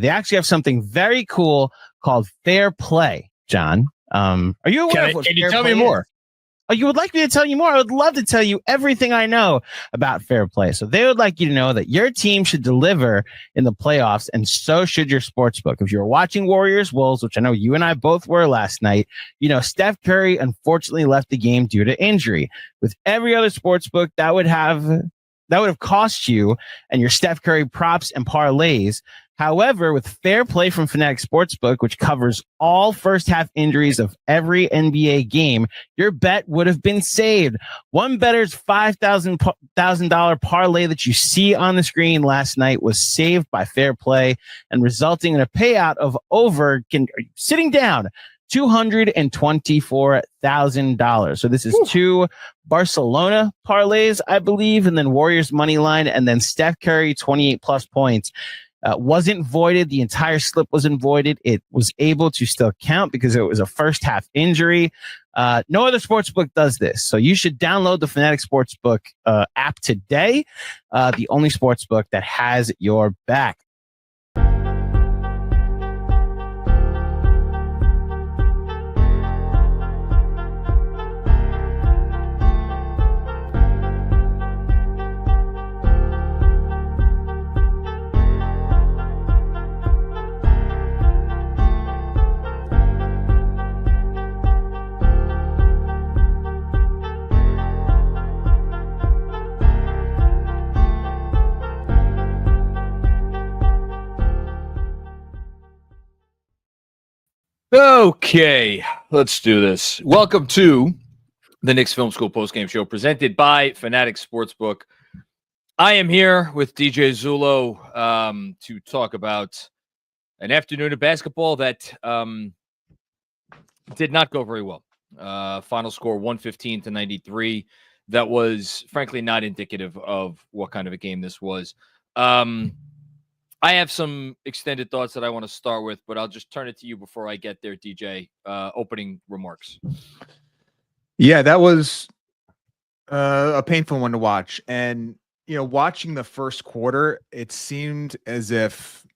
They actually have something very cool called Fair Play, John. Are you aware of what Can you Fair tell Play me more? is? Oh, you would like me to tell you more? I would love to tell you everything I know about Fair Play. So they would like you to know that your team should deliver in the playoffs, and so should your sportsbook. If you're watching Warriors Wolves, which I know you and I both were last night, you know Steph Curry unfortunately left the game due to injury. With every other sportsbook, that would have cost you and your Steph Curry props and parlays. However, with Fair Play from Fanatic Sportsbook, which covers all first half injuries of every NBA game, your bet would have been saved. One bettor's $5,000 parlay that you see on the screen last night was saved by Fair Play and resulting in a payout of sitting down, $224,000. So this is two Barcelona parlays, I believe, and then Warriors money line, and then Steph Curry 28 plus points. Wasn't voided. The entire slip wasn't voided. It was able to still count because it was a first half injury. No other sportsbook does this. So you should download the Fanatic Sportsbook app today. The only sportsbook that has your back. Okay, let's do this. Welcome to the Knicks Film School Postgame Show presented by Fanatic Sportsbook. I am here with DJ Zullo to talk about an afternoon of basketball that did not go very well. Final score 115-93. That was frankly not indicative of what kind of a game this was. I have some extended thoughts that I want to start with, but I'll just turn it to you before I get there, DJ. Opening remarks. Yeah, that was a painful one to watch. And, you know, watching the first quarter, it seemed as if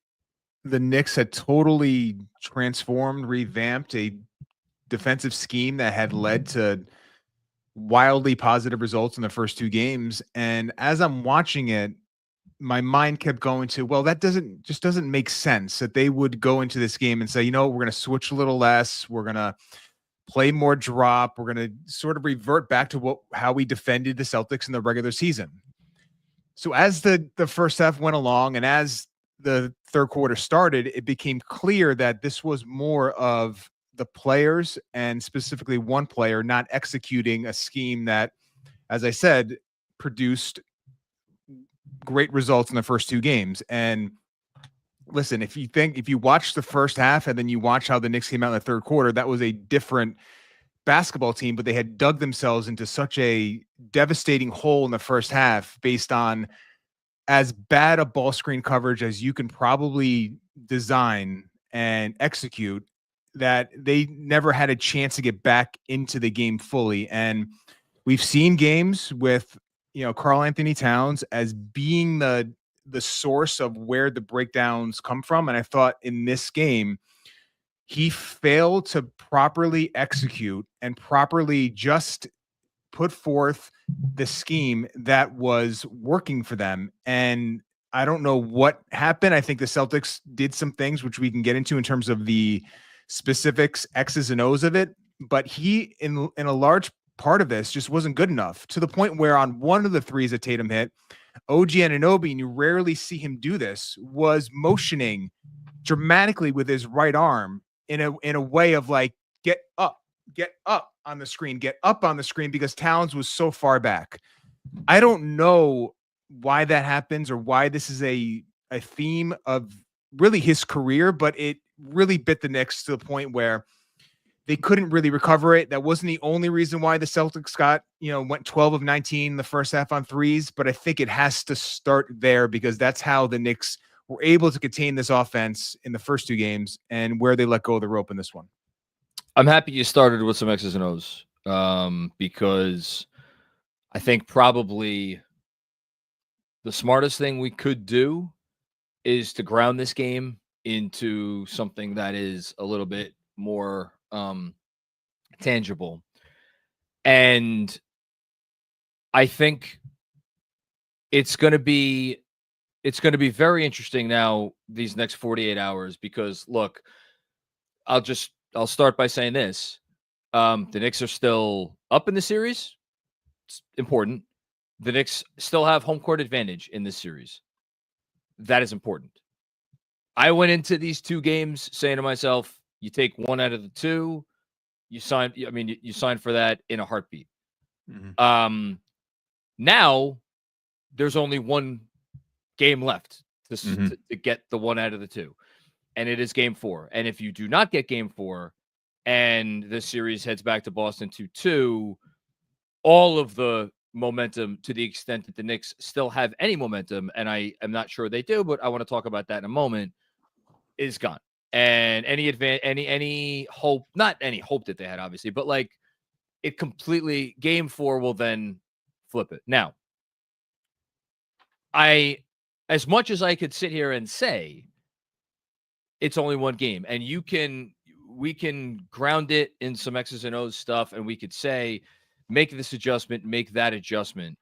the Knicks had totally transformed, revamped a defensive scheme that had led to wildly positive results in the first two games. And as I'm watching it, my mind kept going to, well, that doesn't make sense that they would go into this game and say, you know, we're going to switch a little less. We're going to play more drop. We're going to sort of revert back to how we defended the Celtics in the regular season. So as the first half went along and as the third quarter started, it became clear that this was more of the players and specifically one player not executing a scheme that, as I said, produced great results in the first two games. And listen, if you watch the first half and then you watch how the Knicks came out in the third quarter, that was a different basketball team, but they had dug themselves into such a devastating hole in the first half based on as bad a ball screen coverage as you can probably design and execute, that they never had a chance to get back into the game fully. And we've seen games with, you know, Karl Anthony Towns as being the source of where the breakdowns come from. And I thought in this game, he failed to properly execute and properly just put forth the scheme that was working for them. And I don't know what happened. I think the Celtics did some things which we can get into in terms of the specifics, X's and O's of it. But he, in a large part of this, just wasn't good enough, to the point where on one of the threes that Tatum hit, OG Anunoby, and you rarely see him do this, was motioning dramatically with his right arm in a way of like, get up on the screen, because Towns was so far back. I don't know why that happens or why this is a theme of really his career, but it really bit the Knicks to the point where they couldn't really recover it. That wasn't the only reason why the Celtics went 12 of 19 in the first half on threes, but I think it has to start there because that's how the Knicks were able to contain this offense in the first two games and where they let go of the rope in this one. I'm happy you started with some X's and O's because I think probably the smartest thing we could do is to ground this game into something that is a little bit more tangible. And I think it's going to be very interesting now these next 48 hours, because look, I'll start by saying this. The Knicks are still up in the series. It's important. The Knicks still have home court advantage in this series. That is important. I went into these two games saying to myself, you take one out of the two, you sign for that in a heartbeat. Mhm. Now there's only one game left to get the one out of the two, and it is game 4. And if you do not get game 4 and the series heads back to Boston 2-2, all of the momentum, to the extent that the Knicks still have any momentum, and I am not sure they do, but I want to talk about that in a moment, is gone. And any hope, not any hope that they had, obviously, but like it completely, game 4 will then flip it. Now, as much as I could sit here and say it's only one game, and we can ground it in some X's and O's stuff, and we could say, make this adjustment, make that adjustment.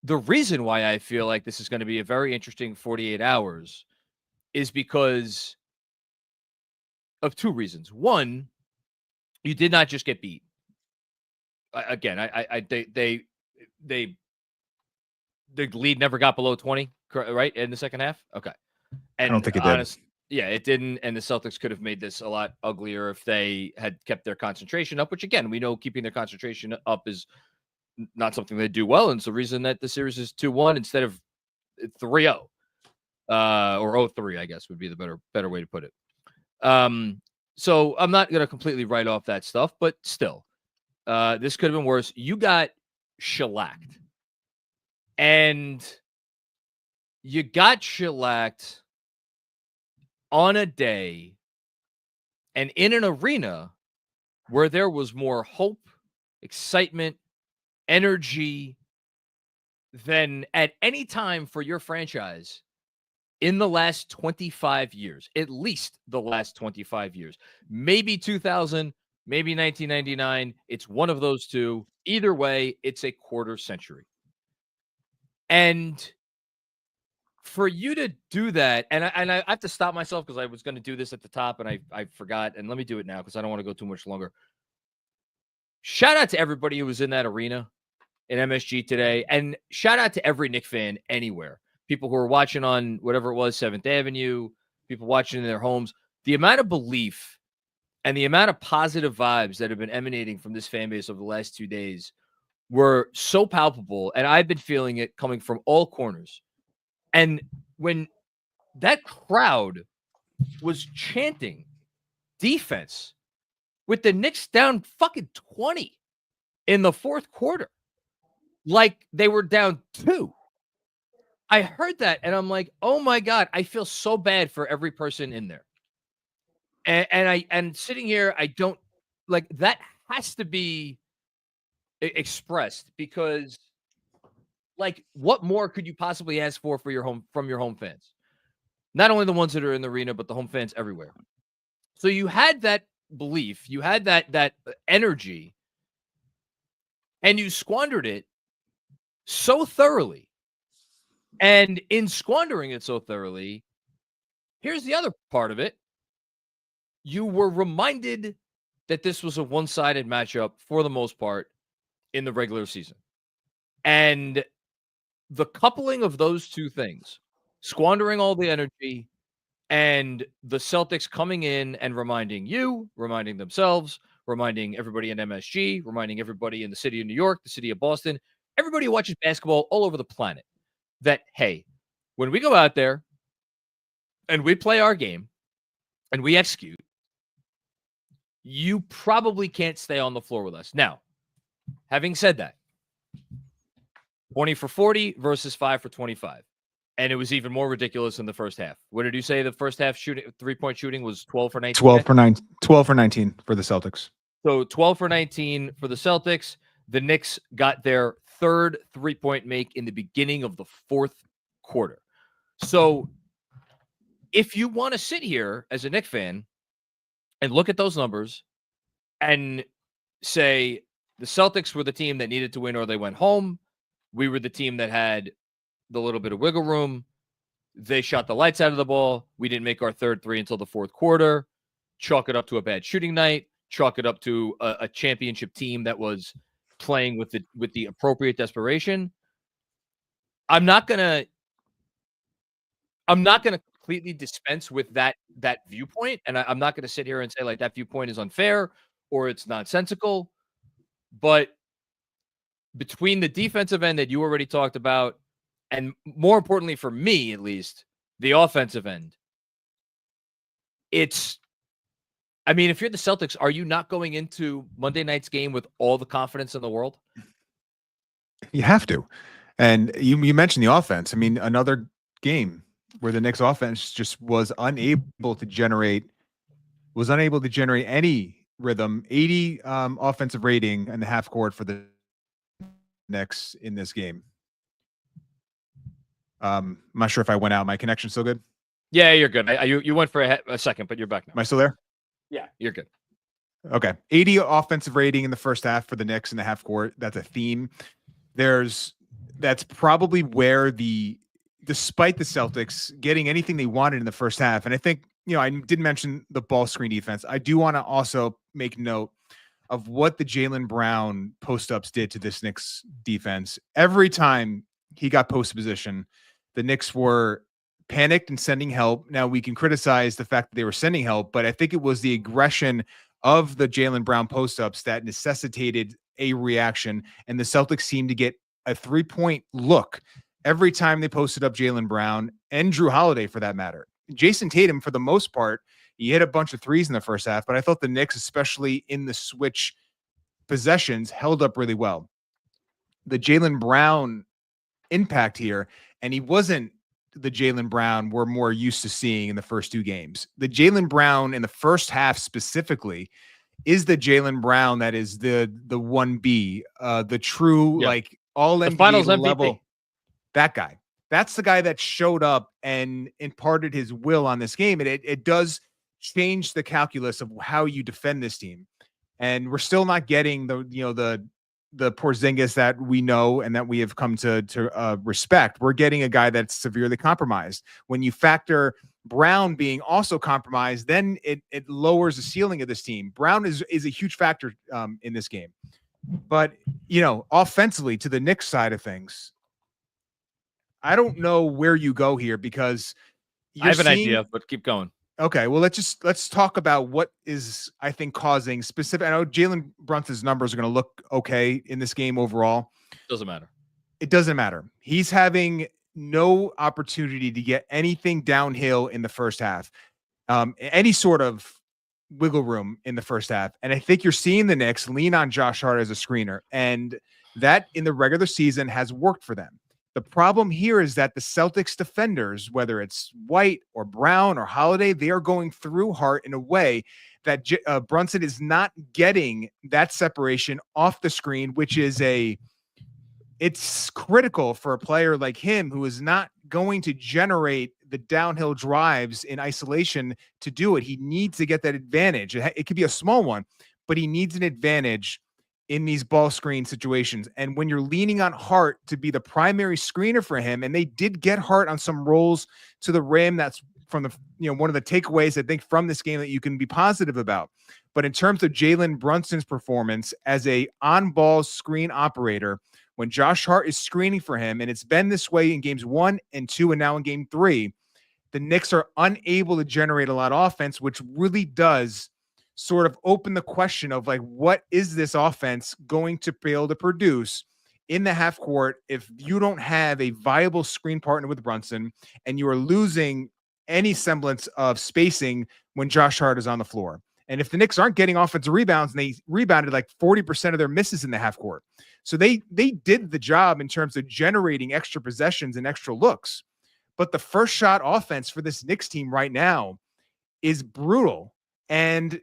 The reason why I feel like this is going to be a very interesting 48 hours is because of two reasons. One, you did not just get beat. Again, the lead never got below 20, right, in the second half? Okay. And I don't think it did. Yeah, it didn't, and the Celtics could have made this a lot uglier if they had kept their concentration up, which, again, we know keeping their concentration up is not something they do well, and it's the reason that the series is 2-1 instead of 3-0, or 0-3, I guess, would be the better way to put it. So I'm not going to completely write off that stuff, but still, this could have been worse. You got shellacked, and you got shellacked on a day and in an arena where there was more hope, excitement, energy than at any time for your franchise in the last 25 years, at least the last 25 years, maybe 2000, maybe 1999. It's one of those two. Either way, it's a quarter century. And for you to do that, and I have to stop myself because I was going to do this at the top and I forgot, and let me do it now because I don't want to go too much longer. Shout out to everybody who was in that arena in MSG today, and shout out to every Knick fan anywhere. People who are watching on whatever it was, 7th Avenue, people watching in their homes. The amount of belief and the amount of positive vibes that have been emanating from this fan base over the last 2 days were so palpable, and I've been feeling it coming from all corners. And when that crowd was chanting defense with the Knicks down fucking 20 in the fourth quarter, like they were down 2, I heard that and I'm like, oh my God, I feel so bad for every person in there. And sitting here, I don't like that has to be expressed, because like what more could you possibly ask for your home fans? Not only the ones that are in the arena, but the home fans everywhere. So you had that belief, you had that energy, and you squandered it so thoroughly. And in squandering it so thoroughly, here's the other part of it. You were reminded that this was a one-sided matchup for the most part in the regular season. And the coupling of those two things, squandering all the energy and the Celtics coming in and reminding you, reminding themselves, reminding everybody in MSG, reminding everybody in the city of New York, the city of Boston, everybody who watches basketball all over the planet, that, hey, when we go out there and we play our game and we execute, you probably can't stay on the floor with us. Now, having said that, 20 for 40 versus 5 for 25. And it was even more ridiculous in the first half. What did you say? The first half shooting, 3-point shooting was 12 for 19? 12 for 19 for the Celtics. So 12 for 19 for the Celtics. The Knicks got their third 3-point make in the beginning of the fourth quarter. So if you want to sit here as a Knicks fan and look at those numbers and say the Celtics were the team that needed to win or they went home, we were the team that had the little bit of wiggle room, they shot the lights out of the ball, we didn't make our third three until the fourth quarter, chalk it up to a bad shooting night, chalk it up to a championship team that was playing with the appropriate desperation. I'm not gonna completely dispense with that viewpoint, and I'm not gonna sit here and say like that viewpoint is unfair or it's nonsensical. But between the defensive end that you already talked about, and more importantly for me at least, the offensive end, if you're the Celtics, are you not going into Monday night's game with all the confidence in the world? You have to. And you mentioned the offense. I mean, another game where the Knicks offense just was unable to generate any rhythm. 80 offensive rating in the half court for the Knicks in this game. I'm not sure if I went out. My connection's still good? Yeah, you're good. You went for a second, but you're back now. Am I still there? Yeah, you're good. Okay. 80 offensive rating in the first half for the Knicks in the half court. That's a theme. That's probably where despite the Celtics getting anything they wanted in the first half. And I think, I did mention the ball screen defense. I do want to also make note of what the Jaylen Brown post-ups did to this Knicks defense. Every time he got post position, the Knicks were panicked and sending help. Now we can criticize the fact that they were sending help, but I think it was the aggression of the Jaylen Brown post-ups that necessitated a reaction. And the Celtics seemed to get a 3-point look every time they posted up Jaylen Brown and Drew Holiday for that matter. Jason Tatum, for the most part, he hit a bunch of threes in the first half, but I thought the Knicks, especially in the switch possessions, held up really well. The Jaylen Brown impact here, and he wasn't the Jaylen Brown we're more used to seeing in the first two games. The Jaylen Brown in the first half specifically is the Jaylen Brown that is the 1B, the true like all NBA finals level. MVP. That guy. That's the guy that showed up and imparted his will on this game. And it does change the calculus of how you defend this team. And we're still not getting the Porzingis that we know and that we have come to respect. We're getting a guy that's severely compromised. When you factor Brown being also compromised, then it lowers the ceiling of this team. Brown is a huge factor in this game. But, offensively to the Knicks side of things, I don't know where you go here because I have an idea, but keep going. Okay, well, let's talk about what is, I think, causing specific. I know Jalen Brunson's numbers are going to look okay in this game overall. Doesn't matter. It doesn't matter. He's having no opportunity to get anything downhill in the first half, any sort of wiggle room in the first half. And I think you're seeing the Knicks lean on Josh Hart as a screener, and that in the regular season has worked for them. The problem here is that the Celtics defenders, whether it's White or Brown or Holiday, they are going through Hart in a way that Brunson is not getting that separation off the screen, which is it's critical for a player like him who is not going to generate the downhill drives in isolation to do it. He needs to get that advantage. It could be a small one, but he needs an advantage in these ball screen situations. And when you're leaning on Hart to be the primary screener for him, and they did get Hart on some rolls to the rim, that's from the, one of the takeaways I think from this game that you can be positive about. But in terms of Jalen Brunson's performance as a on-ball screen operator, when Josh Hart is screening for him, and it's been this way in games 1 and 2, and now in game 3, the Knicks are unable to generate a lot of offense, which really does sort of open the question of like, what is this offense going to be able to produce in the half court if you don't have a viable screen partner with Brunson and you are losing any semblance of spacing when Josh Hart is on the floor? And if the Knicks aren't getting offensive rebounds, and they rebounded like 40% of their misses in the half court. So they did the job in terms of generating extra possessions and extra looks. But the first shot offense for this Knicks team right now is brutal. And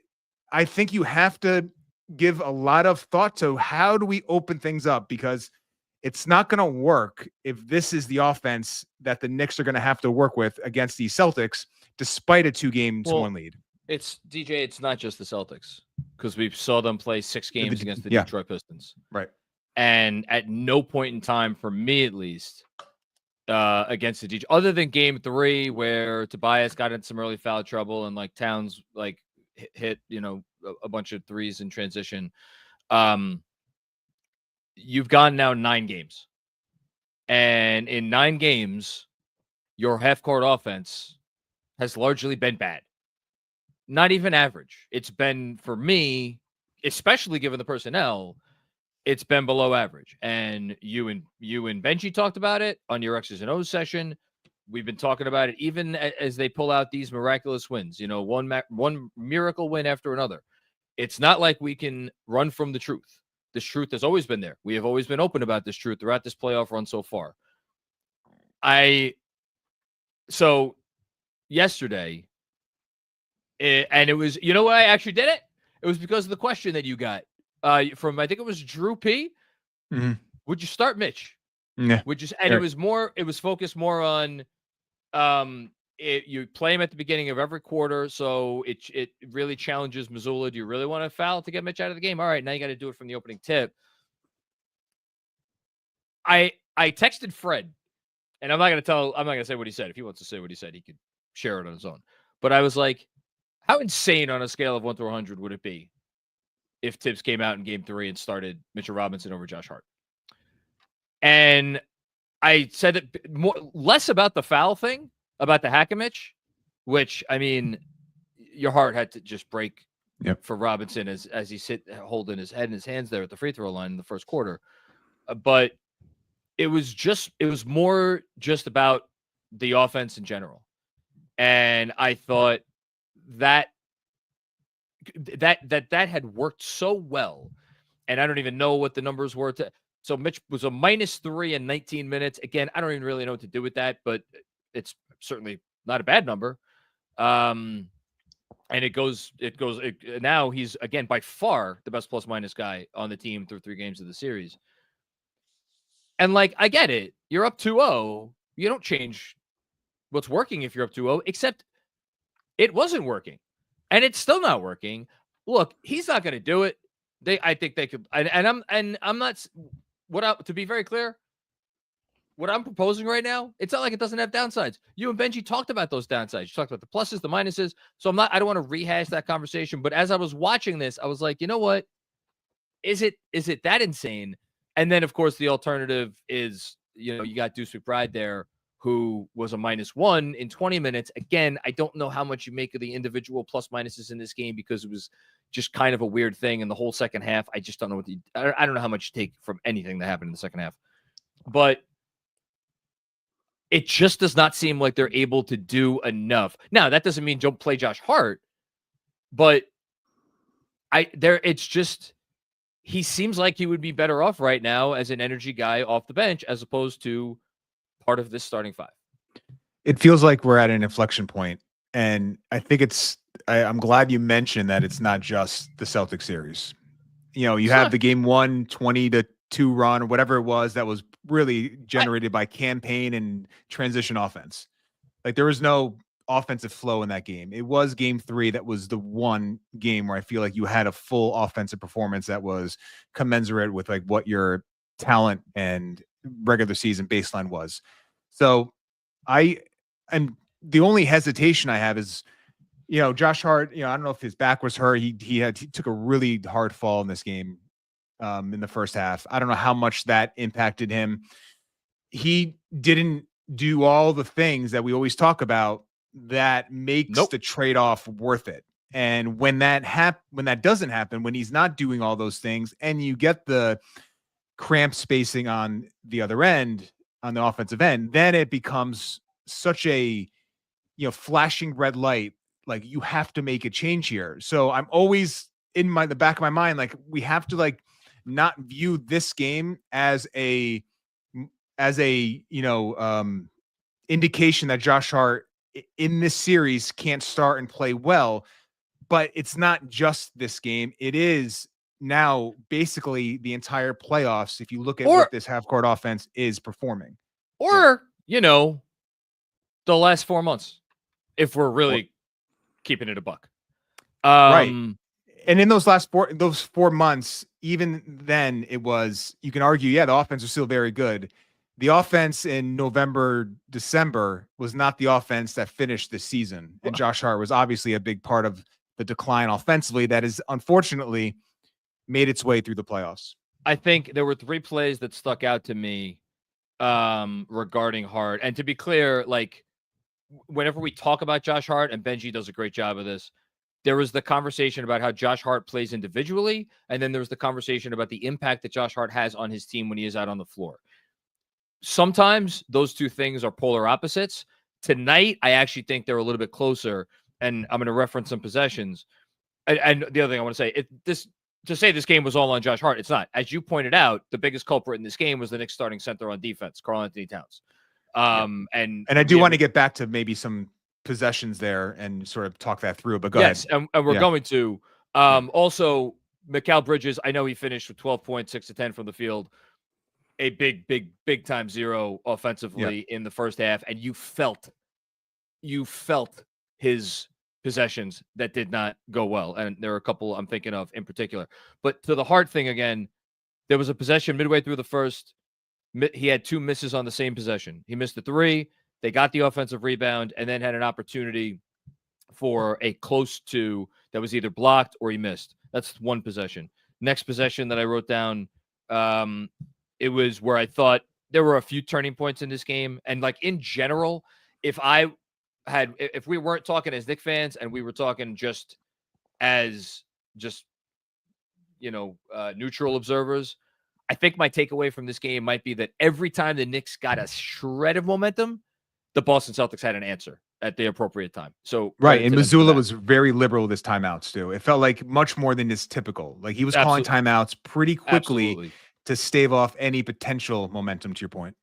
I think you have to give a lot of thought to how do we open things up, because It's not going to work if this is the offense that the Knicks are going to have to work with against the Celtics, despite a 2-1 lead. It's DJ. It's not just the Celtics, because we saw them play 6 games against the Detroit Pistons. Right. And at no point in time, for me at least, against the Detroit, other than game 3, where Tobias got into some early foul trouble and like Towns like hit a bunch of threes in transition. You've gone now 9 games, and in 9 games, your half-court offense has largely been bad. Not even average. It's been, for me, especially given the personnel, it's been below average. And you and Benji talked about it on your X's and O's session. We've been talking about it even as they pull out these miraculous wins. One miracle win after another. It's not like we can run from the truth. This truth has always been there. We have always been open about this truth throughout this playoff run so far. So yesterday, and it was, you know why I actually did it? It was because of the question that you got from, I think it was Drew P. Mm-hmm. Would you start Mitch? Yeah. It was focused more on you play him at the beginning of every quarter, so it really challenges Mazzulla. Do you really want to foul to get Mitch out of the game? All right, now you got to do it from the opening tip. I texted Fred, and I'm not going to say what he said. If he wants to say what he said, he could share it on his own. But I was like, how insane on a scale of 1 to 100 would it be if Tibbs came out in game 3 and started Mitchell Robinson over Josh Hart? And I said it less about the foul thing, about the Hackimich, which, I mean, your heart had to just break for Robinson as he's holding his head in his hands there at the free throw line in the first quarter. But it was more just about the offense in general. And I thought that had worked so well. And I don't even know what the numbers were. So Mitch was a -3 in 19 minutes. Again, I don't even really know what to do with that, but it's certainly not a bad number. And now he's, again, by far the best plus-minus guy on the team through 3 games of the series. And, like, I get it. You're up 2-0. You don't change what's working if you're up 2-0, except it wasn't working. And it's still not working. Look, he's not going to do it. I think they could. And I'm not. To be very clear, what I'm proposing right now, it's not like it doesn't have downsides. You and Benji talked about those downsides. You talked about the pluses, the minuses. So I don't want to rehash that conversation. But as I was watching this, I was like, you know what? Is it that insane? And then, of course, the alternative is, you got Deuce McBride there, who was a -1 in 20 minutes. Again, I don't know how much you make of the individual plus minuses in this game, because it was just kind of a weird thing in the whole second half. I just don't know I don't know how much you take from anything that happened in the second half. But it just does not seem like they're able to do enough. Now, that doesn't mean don't play Josh Hart, but it's just, he seems like he would be better off right now as an energy guy off the bench, as opposed to part of this starting 5. It feels like we're at an inflection point, and I think I'm glad you mentioned that it's not just the Celtics series. You have the game 1 20-2 run, or whatever it was, that was really generated by campaign and transition offense. Like, there was no offensive flow in that game. It was game 3 that was the one game where I feel like you had a full offensive performance that was commensurate with like what your talent and regular season baseline was. So and the only hesitation I have is, Josh Hart, I don't know if his back was hurt. He took a really hard fall in this game in the first half. I don't know how much that impacted him. He didn't do all the things that we always talk about that makes the trade-off worth it. And when that doesn't happen, when he's not doing all those things, and you get the cramped spacing on the other end, on the offensive end, then it becomes such a, flashing red light. Like, you have to make a change here. So I'm always in the back of my mind, like, we have to not view this game as a indication that Josh Hart in this series can't start and play well. But it's not just this game. It is now basically the entire playoffs, if you look at what this half-court offense is performing. Or, the last 4 months, if we're really keeping it a buck. Right. And in those last 4 months, even then it was, you can argue, the offense was still very good. The offense in November, December was not the offense that finished the season. And Josh Hart was obviously a big part of the decline offensively that has unfortunately made its way through the playoffs. I think there were 3 plays that stuck out to me regarding Hart. And to be clear, like, whenever we talk about Josh Hart, and Benji does a great job of this, there was the conversation about how Josh Hart plays individually, and then there was the conversation about the impact that Josh Hart has on his team when he is out on the floor. Sometimes those 2 things are polar opposites. Tonight, I actually think they're a little bit closer, and I'm going to reference some possessions. And the other thing I want to say, to say this game was all on Josh Hart, it's not. As you pointed out, the biggest culprit in this game was the Knicks starting center on defense, Karl-Anthony Towns. And I do want to get back to maybe some possessions there and sort of talk that through, but go ahead. And we're going to. Also, Mikal Bridges, I know he finished with 12 points, 6 to 10 from the field. A big time zero offensively in the first half, and you felt his possessions that did not go well. And there are a couple I'm thinking of in particular. But to the Hart thing again, there was a possession midway through the first. He had 2 misses on the same possession. He missed the 3. They got the offensive rebound and then had an opportunity for a close 2 that was either blocked or he missed. That's 1 possession. Next possession that I wrote down, it was where I thought there were a few turning points in this game. And like in general, if we weren't talking as Knicks fans and we were talking just as neutral observers, I think my takeaway from this game might be that every time the Knicks got a shred of momentum, the Boston Celtics had an answer at the appropriate time. So right, and Mazzulla was very liberal with his timeouts too. It felt like much more than is typical. Like he was calling timeouts pretty quickly to stave off any potential momentum, to your point.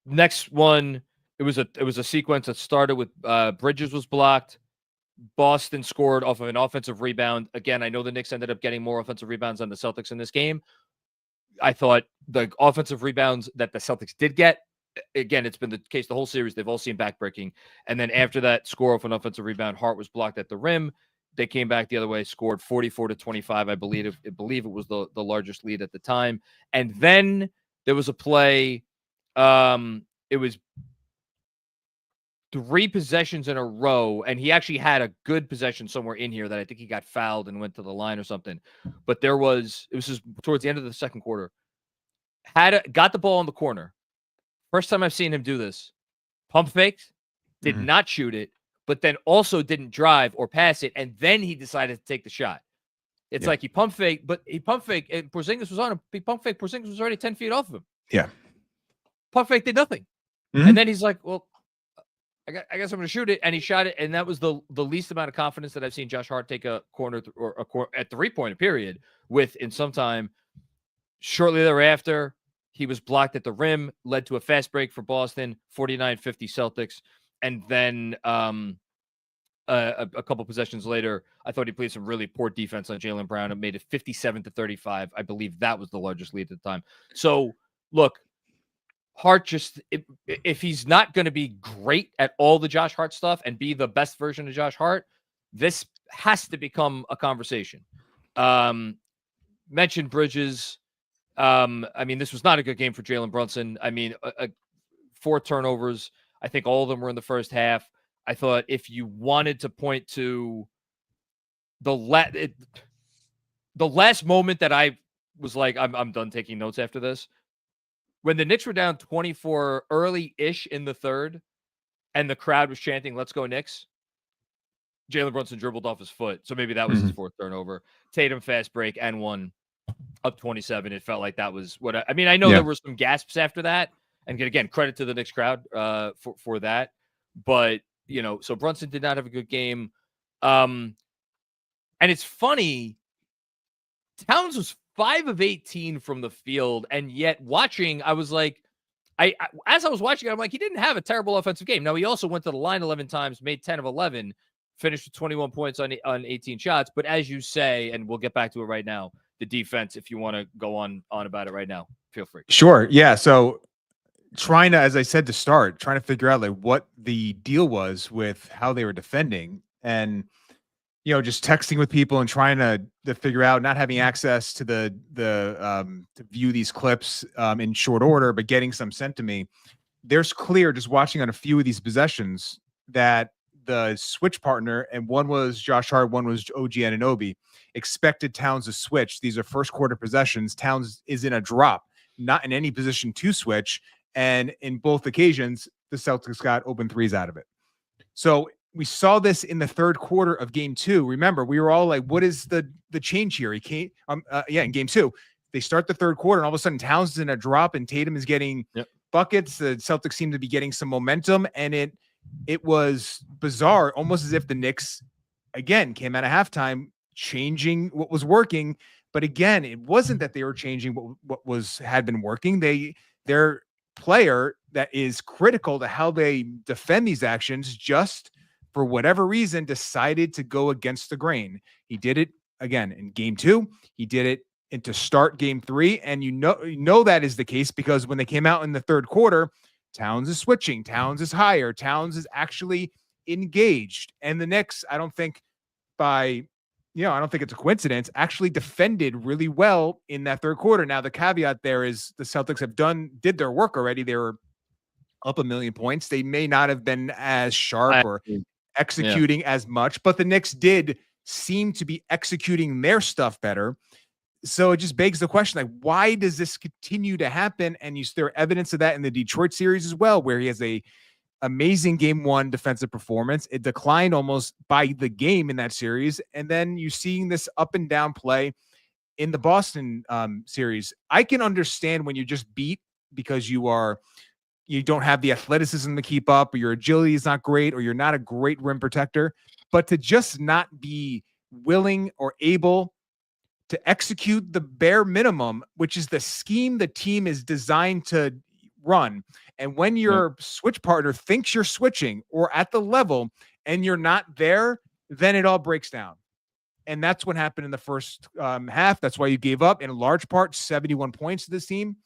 Next one, it was a sequence that started with Bridges was blocked. Boston scored off of an offensive rebound. Again, I know the Knicks ended up getting more offensive rebounds than the Celtics in this game. I thought the offensive rebounds that the Celtics did get, again, it's been the case the whole series. They've all seen backbreaking. And then after that score off an offensive rebound, Hart was blocked at the rim. They came back the other way, scored 44-25. I believe it was the largest lead at the time. And then there was a play. It was 3 possessions in a row, and he actually had a good possession somewhere in here that I think he got fouled and went to the line or something. But it was just towards the end of the second quarter. Got the ball in the corner. First time I've seen him do this. Pump faked, did not shoot it, but then also didn't drive or pass it, and then he decided to take the shot. It's like he pump faked, and Porzingis was on him. He pump faked, Porzingis was already 10 feet off of him. Yeah. Pump fake did nothing. And then he's like, well, I guess I'm going to shoot it. And he shot it. And that was the least amount of confidence that I've seen Josh Hart take a corner at 3-point period with in some time. Shortly thereafter, he was blocked at the rim, led to a fast break for Boston, 49-50 Celtics. And then a couple possessions later, I thought he played some really poor defense on Jaylen Brown and made it 57-35. I believe that was the largest lead at the time. So, look, Hart if he's not going to be great at all the Josh Hart stuff and be the best version of Josh Hart, this has to become a conversation. Mentioned Bridges. This was not a good game for Jalen Brunson. 4 turnovers. I think all of them were in the first half. I thought if you wanted to point to the last moment that I was like, I'm done taking notes after this. When the Knicks were down 24 early-ish in the third and the crowd was chanting, "Let's go Knicks," Jalen Brunson dribbled off his foot. So maybe that was his 4th turnover. Tatum fast break and 1 up 27. It felt like that was what I know there were some gasps after that. And again, credit to the Knicks crowd for that. But, so Brunson did not have a good game. And it's funny, Towns was 5 of 18 from the field, and yet watching, I was like, as I was watching it, I'm like, he didn't have a terrible offensive game. Now, he also went to the line 11 times, made 10 of 11 finished with 21 points on 18 shots. But as you say, and we'll get back to it right now, the defense, if you want to go on about it right now, feel free. Sure. Yeah. So trying to, as I said to start, trying to figure out like what the deal was with how they were defending, and just texting with people and trying to figure out, not having access to the to view these clips in short order, but getting some sent to me. There's clear, just watching on a few of these possessions, that the switch partner, and one was Josh Hart, one was OG Anunoby, expected Towns to switch. These are first quarter possessions. Towns is in a drop, not in any position to switch. And in both occasions, the Celtics got open threes out of it. So we saw this in the third quarter of game 2. Remember, we were all like, what is the change here? He can't, in game 2, they start the third quarter and all of a sudden Towns is in a drop and Tatum is getting buckets. The Celtics seem to be getting some momentum, and it was bizarre, almost as if the Knicks again came out of halftime changing what was working. But again, it wasn't that they were changing what had been working. Their player that is critical to how they defend these actions, just for whatever reason, decided to go against the grain. He did it again in game 2. He did it to start game 3. And you know that is the case because when they came out in the third quarter, Towns is switching. Towns is higher. Towns is actually engaged. And the Knicks, I don't think it's a coincidence, actually defended really well in that third quarter. Now, the caveat there is the Celtics did their work already. They were up 1 million points. They may not have been as sharp or executing as much, but the Knicks did seem to be executing their stuff better. So it just begs the question, like, why does this continue to happen? And there are evidence of that in the Detroit series as well, where he has a amazing game 1 defensive performance. It declined almost by the game in that series. And then you seeing this up and down play in the Boston series. I can understand when you're just beat because you don't have the athleticism to keep up, or your agility is not great, or you're not a great rim protector, but to just not be willing or able to execute the bare minimum, which is the scheme the team is designed to run. And when your switch partner thinks you're switching or at the level and you're not there, then it all breaks down. And that's what happened in the first half. That's why you gave up, in large part, 71 points to this team.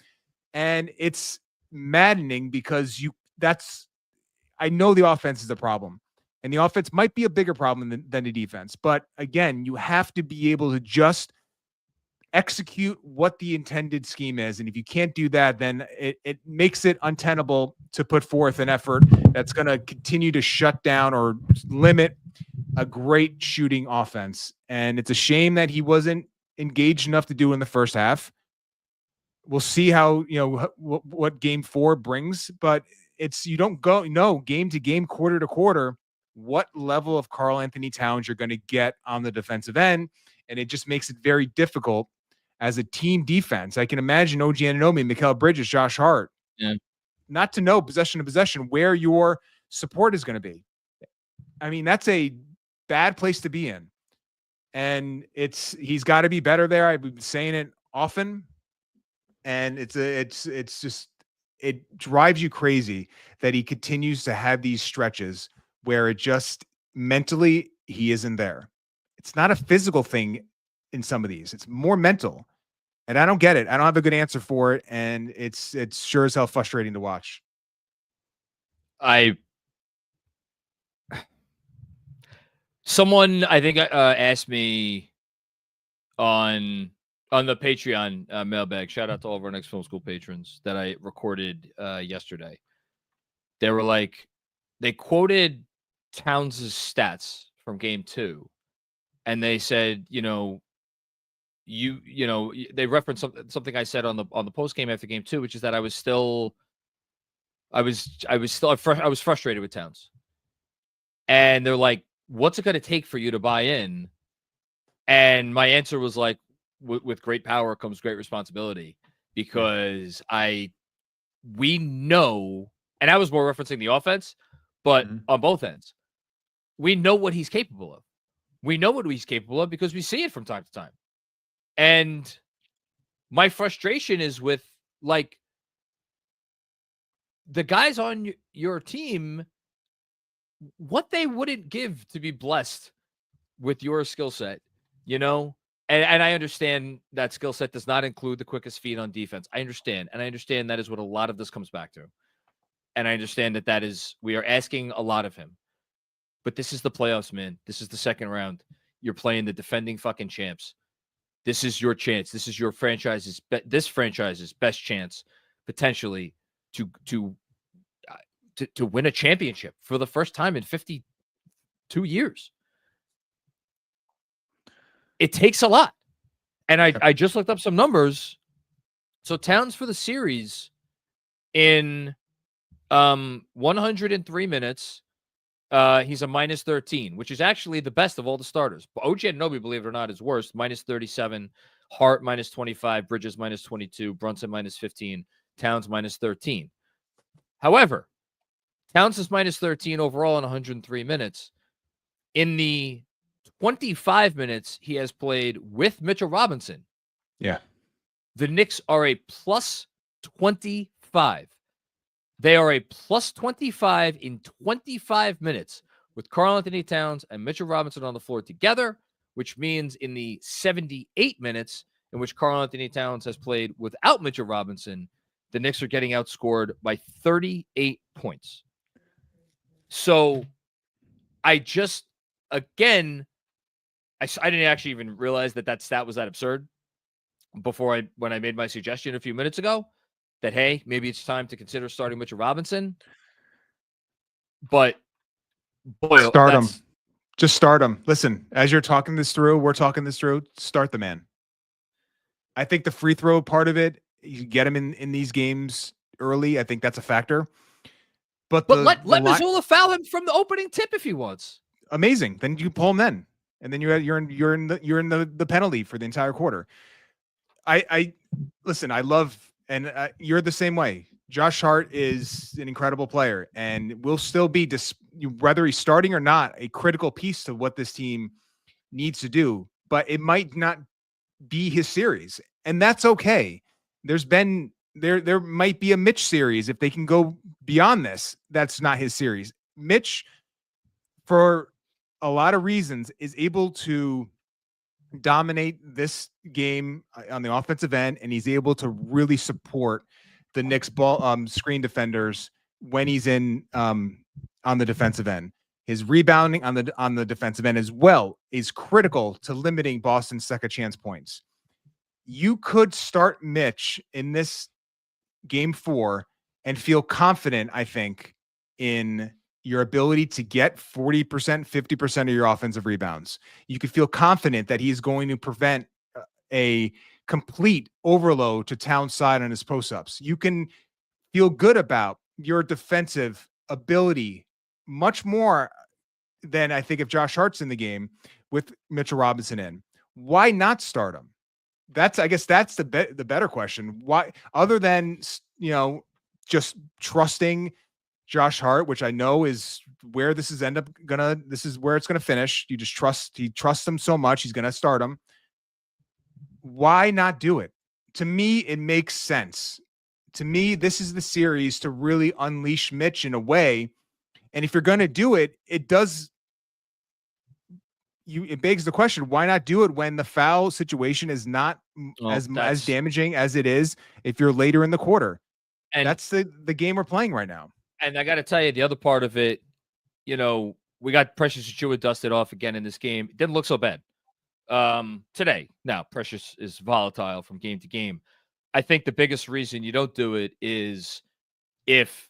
And it's maddening because I know the offense is a problem. And the offense might be a bigger problem than the defense. But again, you have to be able to just execute what the intended scheme is. And if you can't do that, then it makes it untenable to put forth an effort that's going to continue to shut down or limit a great shooting offense. And it's a shame that he wasn't engaged enough to do in the first half. We'll see how, what game 4 brings, but you don't go game to game, quarter to quarter, what level of Karl Anthony Towns you're going to get on the defensive end. And it just makes it very difficult as a team defense. I can imagine OG Anunoby, Mikal Bridges, Josh Hart, not to know possession to possession where your support is going to be. I mean, that's a bad place to be in. And he's got to be better there. I've been saying it often. And it drives you crazy that he continues to have these stretches where it just mentally he isn't there. It's not a physical thing in some of these. It's more mental. And I don't get it. I don't have a good answer for it. And it's sure as hell frustrating to watch. Someone, I think, asked me on the Patreon mailbag. Shout out to all of our Knicks Film School patrons that I recorded yesterday. They were like, they quoted Towns' stats from game 2, and they said, they referenced something I said on the post game after game 2, which is that I was frustrated with Towns. And they're like, what's it going to take for you to buy in? And my answer was like, with great power comes great responsibility, because we know, and I was more referencing the offense, but on both ends, we know what he's capable of. We know what he's capable of because we see it from time to time. And my frustration is with, like, the guys on your team what they wouldn't give to be blessed with your skill set, you know? And I understand that skill set does not include the quickest feet on defense. I understand. And I understand that is what a lot of this comes back to. And I understand that we are asking a lot of him. But this is the playoffs, man. This is the second round. You're playing the defending fucking champs. This is your chance. This is your franchise's best chance potentially to win a championship for the first time in 52 years. It takes a lot. And I just looked up some numbers. So Towns for the series in 103 minutes, he's a minus 13, which is actually the best of all the starters. But OG Anunoby, believe it or not, is worst. Minus 37. Hart minus 25. Bridges minus 22. Brunson minus 15. Towns minus 13. However, Towns is minus 13 overall in 103 minutes. In the 25 minutes he has played with Mitchell Robinson, Yeah. the Knicks are a plus 25. They are a plus 25 in 25 minutes with Karl-Anthony Towns and Mitchell Robinson on the floor together, which means in the 78 minutes in which Karl-Anthony Towns has played without Mitchell Robinson, the Knicks are getting outscored by 38 points. So I just, again, I didn't actually even realize that stat was that absurd when I made my suggestion a few minutes ago that, hey, maybe it's time to consider starting Mitchell Robinson. But boy, Start him. Just start him. Listen, as we're talking this through, start the man. I think the free throw part of it, you get him in these games early. I think that's a factor. But let Mazzulla foul him from the opening tip if he wants. Amazing. Then you pull him then. And then you're in the penalty for the entire quarter. I listen. I love, and you're the same way. Josh Hart is an incredible player, and will still be, whether he's starting or not, a critical piece to what this team needs to do. But it might not be his series, and that's okay. There might be a Mitch series if they can go beyond this. That's not his series. Mitch, for a lot of reasons, is able to dominate this game on the offensive end, and he's able to really support the Knicks ball screen defenders when he's in on the defensive end. His rebounding on the defensive end as well is critical to limiting Boston's second chance points. You could start Mitch in this game 4 and feel confident, I think, in your ability to get 40%, 50% of your offensive rebounds. You could feel confident that he's going to prevent a complete overload to Towns' side on his post-ups. You can feel good about your defensive ability much more than I think if Josh Hart's in the game with Mitchell Robinson in. Why not start him? I guess that's the better question. Why, other than, just trusting Josh Hart, which I know is where this is where it's gonna finish. He trusts him so much, he's gonna start him. Why not do it? To me, it makes sense. To me, this is the series to really unleash Mitch in a way. And if you're gonna do it, it begs the question, why not do it when the foul situation is not as damaging as it is if you're later in the quarter? And that's the game we're playing right now. And I got to tell you, the other part of it, we got Precious Achiuwa dusted off again in this game. It didn't look so bad today. Now, Precious is volatile from game to game. I think the biggest reason you don't do it is if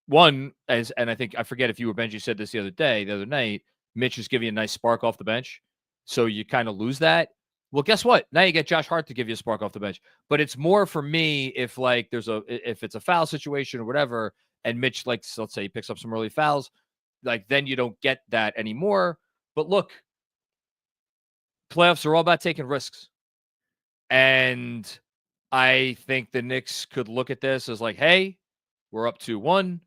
one, and I forget if you or Benji said this the other night, Mitch is giving you a nice spark off the bench. So you kind of lose that. Well, guess what? Now you get Josh Hart to give you a spark off the bench. But it's more for me if if it's a foul situation or whatever, and Mitch, let's say he picks up some early fouls, then you don't get that anymore. But look, playoffs are all about taking risks. And I think the Knicks could look at this as hey, we're up 2-1.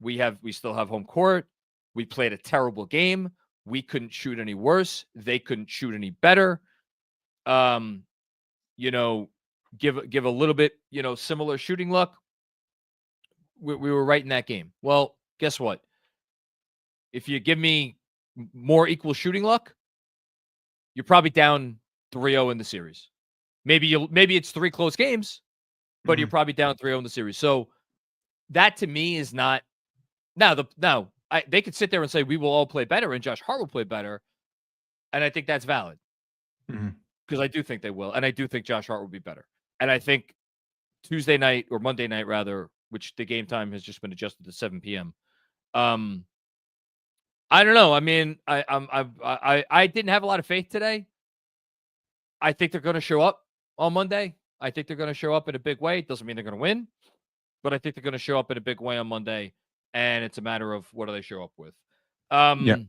We still have home court. We played a terrible game. We couldn't shoot any worse. They couldn't shoot any better. Give a little bit, similar shooting luck. We were right in that game. Well, guess what? If you give me more equal shooting luck, you're probably down 3-0 in the series. Maybe it's 3 close games, but you're probably down 3-0 in the series. So that to me is not they could sit there and say we will all play better and Josh Hart will play better, and I think that's valid because I do think they will, and I do think Josh Hart will be better, and I think Tuesday night or Monday night rather, which the game time has just been adjusted to 7 p.m. I don't know. I mean, I didn't have a lot of faith today. I think they're going to show up on Monday. I think they're going to show up in a big way. It doesn't mean they're going to win, but I think they're going to show up in a big way on Monday, and it's a matter of what do they show up with. I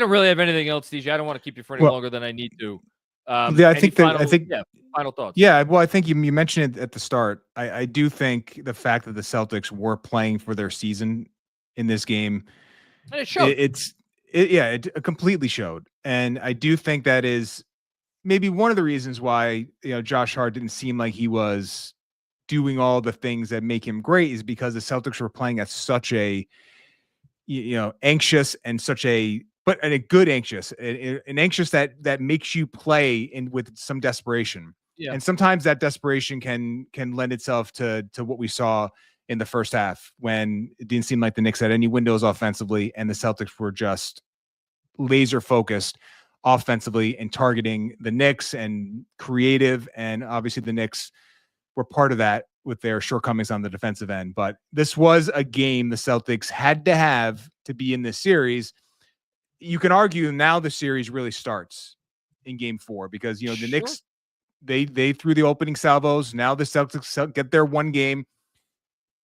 don't really have anything else, DJ. I don't want to keep you for any longer than I need to. I think final thoughts. Yeah, well, I think you mentioned it at the start. I do think the fact that the Celtics were playing for their season in this game, and it showed. It completely showed, and I do think that is maybe one of the reasons why Josh Hart didn't seem like he was doing all the things that make him great is because the Celtics were playing at such a anxious and but a good anxious, an anxious that makes you play with some desperation. Yeah. And sometimes that desperation can lend itself to what we saw in the first half when it didn't seem like the Knicks had any windows offensively and the Celtics were just laser focused offensively and targeting the Knicks and creative. And obviously the Knicks were part of that with their shortcomings on the defensive end. But this was a game the Celtics had to have to be in this series. You can argue now the series really starts in game 4 because, the Knicks, they threw the opening salvos. Now the Celtics get their one game.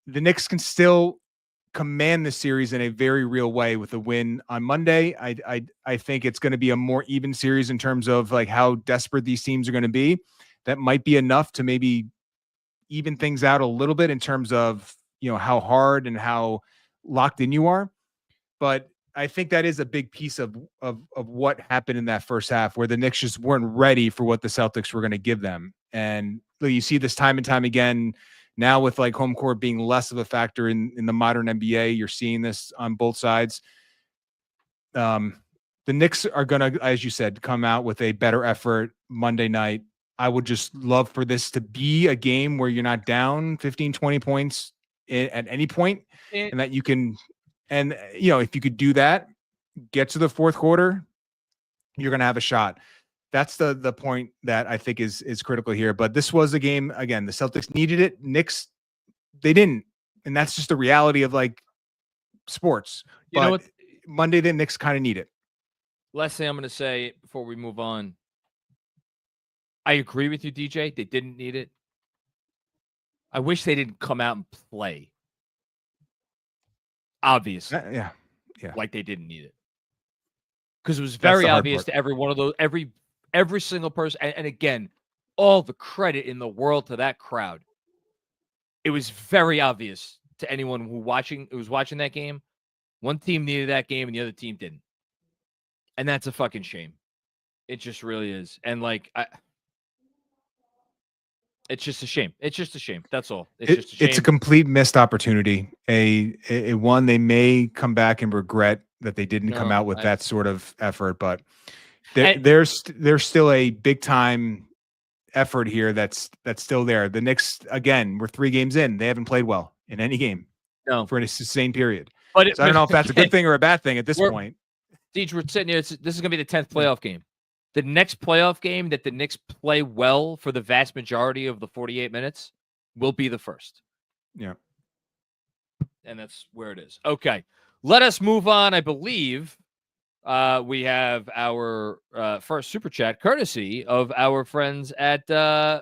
The Knicks can still command the series in a very real way with a win on Monday. I think it's going to be a more even series in terms of like how desperate these teams are going to be. That might be enough to maybe even things out a little bit in terms of, how hard and how locked in you are. But I think that is a big piece of what happened in that first half where the Knicks just weren't ready for what the Celtics were going to give them. And you see this time and time again now with like home court being less of a factor in the modern NBA. You're seeing this on both sides. The Knicks are going to, as you said, come out with a better effort Monday night. I would just love for this to be a game where you're not down 15, 20 points at any point, and that you can, and if you could do that, get to the fourth quarter, you're going to have a shot. That's the point that I think is critical here. But this was a game, again, the Celtics needed it. Knicks, they didn't. And that's just the reality of like sports. But Monday, the Knicks kind of need it. Last thing I'm going to say before we move on. I agree with you, DJ. They didn't need it. I wish they didn't come out and play. Obviously. Yeah. Like they didn't need it. Because it was very obvious to every one of those, every single person. And again, all the credit in the world to that crowd. It was very obvious to anyone who was watching that game. One team needed that game and the other team didn't. And that's a fucking shame. It just really is. And like, it's just a shame. It's just a shame. That's all. It's just a shame. It's a complete missed opportunity. A one they may come back and regret that they didn't come out with that sort of effort. But there's still a big time effort here that's still there. The Knicks, again, we're 3 games in. They haven't played well in any game for a sustained period. But so I don't know if that's a good thing or a bad thing at this point. Deej, we're sitting here. This is going to be the 10th playoff game. The next playoff game that the Knicks play well for the vast majority of the 48 minutes will be the first. Yeah. And that's where it is. Okay. Let us move on. I believe we have our first super chat courtesy of our friends at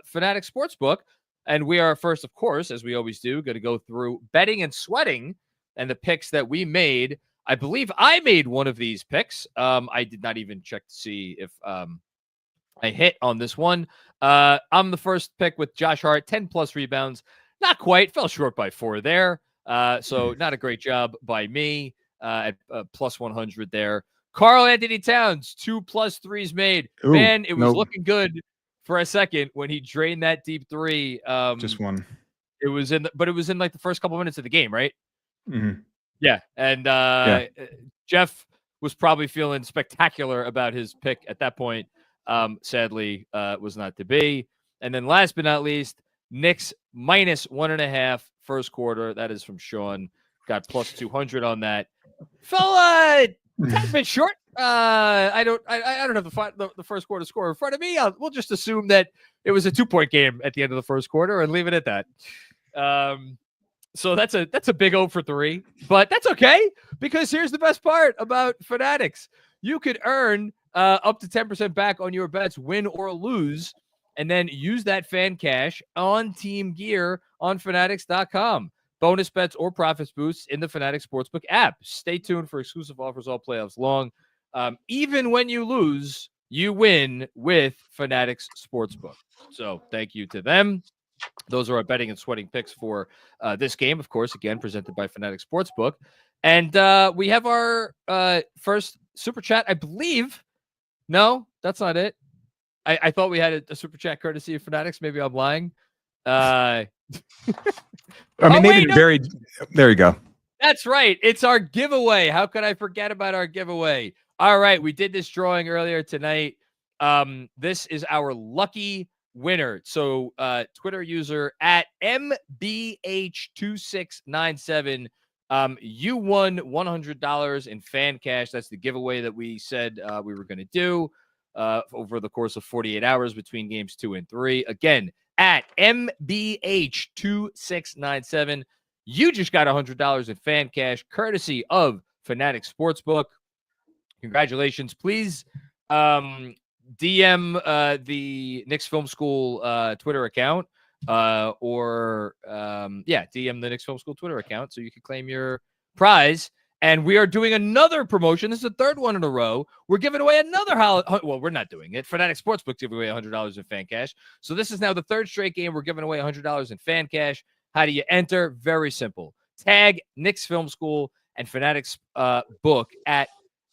Fanatic Sportsbook. And we are first, of course, as we always do, going to go through betting and sweating and the picks that we made. I believe I made one of these picks. I did not even check to see if I hit on this one. I'm the first pick with Josh Hart, 10+ rebounds. Not quite. Fell short by 4 there. So not a great job by me at plus 100 there. Karl Anthony Towns, 2+ threes made. Ooh, man, it was looking good for a second when he drained that deep 3. Just one. It was in like the first couple minutes of the game, right? Mm-hmm. Yeah, and Jeff was probably feeling spectacular about his pick at that point. Sadly, was not to be. And then last but not least, Knicks minus 1.5 first quarter. That is from Sean. Got plus 200 on that. Fell a bit short. I don't have the first quarter score in front of me. We'll just assume that it was a 2-point game at the end of the first quarter and leave it at that. So that's a big 0 for 3, but that's okay, because here's the best part about Fanatics. You could earn up to 10% back on your bets, win or lose, and then use that fan cash on team gear on Fanatics.com. Bonus bets or profits boosts in the Fanatics Sportsbook app. Stay tuned for exclusive offers all playoffs long. Even when you lose, you win with Fanatics Sportsbook. So thank you to them. Those are our betting and sweating picks for this game, of course, again, presented by Fanatics Sportsbook. And we have our first super chat, I believe. No, that's not it. I thought we had a super chat courtesy of Fanatics. Maybe I'm lying. I mean, there you go. That's right. It's our giveaway. How could I forget about our giveaway? All right. We did this drawing earlier tonight. This is our lucky winner. So Twitter user at MBH2697. You won $100 in fan cash. That's the giveaway that we said we were going to do over the course of 48 hours between games 2 and 3. Again, at MBH2697. You just got $100 in fan cash, courtesy of Fanatics Sportsbook. Congratulations. Please DM the Knicks Film School Twitter account, or DM the Knicks Film School Twitter account so you can claim your prize. And we are doing another promotion. This is the third one in a row. We're giving away another well, we're not doing it. Fanatics Sportsbook giving away $100 in fan cash. So this is now the third straight game we're giving away $100 in fan cash. How do you enter? Very simple. Tag Knicks Film School and Fanatics book at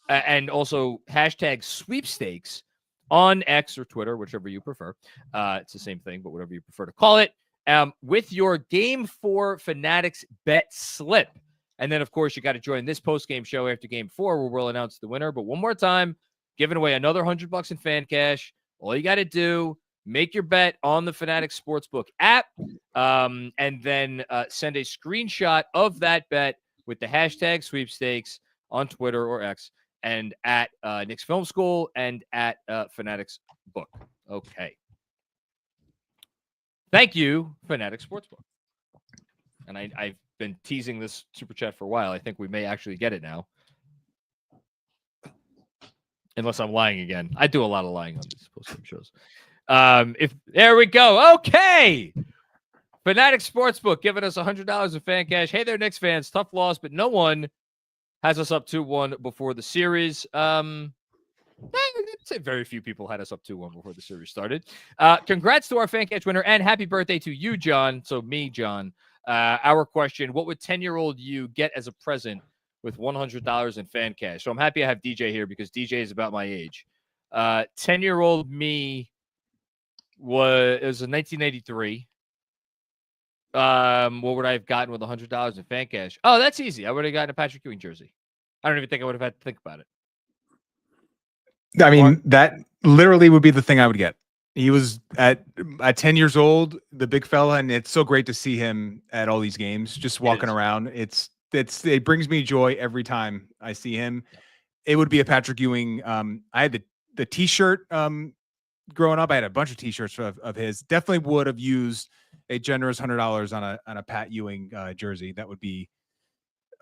and also hashtag sweepstakes on X or Twitter, whichever you prefer. It's the same thing, but whatever you prefer to call it. With your Game 4 Fanatics bet slip. And then, of course, you got to join this post-game show after Game 4 where we'll announce the winner. But one more time, giving away another $100 in fan cash. All you got to do, make your bet on the Fanatics Sportsbook app, and then send a screenshot of that bet with the hashtag sweepstakes on Twitter or X, and at Knicks Film School and at Fanatics Book. Okay. Thank you, Fanatics Sportsbook. And I've been teasing this super chat for a while. I think we may actually get it now. Unless I'm lying again. I do a lot of lying on these post-game shows. There we go. Okay. Fanatics Sportsbook giving us $100 in fan cash. Hey there, Knicks fans. Tough loss, but no one has us up 2-1 before the series. I'd say very few people had us up 2-1 before the series started. Congrats to our fan cash winner, and happy birthday to you, John. So me, John. Our question, what would 10-year-old you get as a present with $100 in fan cash? So I'm happy I have DJ here because DJ is about my age. 10-year-old me it was in 1983. What would I have gotten with $100 in fan cash? Oh, that's easy. I would have gotten a Patrick Ewing jersey. I don't even think I would have had to think about it. I mean, that literally would be the thing I would get. He was at 10 years old, the big fella, and it's so great to see him at all these games, just walking around. It brings me joy every time I see him. It would be a Patrick Ewing. I had the T-shirt growing up. I had a bunch of T-shirts of his. Definitely would have used a generous $100 on a Pat Ewing jersey. That would be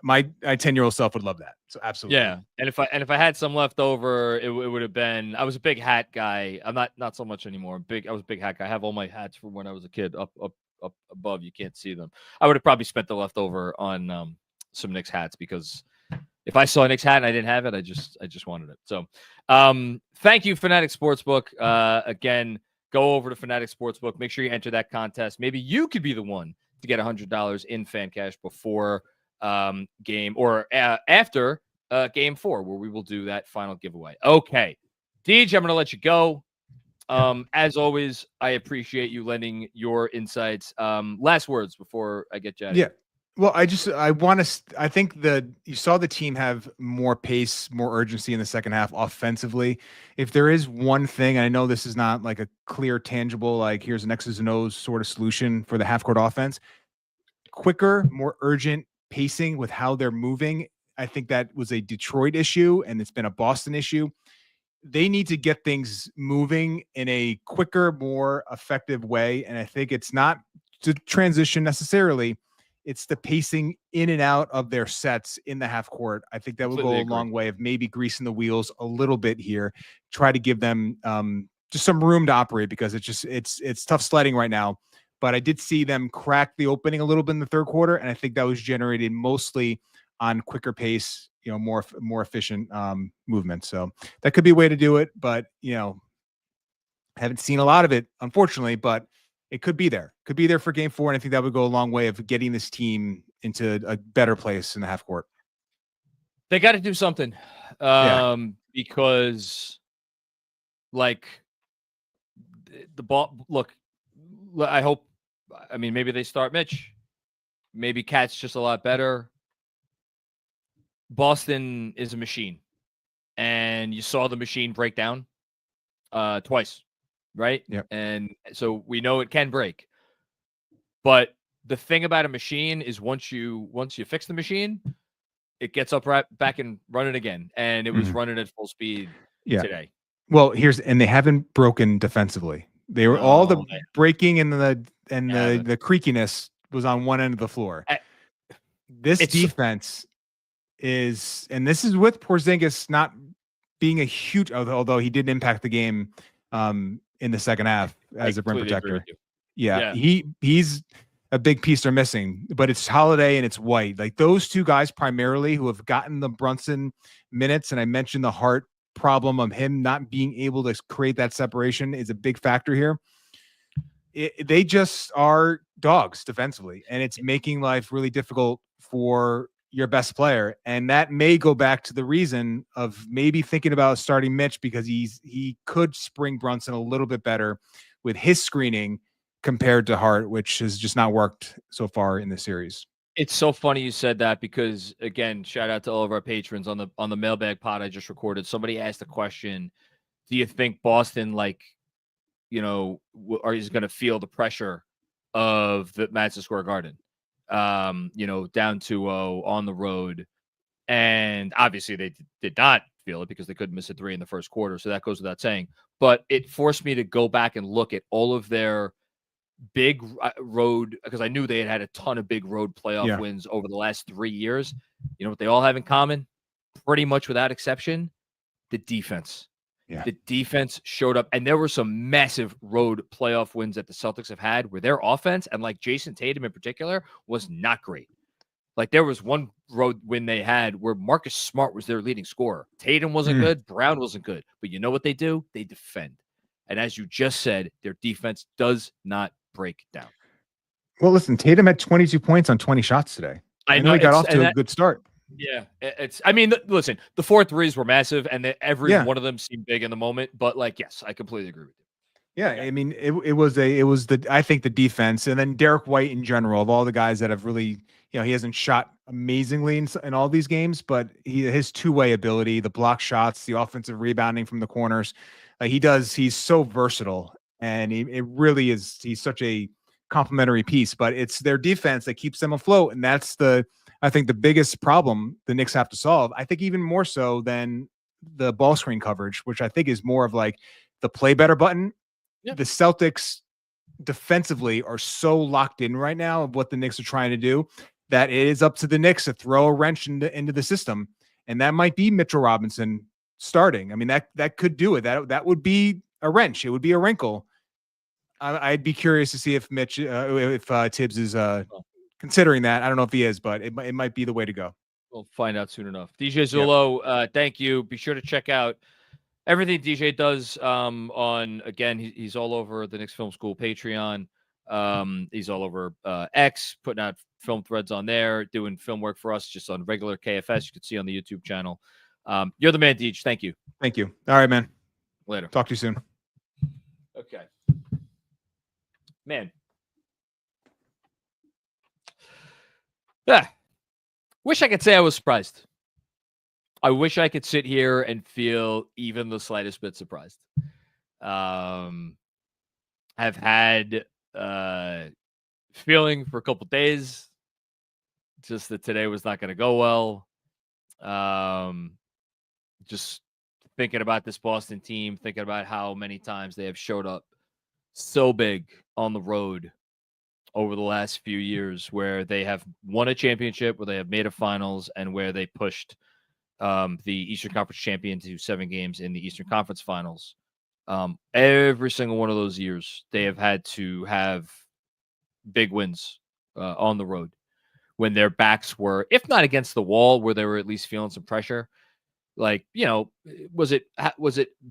my 10-year-old self would love that. So absolutely. Yeah. And if I had some left over, it would have been, I was a big hat guy. I'm not so much anymore. I was a big hat guy. I have all my hats from when I was a kid up above. You can't see them. I would have probably spent the leftover on some Knicks hats, because if I saw a Knicks hat and I didn't have it, I just wanted it. So thank you, Fanatics Sportsbook. Again, go over to Fanatics Sportsbook. Make sure you enter that contest. Maybe you could be the one to get $100 in fan cash before game or after Game 4, where we will do that final giveaway. Okay, Deej, I'm going to let you go. As always, I appreciate you lending your insights. Last words before I get you out of here. Well, I think you saw the team have more pace, more urgency in the second half offensively. If there is one thing, I know this is not like a clear, tangible, like here's an X's and O's sort of solution for the half court offense. Quicker, more urgent pacing with how they're moving. I think that was a Detroit issue and it's been a Boston issue. They need to get things moving in a quicker, more effective way. And I think it's not to transition necessarily. It's the pacing in and out of their sets in the half court. I think that will go a long way of maybe greasing the wheels a little bit here. Try to give them just some room to operate because it's tough sledding right now. But I did see them crack the opening a little bit in the third quarter, and I think that was generated mostly on quicker pace, more efficient movement. So that could be a way to do it, but I haven't seen a lot of it, unfortunately, but it could be there. Could be there for game 4, and I think that would go a long way of getting this team into a better place in the half court. They got to do something because, like, the ball. Look, I hope. I mean, maybe they start Mitch. Maybe Cat's just a lot better. Boston is a machine, and you saw the machine break down twice. Right? Yep. And so we know it can break. But the thing about a machine is once you fix the machine, it gets up right back and running again. And it was running at full speed today. Well, and they haven't broken defensively. They were all the breaking and the creakiness was on one end of the floor. This defense is, and this is with Porzingis not being a huge, although he did impact the game in the second half as a rim protector. Yeah. He's a big piece they're missing, but it's Holiday and it's White. Like those two guys primarily who have gotten the Brunson minutes, and I mentioned the Hart problem of him not being able to create that separation is a big factor here. They just are dogs defensively, and it's making life really difficult for your best player. And that may go back to the reason of maybe thinking about starting Mitch because he could spring Brunson a little bit better with his screening compared to Hart, which has just not worked so far in the series. It's so funny you said that because, again, shout out to all of our patrons on the mailbag pod I just recorded. Somebody asked the question, do you think Boston, is going to feel the pressure of the Madison Square Garden? Down 2-0 on the road. And obviously they did not feel it because they couldn't miss a 3 in the first quarter. So that goes without saying. But it forced me to go back and look at all of their big road, because I knew they had a ton of big road playoff wins over the last 3 years. You know what they all have in common? Pretty much without exception, the defense. Yeah. The defense showed up, and there were some massive road playoff wins that the Celtics have had where their offense, and like Jason Tatum in particular, was not great. Like there was one road win they had where Marcus Smart was their leading scorer. Tatum wasn't good. Brown wasn't good. But you know what they do? They defend. And as you just said, their defense does not break down. Well, listen, Tatum had 22 points on 20 shots today. I know he got off to a good start. Yeah, listen, the 4 threes were massive, and every one of them seemed big in the moment. But yes, I completely agree with you. Yeah, I mean, I think the defense, and then Derek White in general, of all the guys that have really, he hasn't shot amazingly in all these games, but his two-way ability, the block shots, the offensive rebounding from the corners, he's so versatile, and it really is. He's such a complementary piece, but it's their defense that keeps them afloat, and that's I think the biggest problem the Knicks have to solve. I think even more so than the ball screen coverage, which I think is more of like the play better button. Yeah. The Celtics defensively are so locked in right now of what the Knicks are trying to do that it is up to the Knicks to throw a wrench into the system. And that might be Mitchell Robinson starting. I mean, that could do it. That would be a wrench. It would be a wrinkle. I'd be curious to see if Tibbs is considering that. I don't know if he is, but it might be the way to go. We'll find out soon enough. DJ Zullo, thank you. Be sure to check out everything DJ does again, he's all over the Knicks Film School Patreon. He's all over X, putting out film threads on there, doing film work for us just on regular KFS. You can see on the YouTube channel. You're the man, DJ. Thank you. Thank you. All right, man. Later. Talk to you soon. Okay. Man. Yeah. Wish I could say I was surprised. I wish I could sit here and feel even the slightest bit surprised. I've had feeling for a couple days, just that today was not going to go well. Just thinking about this Boston team, thinking about how many times they have showed up so big on the road over the last few years, where they have won a championship, where they have made a finals, and where they pushed the Eastern Conference champion to 7 games in the Eastern Conference Finals. Every single one of those years, they have had to have big wins on the road when their backs were, if not against the wall, where they were at least feeling some pressure. Like, was it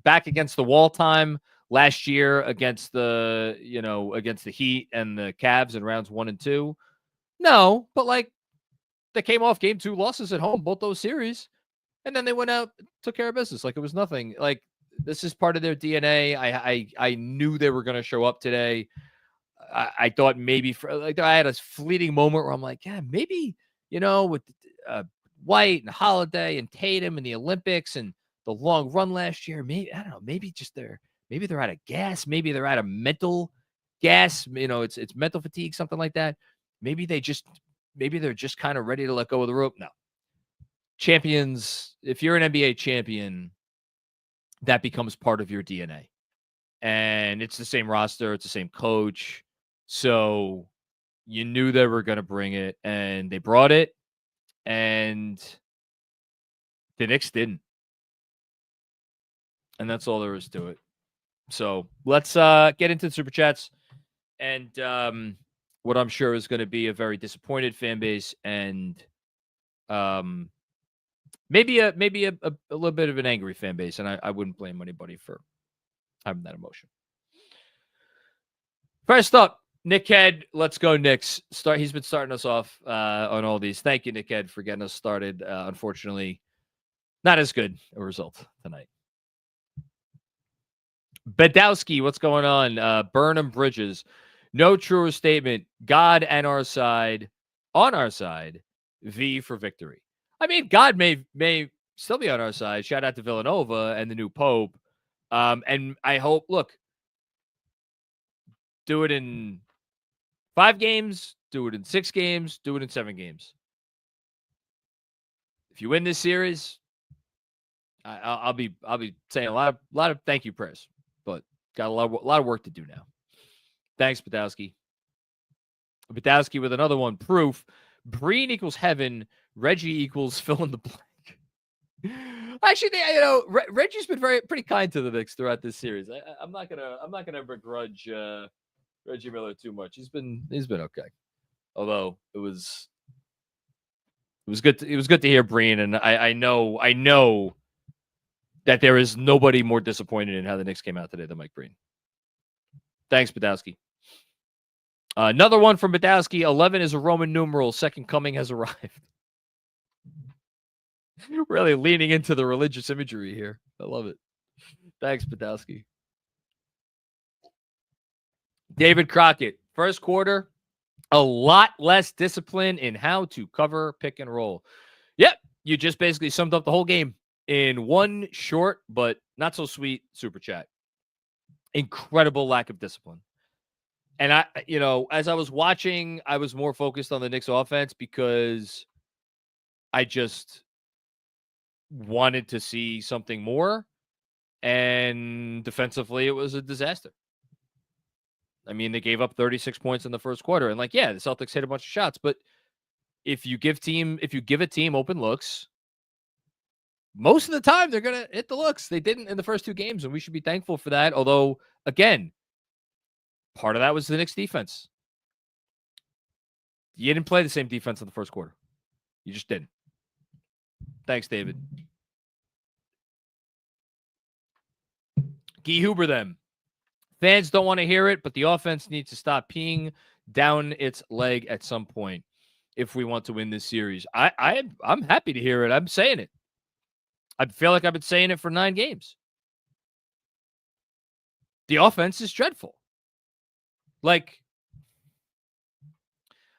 back against the wall time last year against the Heat and the Cavs in rounds 1 and 2? No, but like, they came off game 2 losses at home, both those series. And then they went out, took care of business like it was nothing. Like, this is part of their DNA. I knew they were going to show up today. I thought maybe I had a fleeting moment where I'm like, yeah, maybe, with White and Holiday and Tatum and the Olympics and the long run last year, maybe, I don't know, maybe they're out of gas. Maybe they're out of mental gas. It's mental fatigue, something like that. Maybe they're just kind of ready to let go of the rope. No. Champions, if you're an NBA champion, that becomes part of your DNA. And it's the same roster, it's the same coach. So you knew they were going to bring it, and they brought it, and the Knicks didn't. And that's all there is to it. So let's get into the Super Chats and what I'm sure is going to be a very disappointed fan base, and maybe a little bit of an angry fan base, and I wouldn't blame anybody for having that emotion. First up, Nickhead, let's go Knicks. He's been starting us off on all these. Thank you, Nickhead, for getting us started. Unfortunately, not as good a result tonight. Badowski, what's going on? Burnham Bridges, no truer statement. God and on our side. V for victory. I mean, God may still be on our side. Shout out to Villanova and the new Pope. And I hope, look, do it in 5 games, do it in 6 games, do it in 7 games. If you win this series, I'll be saying a lot of thank you prayers, but got a lot of work to do now. Thanks, Badowski. Badowski with another one. Proof. Breen equals heaven. Reggie equals fill in the blank. Actually, Reggie's been pretty kind to the Knicks throughout this series. I'm not gonna begrudge Reggie Miller too much. He's been okay. Although it was good. It was good to hear Breen, and I know that there is nobody more disappointed in how the Knicks came out today than Mike Breen. Thanks, Badowski. Another one from Badowski. 11 is a Roman numeral. Second coming has arrived. Really leaning into the religious imagery here. I love it. Thanks, Badowski. David Crockett. First quarter, a lot less discipline in how to cover pick and roll. Yep, you just basically summed up the whole game in one short but not so sweet super chat. Incredible lack of discipline. And as I was watching, I was more focused on the Knicks offense because I just wanted to see something more. And defensively, it was a disaster. I mean, they gave up 36 points in the first quarter. And the Celtics hit a bunch of shots. But if you give a team open looks, most of the time they're going to hit the looks. They didn't in the first 2 games, and we should be thankful for that. Although, again, part of that was the Knicks defense. You didn't play the same defense in the first quarter. You just didn't. Thanks, David. Guy Huber, then. Fans don't want to hear it, but the offense needs to stop peeing down its leg at some point if we want to win this series. I'm happy to hear it. I'm saying it. I feel like I've been saying it for 9 games. The offense is dreadful.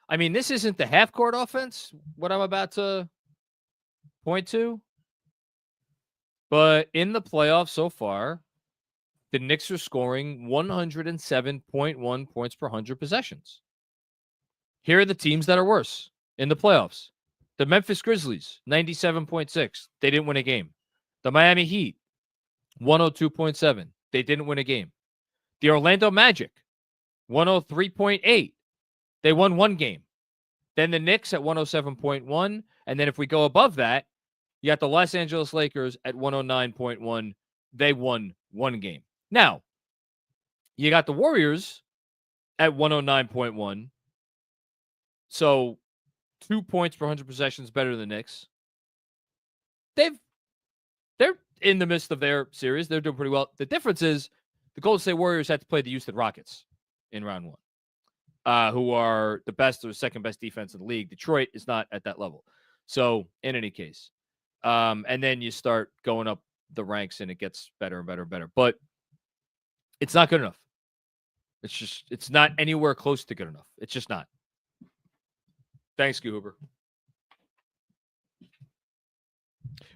I mean, this isn't the half-court offense, what I'm about to point to. But in the playoffs so far, the Knicks are scoring 107.1 points per 100 possessions. Here are the teams that are worse in the playoffs. The Memphis Grizzlies, 97.6. They didn't win a game. The Miami Heat, 102.7. They didn't win a game. The Orlando Magic, 103.8. They won one game. Then the Knicks at 107.1. And then if we go above that, you got the Los Angeles Lakers at 109.1. They won one game. Now, you got the Warriors at 109.1. So 2 points per 100 possessions better than the Knicks. They're in the midst of their series. They're doing pretty well. The difference is the Golden State Warriors had to play the Houston Rockets in round one, who are the best or second best defense in the league. Detroit is not at that level. So in any case, and then you start going up the ranks and it gets better and better and better. But it's not good enough. It's not anywhere close to good enough. It's just not. Thanks, Goober.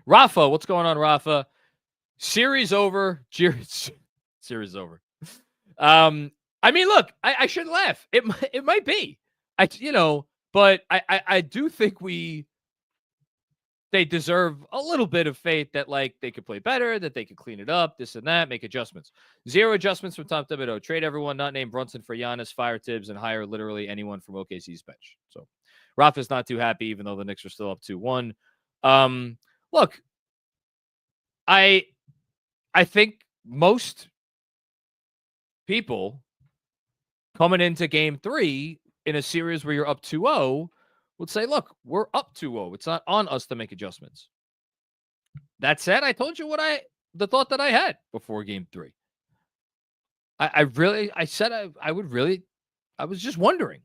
Rafa, what's going on, Rafa? Series over. Series over. I mean, look, I shouldn't laugh. It might be. But I do think they deserve a little bit of faith that, like, they could play better, that they could clean it up, this and that, make adjustments. 0 adjustments from Tom Thibodeau. Trade everyone not named Brunson for Giannis, fire Tibbs, and hire literally anyone from OKC's bench. So Rafa's not too happy, even though the Knicks are still up 2-1. Look, I think most people coming into game 3 in a series where you're up 2-0 would say, look, we're up 2-0. It's not on us to make adjustments. That said, I told you the thought that I had before game 3. I was just wondering,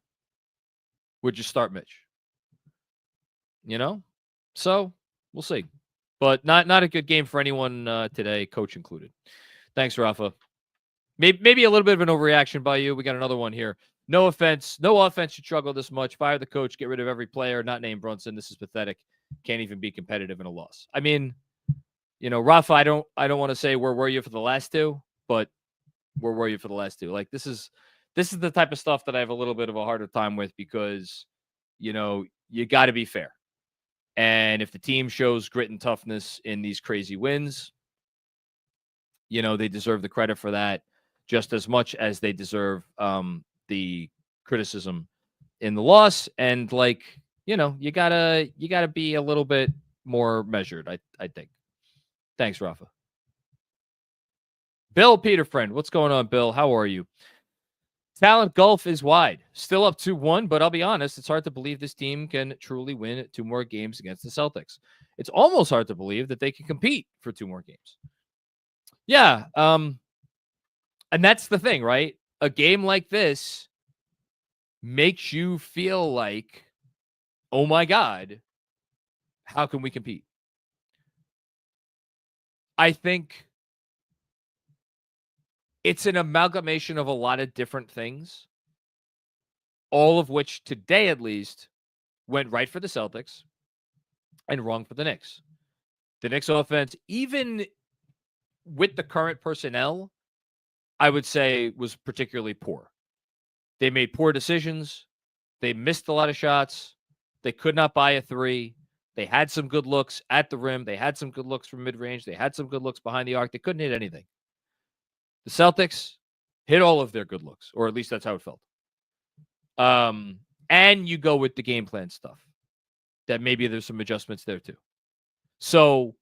would you start Mitch? So we'll see. But not a good game for anyone today, coach included. Thanks, Rafa. Maybe a little bit of an overreaction by you. We got another one here. No offense. No offense should struggle this much. Fire the coach. Get rid of every player not named Brunson. This is pathetic. Can't even be competitive in a loss. I mean, Rafa, I don't want to say where were you for the last two, but where were you for the last two? Like, this is the type of stuff that I have a little bit of a harder time with because, you got to be fair. And if the team shows grit and toughness in these crazy wins, they deserve the credit for that just as much as they deserve the criticism in the loss. And you gotta be a little bit more measured, I think. Thanks, Rafa. Bill Peterfriend, what's going on, Bill? How are you? Talent gulf is wide. Still up 2-1, but I'll be honest, it's hard to believe this team can truly win 2 more games against the Celtics. It's almost hard to believe that they can compete for 2 more games. Yeah, and that's the thing, right? A game like this makes you feel like, oh my God, how can we compete? I think it's an amalgamation of a lot of different things, all of which today at least went right for the Celtics and wrong for the Knicks. The Knicks offense, even with the current personnel, I would say was particularly poor. They made poor decisions. They missed a lot of shots. They could not buy a 3. They had some good looks at the rim. They had some good looks from mid-range. They had some good looks behind the arc. They couldn't hit anything. The Celtics hit all of their good looks, or at least that's how it felt. And you go with the game plan stuff. That maybe there's some adjustments there too. So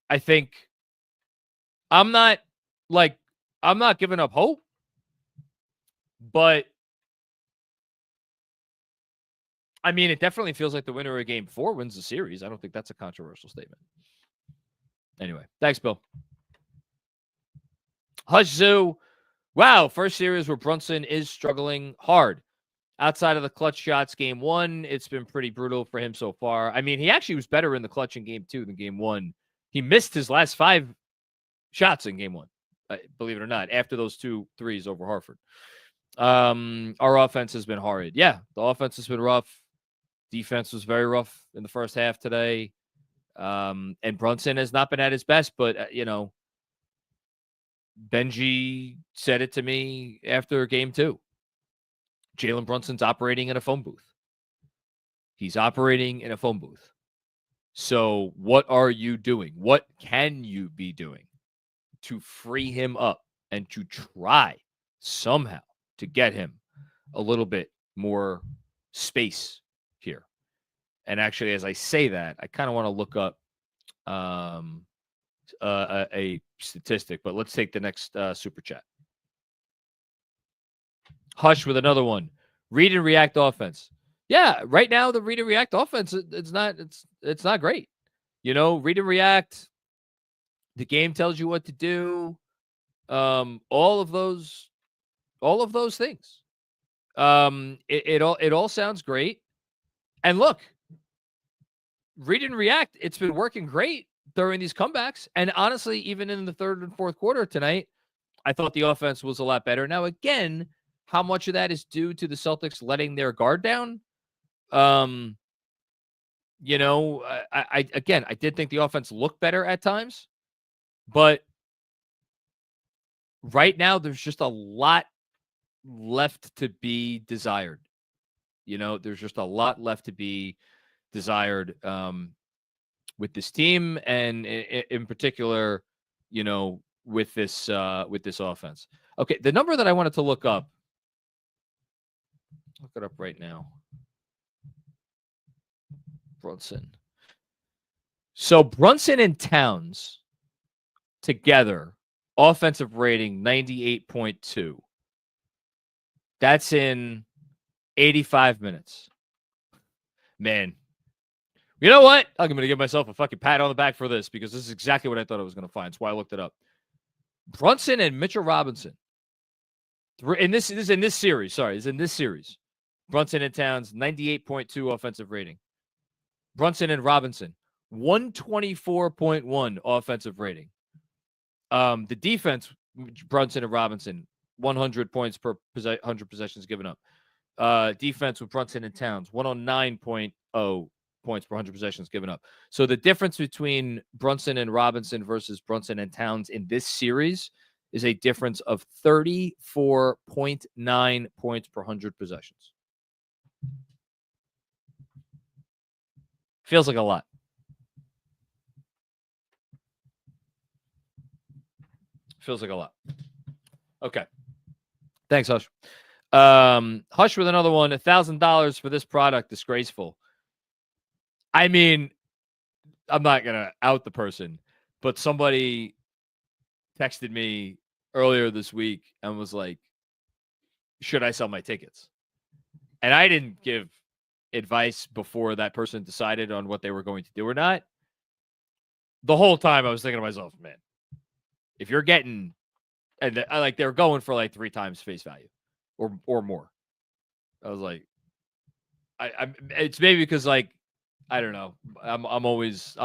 I think I'm not giving up hope, but I mean, it definitely feels like the winner of game 4 wins the series. I don't think that's a controversial statement. Anyway, thanks, Bill. Hush Zoo. Wow, first series where Brunson is struggling hard. Outside of the clutch shots, game 1, it's been pretty brutal for him so far. I mean, he actually was better in the clutch in game 2 than game 1. He missed his last 5 shots in game 1, believe it or not, after those 2 threes over Hartford. Our offense has been horrid. Yeah, the offense has been rough. Defense was very rough in the first half today. And Brunson has not been at his best, but, Benji said it to me after game 2. Jalen Brunson's operating in a phone booth. He's operating in a phone booth. So what are you doing? What can you be doing to free him up and to try somehow to get him a little bit more space here? And actually, as I say that, I kind of want to look up a statistic, but let's take the next super chat. Hush with another one. Read and react offense. Yeah, right now the read and react offense, it's not great. Read and react. The game tells you what to do. All of those things. It all sounds great. And look, read and react, it's been working great during these comebacks. And honestly, even in the third and fourth quarter tonight, I thought the offense was a lot better. Now, again, how much of that is due to the Celtics letting their guard down? I did think the offense looked better at times, but right now there's just a lot left to be desired. There's just a lot left to be desired with this team, and in particular, with this offense. Okay, the number that I wanted to look it up right now. Brunson. So Brunson and Towns together, offensive rating 98.2. That's in 85 minutes. Man, you know what? I'm going to give myself a fucking pat on the back for this, because this is exactly what I thought I was going to find. That's why I looked it up. Brunson and Mitchell Robinson. This is in this series. Sorry, it's in this series. Brunson and Towns, 98.2 offensive rating. Brunson and Robinson, 124.1 offensive rating. The defense, Brunson and Robinson, 100 points per 100 possessions given up. Defense with Brunson and Towns, 109.0 points per 100 possessions given up. So the difference between Brunson and Robinson versus Brunson and Towns in this series is a difference of 34.9 points per 100 possessions. Feels like a lot. Feels like a lot. Okay. Thanks, Hush. Hush with another one. $1,000 for this product. Disgraceful. I mean, I'm not going to out the person, but somebody texted me earlier this week and was like, should I sell my tickets? And I didn't give advice before that person decided on what they were going to do or not. The whole time I was thinking to myself, man, if you're getting, and they were going for like 3 times face value or more. I was like, it's maybe because like, I don't know. I'll always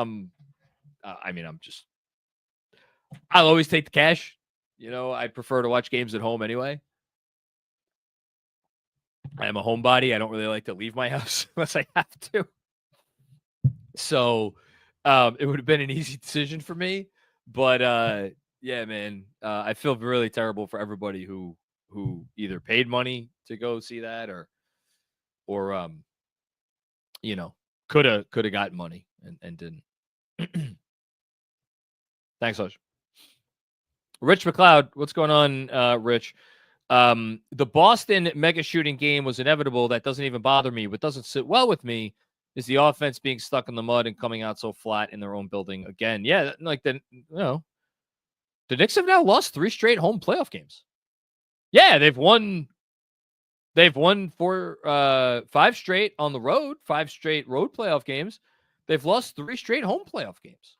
take the cash. I prefer to watch games at home anyway. I am a homebody. I don't really like to leave my house unless I have to. So it would have been an easy decision for me. But yeah, man, I feel really terrible for everybody who either paid money to go see that or could have gotten money and didn't. Thanks, Hush. Rich McLeod, what's going on, Rich? The Boston mega shooting game was inevitable. That doesn't even bother me. What doesn't sit well with me is the offense being stuck in the mud and coming out so flat in their own building again. Yeah, like the Knicks have now lost 3 straight home playoff games. Yeah, they've won 5 straight on the road, 5 straight road playoff games. They've lost 3 straight home playoff games.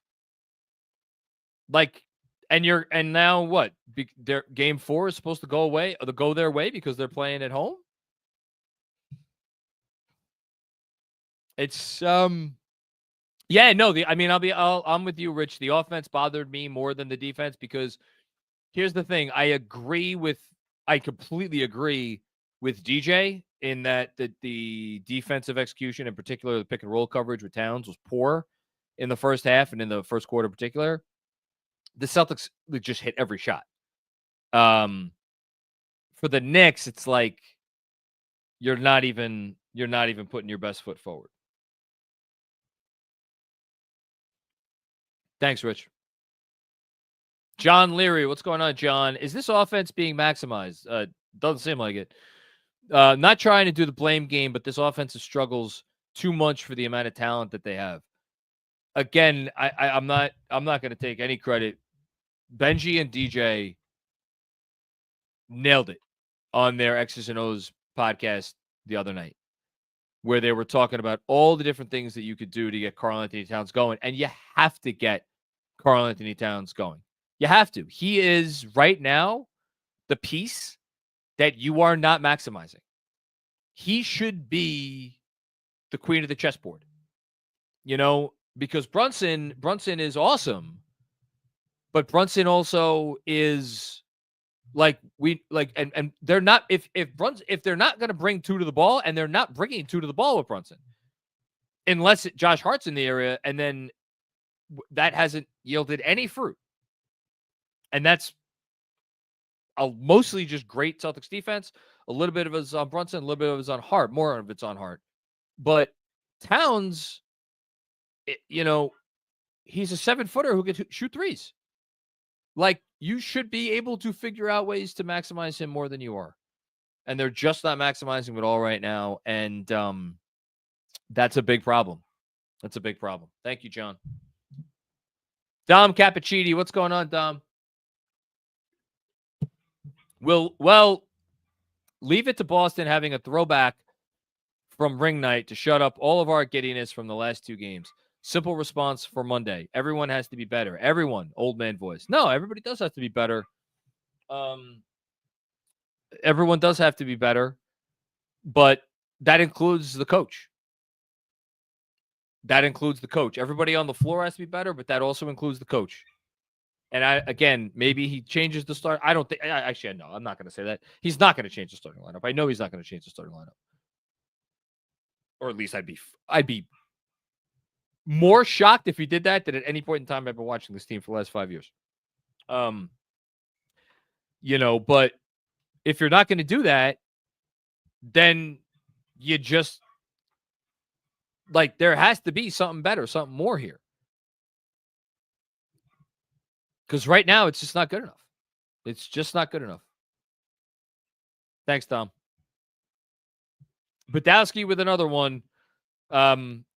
And now what? Their game 4 is supposed to go their way because they're playing at home. It's I'm with you, Rich. The offense bothered me more than the defense because here's the thing. I agree with I completely agree with DJ in that the defensive execution, in particular the pick and roll coverage with Towns, was poor in the first half and in the first quarter in particular. The Celtics just hit every shot. For the Knicks, it's like you're not even putting your best foot forward. Thanks, Rich. John Leary, what's going on, John? Is this offense being maximized? Doesn't seem like it. Not trying to do the blame game, but this offense struggles too much for the amount of talent that they have. Again, I'm not going to take any credit. Benji and DJ nailed it on their X's and O's podcast the other night, where they were talking about all the different things that you could do to get Karl-Anthony Towns going, and you have to get Karl-Anthony Towns going. You have to. He is right now the piece that you are not maximizing. He should be the queen of the chessboard, because Brunson is awesome, but Brunson also is and they're not, if they're not going to bring two to the ball, and they're not bringing two to the ball with Brunson, unless Josh Hart's in the area, and then that hasn't yielded any fruit. And that's mostly just great Celtics defense. A little bit of it's on Brunson, a little bit of it's on Hart. More of it's on Hart. But Towns, he's a 7-footer who can shoot threes. You should be able to figure out ways to maximize him more than you are. And they're just not maximizing it all right now. And that's a big problem. That's a big problem. Thank you, John. Dom Cappuccini, what's going on, Dom? Well, leave it to Boston having a throwback from ring night to shut up all of our giddiness from the last two games. Simple response for Monday. Everyone has to be better. Everyone, old man voice. No, everybody does have to be better. Everyone does have to be better, but that includes the coach. Everybody on the floor has to be better, but that also includes the coach. And maybe he changes the start. I don't think. Actually, no, I'm not going to say that. He's not going to change the starting lineup. I know he's not going to change the starting lineup. Or at least I'd be more shocked if he did that than at any point in time I've been watching this team for the last 5 years. But if you're not going to do that, then you just there has to be something better, something more here. Because right now, it's just not good enough. It's just not good enough. Thanks, Tom. Badowski with another one. I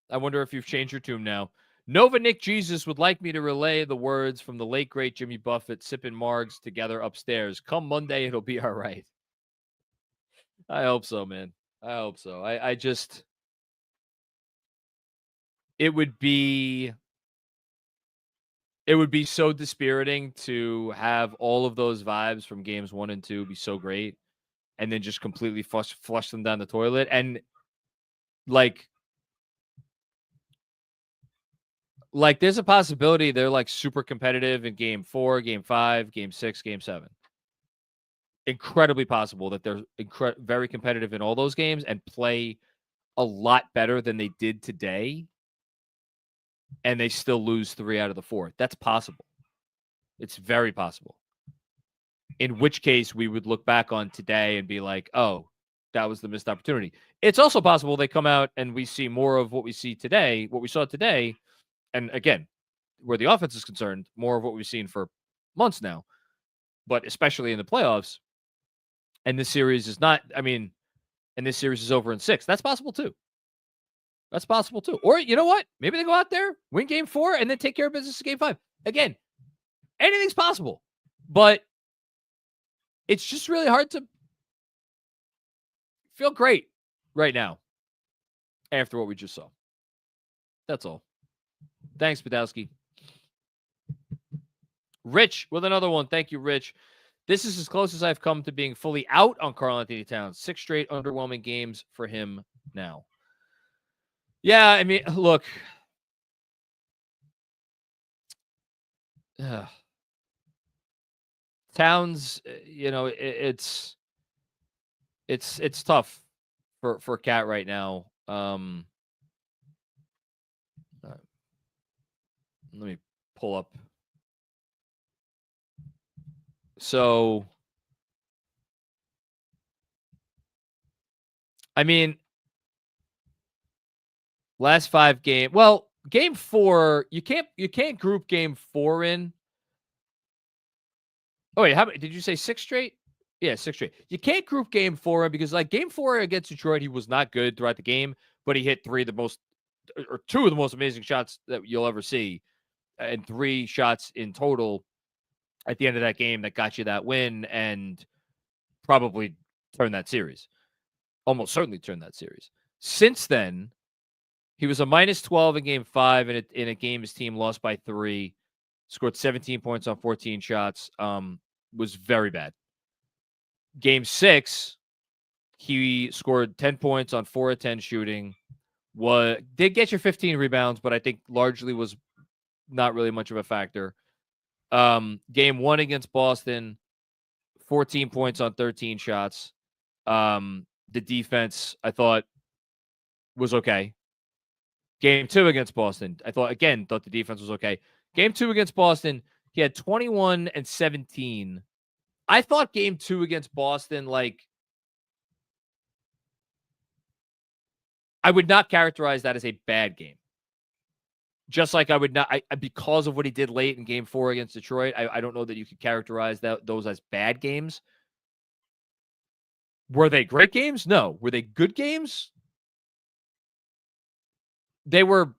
wonder if you've changed your tune now. Nova Nick Jesus would like me to relay the words from the late, great Jimmy Buffett sipping margs together upstairs. Come Monday, it'll be all right. I hope so, man. I hope so. I just... It would be so dispiriting to have all of those vibes from games 1 and 2 be so great and then just completely flush them down the toilet. And there's a possibility they're super competitive in game 4, game 5, game 6, game 7. Incredibly possible that they're very competitive in all those games and play a lot better than they did today. And they still lose 3 out of the 4. That's possible. It's very possible. In which case, we would look back on today and be like, oh, that was the missed opportunity. It's also possible they come out and we see more of what we saw today. And again, where the offense is concerned, more of what we've seen for months now, but especially in the playoffs. And this series is this series is over in 6. That's possible too. Or you know what? Maybe they go out there, win game 4, and then take care of business in game 5. Again, anything's possible. But it's just really hard to feel great right now after what we just saw. That's all. Thanks, Badowski. Rich with another one. Thank you, Rich. This is as close as I've come to being fully out on Karl-Anthony Towns. 6 straight underwhelming games for him now. Yeah, look. Towns, it's it's tough for Cat right now. Let me pull up. So, I mean, last 5 game. Well, game 4, you can't group game 4 in. Oh wait, how many did you say? 6 straight? Yeah, 6 straight. You can't group game 4 in because like game 4 against Detroit, he was not good throughout the game, but he hit 2 of the most amazing shots that you'll ever see, and 3 shots in total at the end of that game that got you that win and probably turned that series. Almost certainly turned that series. Since then, he was a -12 in game 5 in a game his team lost by 3. Scored 17 points on 14 shots. Was very bad. Game 6, he scored 10 points on 4 of 10 shooting. Did get your 15 rebounds, but I think largely was not really much of a factor. Game 1 against Boston, 14 points on 13 shots. The defense, I thought, was okay. Game 2 against Boston, I thought the defense was okay. Game 2 against Boston, he had 21 and 17. I thought game 2 against Boston, like, I would not characterize that as a bad game. Just like I would not, because of what he did late in game 4 against Detroit, I don't know that you could characterize those as bad games. Were they great games? No. Were they good games? They were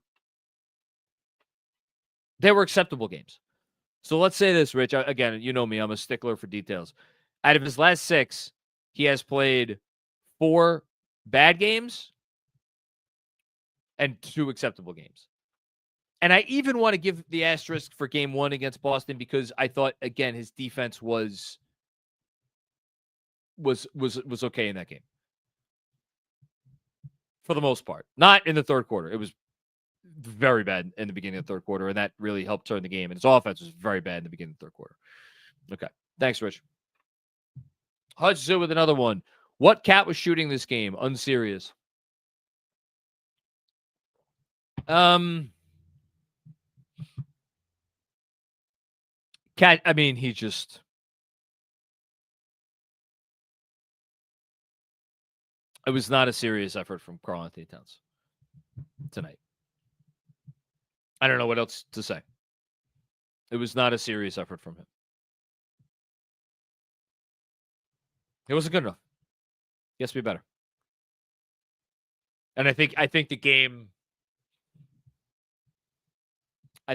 acceptable games. So let's say this, Rich. Again, you know me. I'm a stickler for details. Out of his last 6, he has played 4 bad games and 2 acceptable games. And I even want to give the asterisk for game 1 against Boston because I thought, again, his defense was okay in that game. For the most part. Not in the third quarter. It was very bad in the beginning of the third quarter, and that really helped turn the game. And his offense was very bad in the beginning of the third quarter. Okay. Thanks, Rich. Hudson with another one. What Cat was shooting this game? Unserious. Cat, I mean, he just... It was not a serious effort from Karl-Anthony Towns tonight. I don't know what else to say. It was not a serious effort from him. It wasn't good enough. He has to be better. And I think the game... I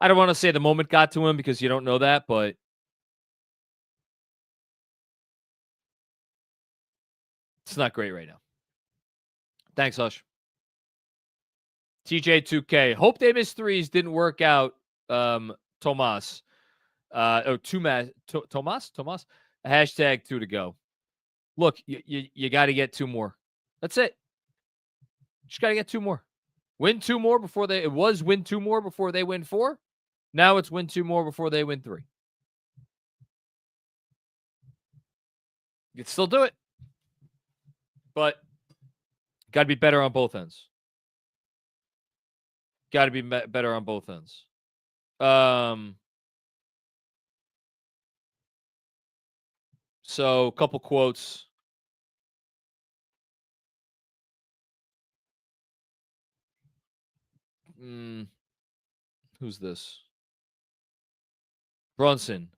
don't want to say the moment got to him because you don't know that, but it's not great right now. Thanks, Hush. TJ2K. Hope they missed threes. Didn't work out. Tomas. Tomas? Hashtag 2 to go. Look, you got to get 2 more. That's it. Just got to get 2 more. Win 2 more before they... It was win 2 more before they win 4. Now it's win 2 more before they win 3. You can still do it. But got to be better on both ends. Got to be better on both ends. So, a couple quotes. Who's this? Brunson.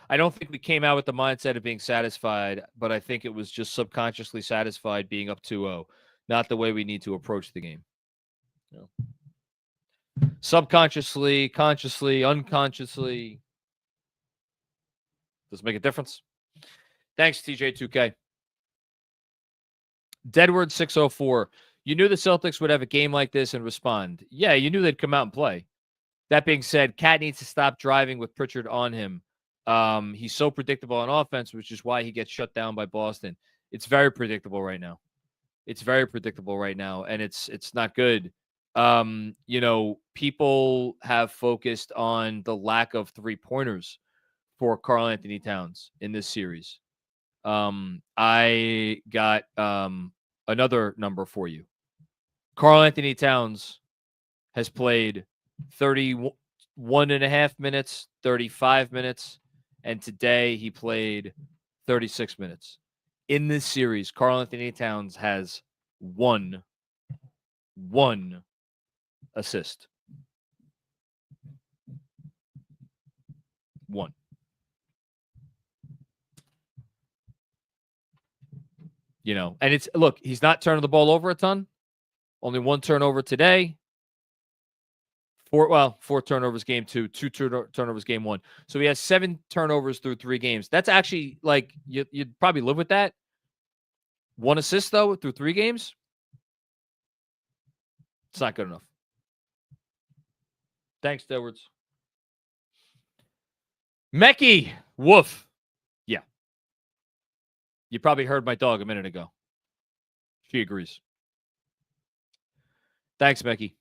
I don't think we came out with the mindset of being satisfied, but I think it was just subconsciously satisfied being up 2-0. Not the way we need to approach the game. No. Subconsciously, consciously, unconsciously. Does it make a difference? Thanks, TJ2K. Deadward 604. You knew the Celtics would have a game like this and respond. Yeah, you knew they'd come out and play. That being said, Cat needs to stop driving with Pritchard on him. He's so predictable on offense, which is why he gets shut down by Boston. It's very predictable right now. It's very predictable right now, and it's not good. People have focused on the lack of 3-pointers for Karl-Anthony Towns in this series. I got another number for you. Karl Anthony Towns has played 31 and a half minutes, 35 minutes, and today he played 36 minutes. In this series, Karl Anthony Towns has one assist. One. And it's, look, he's not turning the ball over a ton. Only one turnover today. Four turnovers game 2, 2 turnovers game 1. So he has 7 turnovers through 3 games. That's actually, like, you'd probably live with that. 1 assist, though, through 3 games. It's not good enough. Thanks, Edwards. Mekhi, woof. Yeah. You probably heard my dog a minute ago. She agrees. Thanks, Mekhi.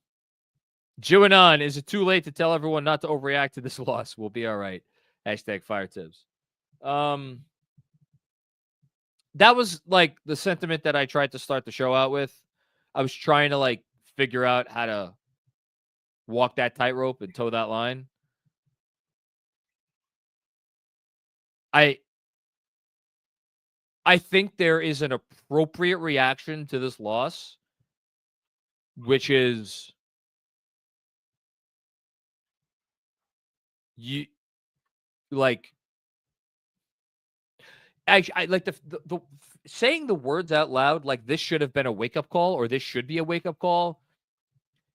Juanon, is it too late to tell everyone not to overreact to this loss? We'll be all right. #FireTips. That was like the sentiment that I tried to start the show out with. I was trying to like figure out how to walk that tightrope and toe that line. I think there is an appropriate reaction to this loss, which is you like. Actually, I like the saying the words out loud. Like this should have been a wake up call, or this should be a wake up call.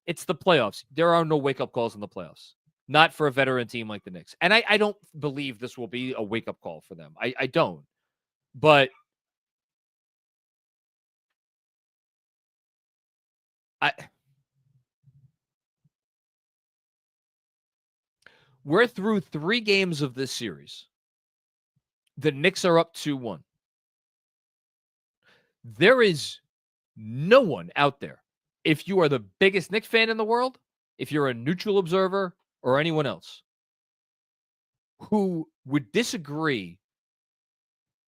It's the playoffs. There are no wake up calls in the playoffs. Not for a veteran team like the Knicks. And I don't believe this will be a wake up call for them. I don't. But we're through 3 games of this series. The Knicks are up 2-1. There is no one out there. If you are the biggest Knicks fan in the world, if you're a neutral observer or anyone else who would disagree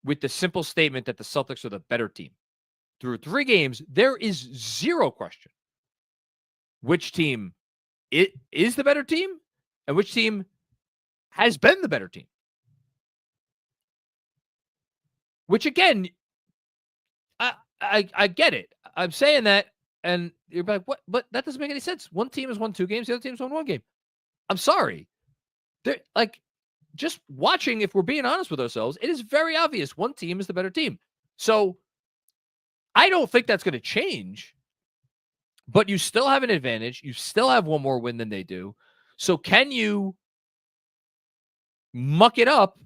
with the simple statement that the Celtics are the better team. Through 3 games, there is zero question which team it is the better team and which team has been the better team. Which again, I get it. I'm saying that, and you're like, what? But that doesn't make any sense. One team has won 2 games, the other team's won 1 game. I'm sorry. They're like, just watching, if we're being honest with ourselves, it is very obvious one team is the better team. So I don't think that's going to change, but you still have an advantage. You still have one more win than they do. So can you muck it up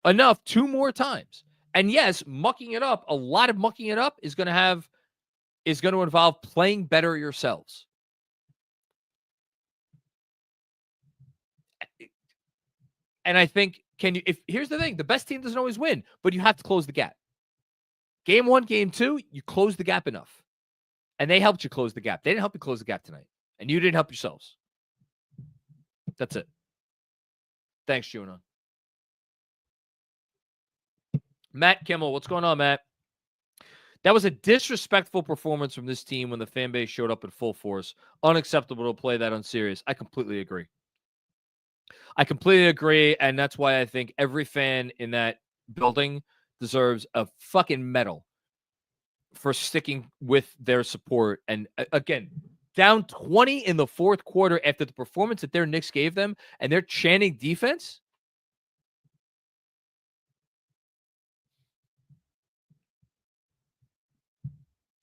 enough 2 more times? And yes, mucking it up, a lot of mucking it up is going to involve playing better yourselves. And I think, here's the thing, the best team doesn't always win, but you have to close the gap. Game 1, game 2, you close the gap enough. And they helped you close the gap. They didn't help you close the gap tonight. And you didn't help yourselves. That's it. Thanks, Juanon. Matt Kimmel, what's going on, Matt? That was a disrespectful performance from this team when the fan base showed up in full force. Unacceptable to play that unserious. I completely agree. And that's why I think every fan in that building deserves a fucking medal for sticking with their support. And again, down 20 in the 4th quarter after the performance that their Knicks gave them, and they're chanting defense.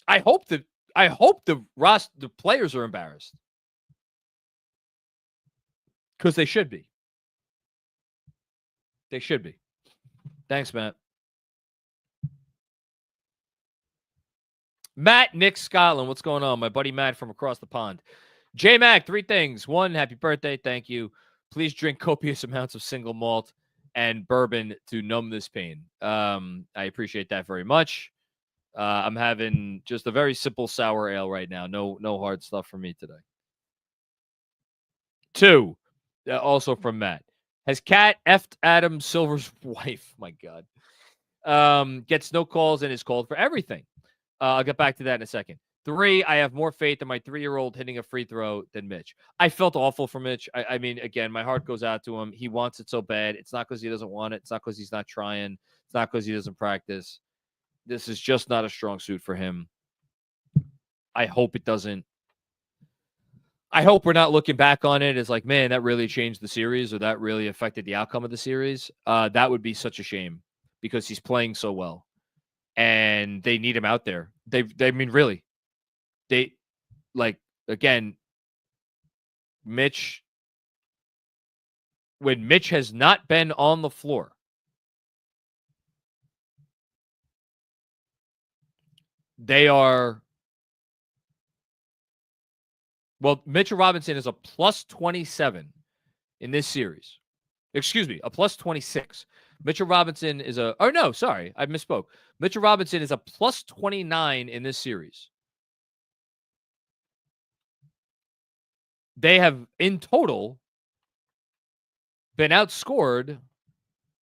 I hope the players are embarrassed, because they should be. They should be. Thanks, Matt. Matt, Nick, Scotland. What's going on? My buddy Matt from across the pond. J-Mac, 3 things. 1, happy birthday. Thank you. Please drink copious amounts of single malt and bourbon to numb this pain. I appreciate that very much. I'm having just a very simple sour ale right now. No hard stuff for me today. 2, also from Matt. Has Kat effed Adam Silver's wife? My God. gets no calls and is called for everything. I'll get back to that in a second. 3, I have more faith in my 3-year-old hitting a free throw than Mitch. I felt awful for Mitch. I mean, again, my heart goes out to him. He wants it so bad. It's not because he doesn't want it. It's not because he's not trying. It's not because he doesn't practice. This is just not a strong suit for him. I hope it doesn't. I hope we're not looking back on it as like, man, that really changed the series or that really affected the outcome of the series. That would be such a shame because he's playing so well and they need him out there. I mean, really, they like, again, Mitch, when Mitch has not been on the floor, they are, well, Mitchell Robinson is a plus 27 in this series. Excuse me, a plus 26. Mitchell Robinson is I misspoke. Mitchell Robinson is a plus 29 in this series. They have, in total, been outscored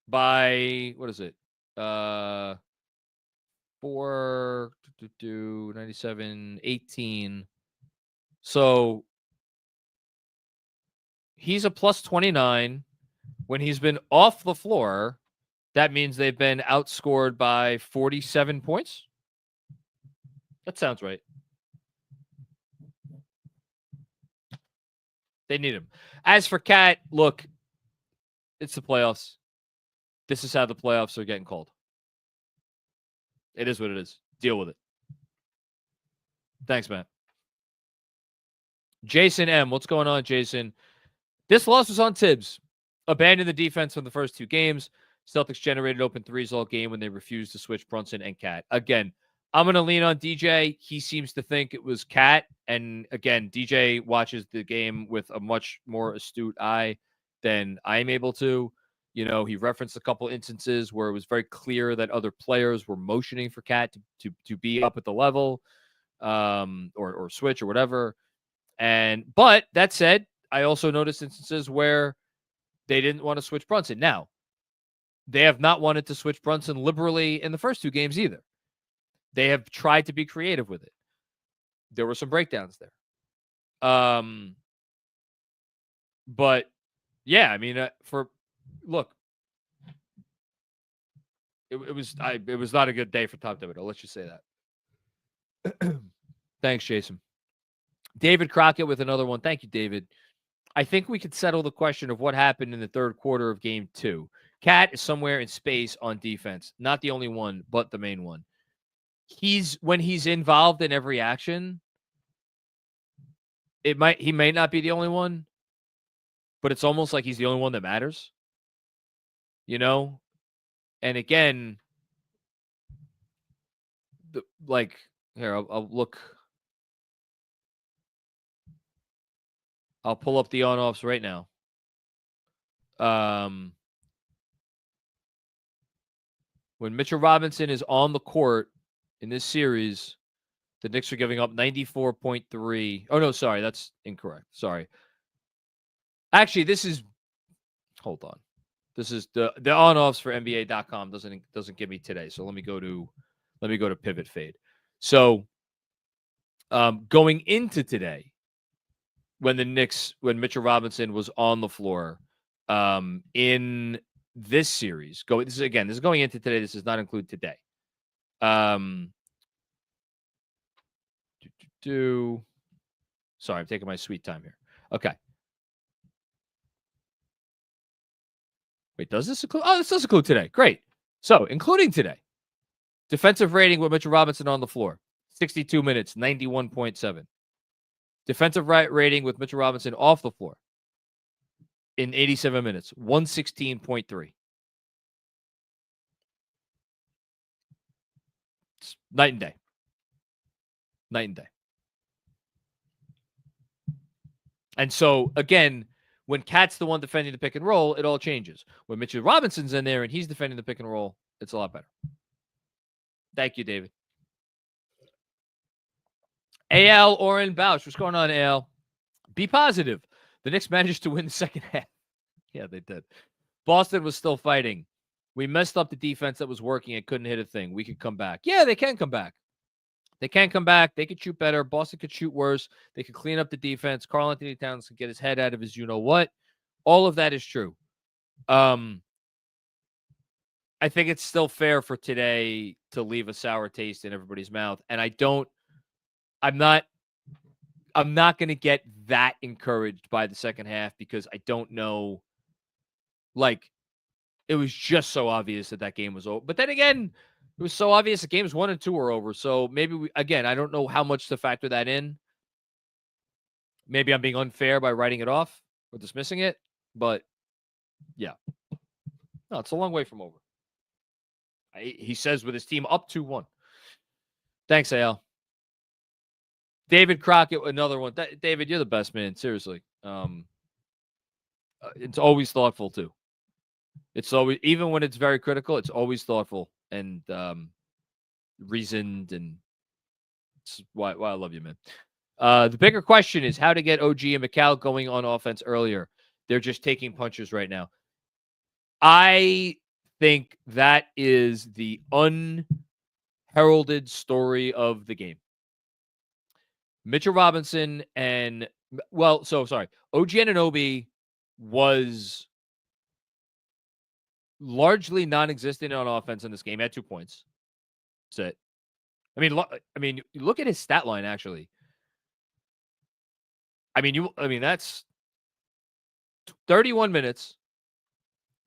by, what is it? 97, 18. So he's a plus 29. When he's been off the floor, that means they've been outscored by 47 points. That sounds right. They need him. As for Cat, look, it's the playoffs. This is how the playoffs are getting called. It is what it is. Deal with it. Thanks, Matt. Jason M. What's going on, Jason? This loss was on Tibbs. Abandoned the defense from the first 2 games. Celtics generated open threes all game when they refused to switch Brunson and Cat. Again, I'm going to lean on DJ. He seems to think it was Cat. And again, DJ watches the game with a much more astute eye than I'm able to. You know, he referenced a couple instances where it was very clear that other players were motioning for Cat to be up at the level or switch or whatever. But that said, I also noticed instances where they didn't want to switch Brunson. Now, they have not wanted to switch Brunson liberally in the first 2 games either. They have tried to be creative with it. There were some breakdowns there. But yeah, I mean, look, it was not a good day for Tom Thibodeau. Let's just say that. Thanks, Jason. David Crockett with another one. Thank you, David. I think we could settle the question of what happened in the third quarter of game 2. Cat is somewhere in space on defense. Not the only one, but the main one. When he's involved in every action, he may not be the only one, but it's almost like he's the only one that matters. You know? And again, here, I'll look. I'll pull up the on-offs right now. When Mitchell Robinson is on the court in this series, the Knicks are giving up 94.3. Oh, no, sorry. That's incorrect. Sorry. Actually, hold on. This is the on-offs for NBA.com doesn't give me today. So let me go to Pivot Fade. So going into today, when Mitchell Robinson was on the floor in this series, this is going into today. This does not include today. Sorry, I'm taking my sweet time here. Okay. Wait, does this include? Oh, this does include today. Great. So, including today, defensive rating with Mitchell Robinson on the floor, 62 minutes, 91.7. Defensive rating with Mitchell Robinson off the floor in 87 minutes, 116.3. It's night and day. Night and day. And so, again, when Cat's the one defending the pick and roll, it all changes. When Mitchell Robinson's in there and he's defending the pick and roll, it's a lot better. Thank you, David. AL Oren Bausch. What's going on, AL? Be positive. The Knicks managed to win the second half. Yeah, they did. Boston was still fighting. We messed up the defense that was working and couldn't hit a thing. We could come back. Yeah, they can come back. They can come back. They could shoot better. Boston could shoot worse. They could clean up the defense. Karl-Anthony Towns could get his head out of his you-know-what. All of that is true. I think it's still fair for today to leave a sour taste in everybody's mouth. And I'm not going to get that encouraged by the second half because I don't know. Like, it was just so obvious that game was over. But then again, it was so obvious that games 1 and 2 were over. So maybe I don't know how much to factor that in. Maybe I'm being unfair by writing it off or dismissing it. But yeah, no, it's a long way from over. He says with his team up 2-1. Thanks, Al. David Crockett, another one. David, you're the best, man. Seriously. It's always thoughtful too. It's always, even when it's very critical, it's always thoughtful and reasoned, and it's why I love you, man. The bigger question is how to get OG and McCall going on offense earlier. They're just taking punches right now. I think that is the unheralded story of the game. Mitchell Robinson OG Anunoby was largely non-existent on offense in this game at 2 points. That's it. I mean, look at his stat line, actually. That's 31 minutes,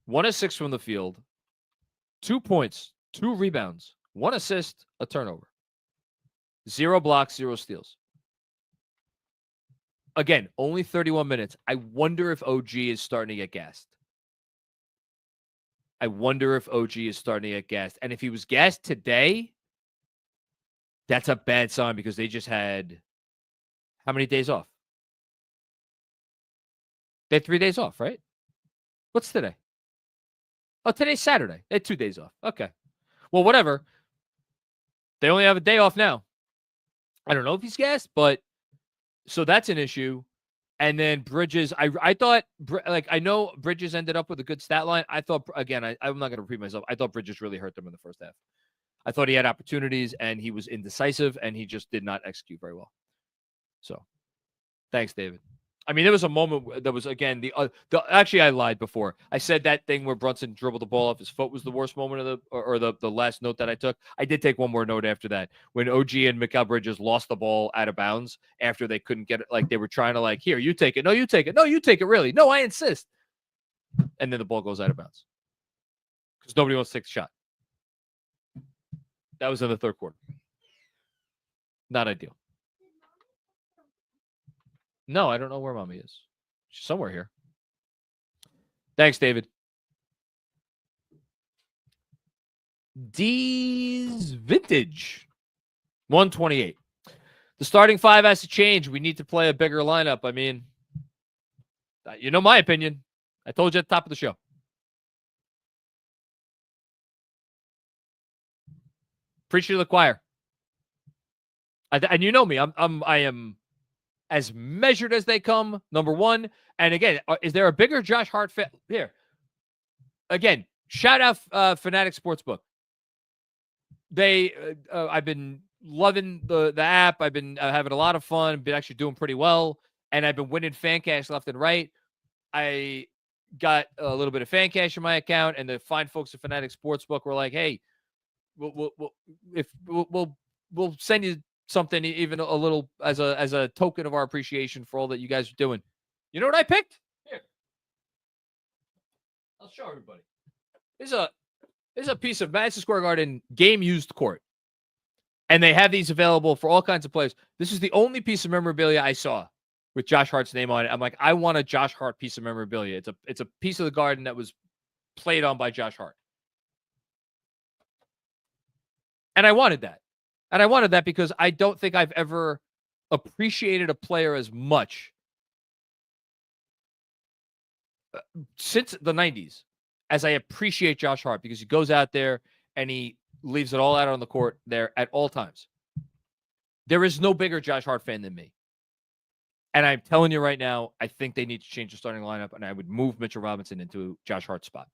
1 of 6 from the field, 2 points, 2 rebounds, 1 assist, a turnover, 0 blocks, 0 steals. Again, only 31 minutes. I wonder if OG is starting to get gassed. And if he was gassed today, that's a bad sign because they just had how many days off? They had 3 days off, right? What's today? Oh, today's Saturday. They had 2 days off. Okay. Well, whatever. They only have a day off now. I don't know if he's gassed, but so that's an issue. And then Bridges, I thought, I know Bridges ended up with a good stat line. I thought, again, I'm not going to repeat myself. I thought Bridges really hurt them in the first half. I thought he had opportunities and he was indecisive and he just did not execute very well. So, thanks, David. I mean, there was a moment that was, again, actually, I lied before. I said that thing where Brunson dribbled the ball off his foot was the worst moment of the last note that I took. I did take one more note after that when OG and Mikal Bridges lost the ball out of bounds after they couldn't get it. Like, they were trying to, like, here, you take it. No, you take it. No, you take it, really. No, I insist. And then the ball goes out of bounds because nobody wants to take the shot. That was in the third quarter. Not ideal. No, I don't know where mommy is. She's somewhere here. Thanks, David. D's Vintage 128. The starting 5 has to change. We need to play a bigger lineup. I mean, you know my opinion. I told you at the top of the show. Preach to the choir. And you know me. I am as measured as they come, number one. And again, is there a bigger Josh Hart fit here? Again, shout out Fanatic Sportsbook. I've been loving the app. I've been having a lot of fun. Been actually doing pretty well, and I've been winning fan cash left and right. I got a little bit of fan cash in my account, and the fine folks at Fanatic Sportsbook were like, "Hey, we'll send you something, even a little as a token of our appreciation for all that you guys are doing." You know what I picked? Here, I'll show everybody. There's a piece of Madison Square Garden game used court, and they have these available for all kinds of players. This is the only piece of memorabilia I saw with Josh Hart's name on it. I'm like, I want a Josh Hart piece of memorabilia. It's a piece of the Garden that was played on by Josh Hart, and I wanted that. And I wanted that because I don't think I've ever appreciated a player as much since the 90s as I appreciate Josh Hart, because he goes out there and he leaves it all out on the court there at all times. There is no bigger Josh Hart fan than me. And I'm telling you right now, I think they need to change the starting lineup, and I would move Mitchell Robinson into Josh Hart's spot.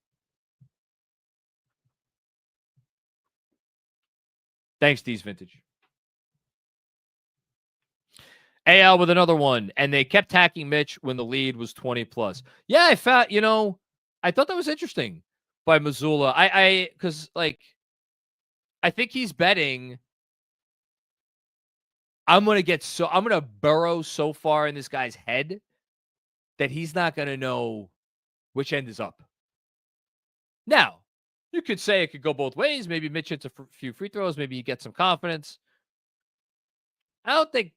Thanks, D's Vintage. AL with another one, and they kept tacking Mitch when the lead was 20 plus. Yeah, I thought that was interesting by Mazzulla. Because I think he's betting I'm gonna burrow so far in this guy's head that he's not gonna know which end is up. Now, you could say it could go both ways. Maybe Mitch hits a few free throws. Maybe he gets some confidence. I don't think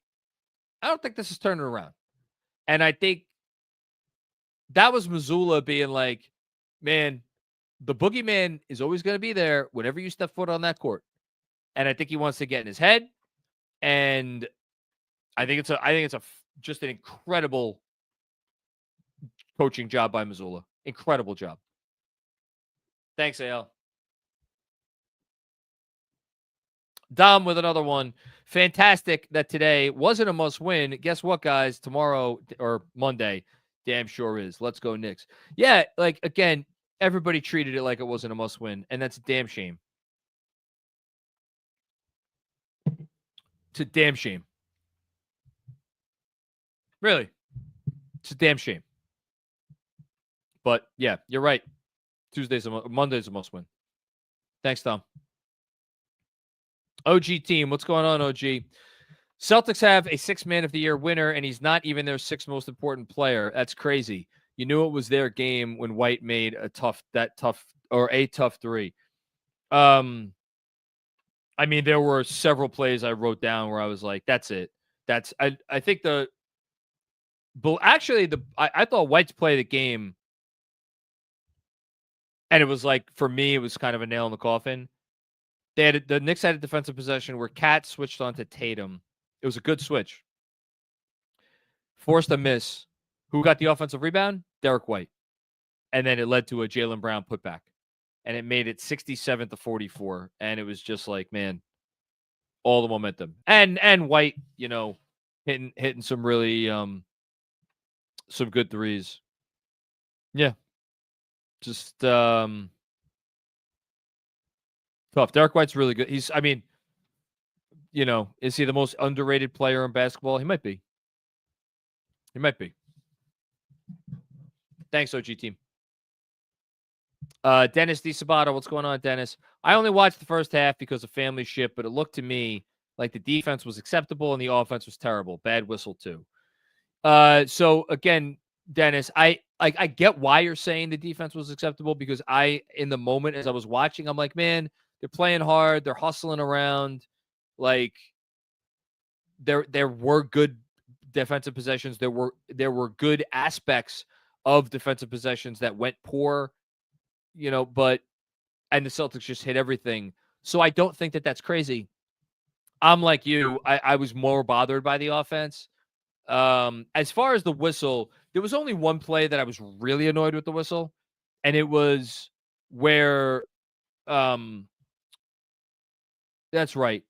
this is turning around. And I think that was Mazzulla being like, man, the boogeyman is always going to be there whenever you step foot on that court. And I think he wants to get in his head. And I think it's just an incredible coaching job by Mazzulla. Incredible job. Thanks, AL. Dom with another one. Fantastic that today wasn't a must win. Guess what, guys? Tomorrow or Monday, damn sure is. Let's go Knicks. Yeah, again, everybody treated it like it wasn't a must win, and that's a damn shame. It's a damn shame. Really. It's a damn shame. But yeah, you're right. Monday's a must win. Thanks, Tom. OG team, what's going on, OG? Celtics have a 6th Man of the Year winner, and he's not even their 6th most important player. That's crazy. You knew it was their game when White made a tough three. I mean, there were several plays I wrote down where I was like, that's it. I think I thought White's play of the game, and it was like, for me, it was kind of a nail in the coffin. The Knicks had a defensive possession where Cat switched onto Tatum. It was a good switch. Forced a miss. Who got the offensive rebound? Derek White. And then it led to a Jaylen Brown putback. And it made it 67-44. And it was just like, man, all the momentum. And White, hitting some really some good threes. Yeah. Just tough. Derek White's really good. Is he the most underrated player in basketball? He might be. Thanks, OG team. Dennis D. Sabato, what's going on, Dennis? I only watched the first half because of family shit, but it looked to me like the defense was acceptable and the offense was terrible. Bad whistle, too. So, again, Dennis, I get why you're saying the defense was acceptable, because in the moment as I was watching, I'm like, man, they're playing hard. They're hustling around. Like, there were good defensive possessions. There were good aspects of defensive possessions that went poor, and the Celtics just hit everything. So I don't think that that's crazy. I'm like you. I was more bothered by the offense. As far as the whistle, there was only one play that I was really annoyed with the whistle, and it was where that's right.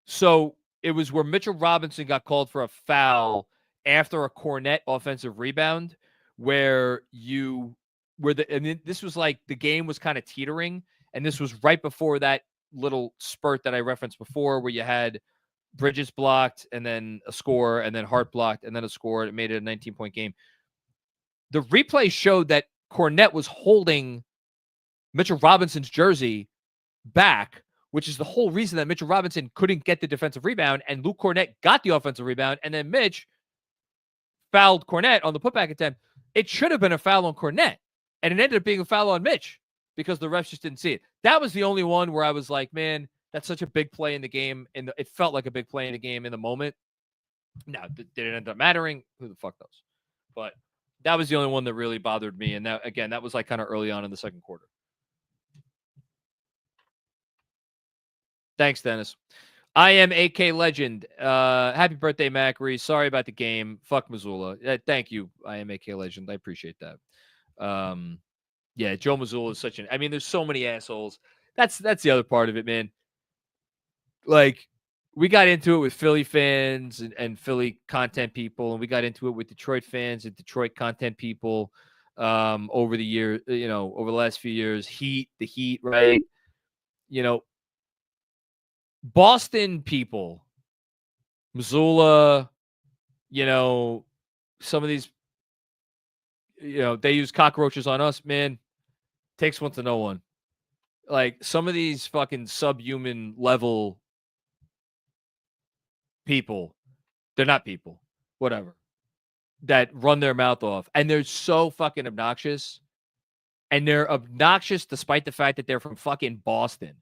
So it was where Mitchell Robinson got called for a foul after a Cornette offensive rebound, this was like the game was kind of teetering, and this was right before that little spurt that I referenced before, where you had Bridges blocked and then a score, and then Hart blocked and then a score, and it made it a 19-point game. The replay showed that Cornette was holding Mitchell Robinson's jersey back, which is the whole reason that Mitchell Robinson couldn't get the defensive rebound, and Luke Cornette got the offensive rebound, and then Mitch fouled Cornette on the putback attempt. It should have been a foul on Cornette, and it ended up being a foul on Mitch because the refs just didn't see it. That was the only one where I was like, man, that's such a big play in the game, and it felt like a big play in the game in the moment. Now, did it end up mattering? Who the fuck knows? But that was the only one that really bothered me, and that was like kind of early on in the second quarter. Thanks, Dennis. I am AK Legend. Happy birthday, Macri. Sorry about the game. Fuck Mazzulla. Thank you. I am AK Legend. I appreciate that. Yeah, Joe Mazzulla is such there's so many assholes. That's the other part of it, man. Like, we got into it with Philly fans and Philly content people, and we got into it with Detroit fans and Detroit content people over the year, over the last few years. The Heat, right? Boston people, Missoula, some of these, they use cockroaches on us, man. Takes one to know one. Like, some of these fucking subhuman level people, they're not people, whatever, that run their mouth off. And they're so fucking obnoxious. And they're obnoxious despite the fact that they're from fucking Boston.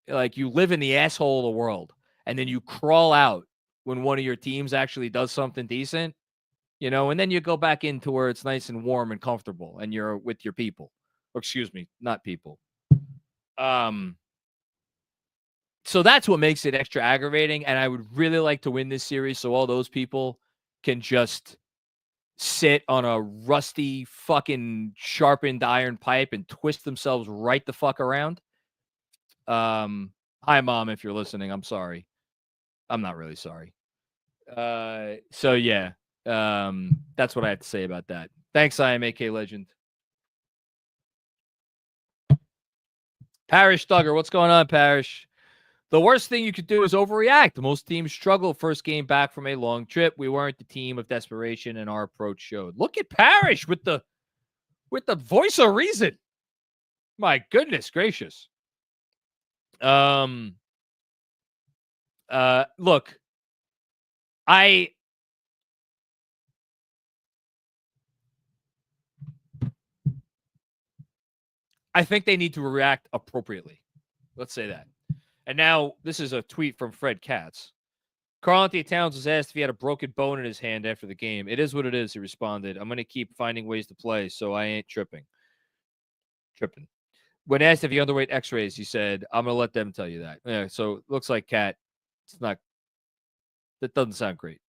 Like, you live in the asshole of the world. And then you crawl out when one of your teams actually does something decent, and then you go back into where it's nice and warm and comfortable and you're with your people. Or excuse me, not people. So that's what makes it extra aggravating. And I would really like to win this series so all those people can just sit on a rusty fucking sharpened iron pipe and twist themselves right the fuck around. Hi, Mom, if you're listening, I'm sorry. I'm not really sorry. So yeah, that's what I have to say about that. Thanks, IMAK Legend. Parrish Duggar, what's going on, Parrish? The worst thing you could do is overreact. Most teams struggle first game back from a long trip. We weren't the team of desperation, and our approach showed. Look at Parrish with the voice of reason. My goodness gracious. Look, I think they need to react appropriately. Let's say that. And now this is a tweet from Fred Katz. Karl-Anthony Towns was asked if he had a broken bone in his hand after the game. It is what it is, he responded. I'm going to keep finding ways to play, so I ain't tripping. When asked if he underwent x-rays, he said, I'm going to let them tell you that. Yeah, so it looks like Cat. That doesn't sound great.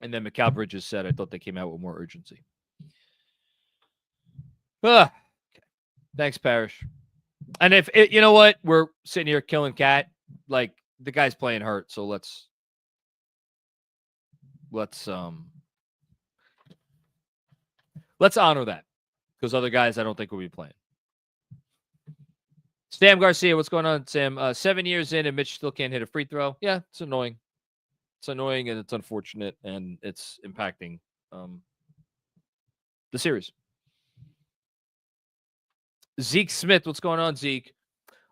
And then Mikal Bridges said, I thought they came out with more urgency. Okay. Thanks, Parrish. And if you know what, we're sitting here killing Cat, like the guy's playing hurt, so let's honor that, because other guys I don't think will be playing. Sam Garcia, what's going on, Sam? 7 years in and Mitch still can't hit a free throw. Yeah, it's annoying. It's annoying and it's unfortunate and it's impacting the series. Zeke Smith, what's going on, Zeke?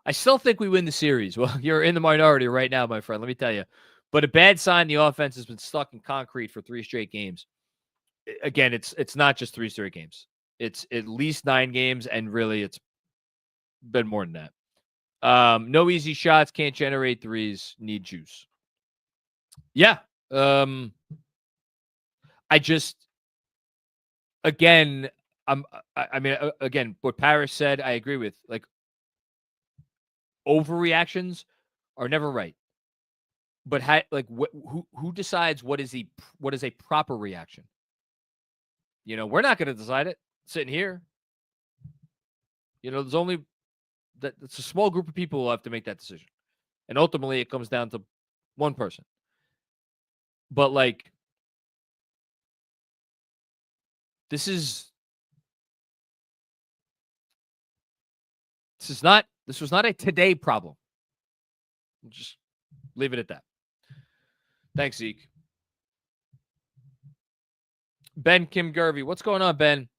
I still think we win the series. Well, you're in the minority right now, my friend. Let me tell you. But a bad sign, the offense has been stuck in concrete for 3 straight games. Again, it's not just 3 straight games. It's at least 9 games, and really it's been more than that. No easy shots, can't generate threes, need juice. Yeah. I just, again, again, what Parrish said, I agree with. Like, overreactions are never right. But who decides what is a proper reaction? We're not going to decide it sitting here. There's only that it's a small group of people who will have to make that decision. And ultimately it comes down to one person. But this was not a today problem. Just leave it at that. Thanks, Zeke. Ben Kim Gervey. What's going on, Ben?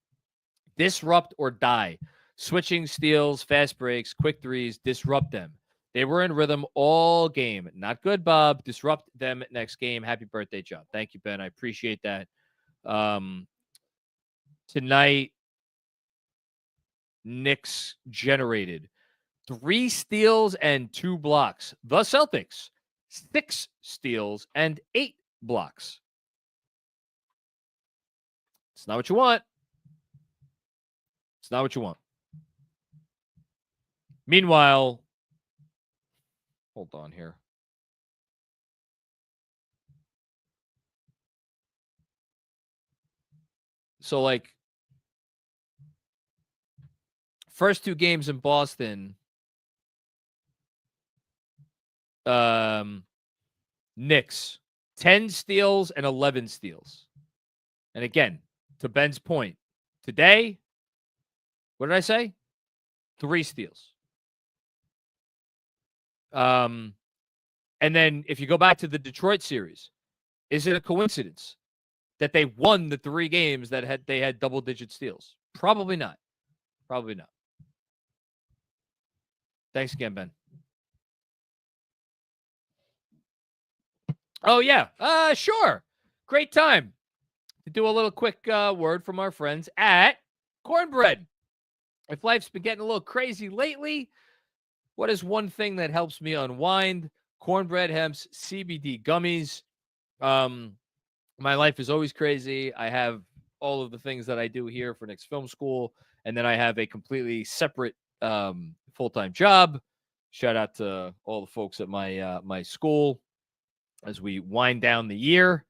Disrupt or die. Switching, steals, fast breaks, quick threes, disrupt them. They were in rhythm all game. Not good, Bob. Disrupt them next game. Happy birthday, John. Thank you, Ben. I appreciate that. Tonight, Knicks generated 3 steals and 2 blocks. The Celtics, 6 steals and 8 blocks. It's not what you want. It's not what you want. Meanwhile, hold on here. So, first 2 games in Boston, Knicks, 10 steals and 11 steals. And again, to Ben's point, today, what did I say? 3 steals. And then if you go back to the Detroit series, is it a coincidence that they won the 3 games that they had double-digit steals? Probably not. Probably not. Thanks again, Ben. Oh, yeah. Sure. Great time to do a little quick word from our friends at Cornbread. If life's been getting a little crazy lately, what is one thing that helps me unwind? Cornbread Hemp's CBD gummies. My life is always crazy. I have all of the things that I do here for Knicks Film School, and then I have a completely separate full-time job. Shout out to all the folks at my school as we wind down the year,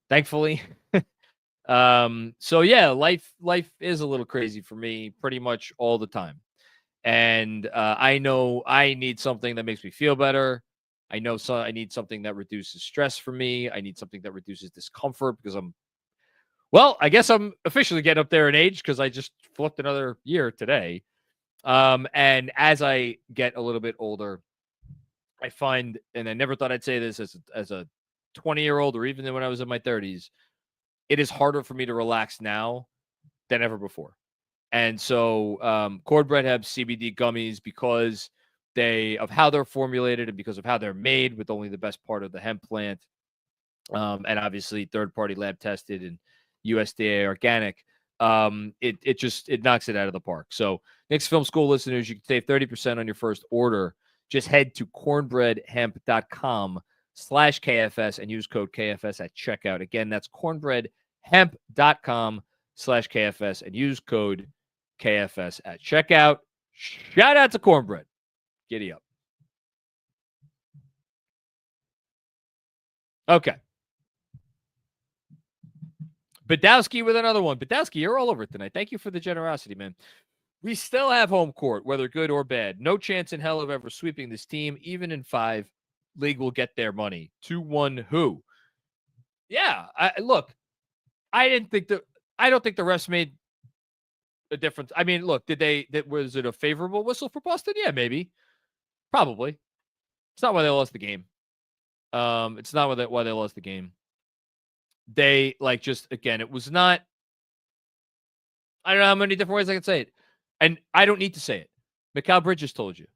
thankfully. So yeah, life is a little crazy for me pretty much all the time. And I know I need something that makes me feel better. I know I need something that reduces stress for me. I need something that reduces discomfort because I guess I'm officially getting up there in age because I just flipped another year today. And as I get a little bit older, I find, and I never thought I'd say this as a 20-year-old or even when I was in my 30s, it is harder for me to relax now than ever before. And so Cornbread Hemp CBD gummies, because of how they're formulated and because of how they're made with only the best part of the hemp plant, and obviously third-party lab tested and USDA organic, it knocks it out of the park. So Knicks Film School listeners, you can save 30% on your first order. Just head to cornbreadhemp.com/KFS and use code KFS at checkout. Again, that's cornbreadhemp.com/KFS and use code KFS at checkout. Shout out to Cornbread. Giddy up. Okay. Badowski with another one. Badowski, you're all over it tonight. Thank you for the generosity, man. We still have home court, whether good or bad. No chance in hell of ever sweeping this team. Even in 5, league will get their money. 2-1 who? Yeah, I don't think the refs made a difference. I mean, look, was it a favorable whistle for Boston? Yeah, maybe. Probably. It's not why they lost the game. It's not why they lost the game. They it was not. I don't know how many different ways I can say it. And I don't need to say it. Mikal Bridges told you.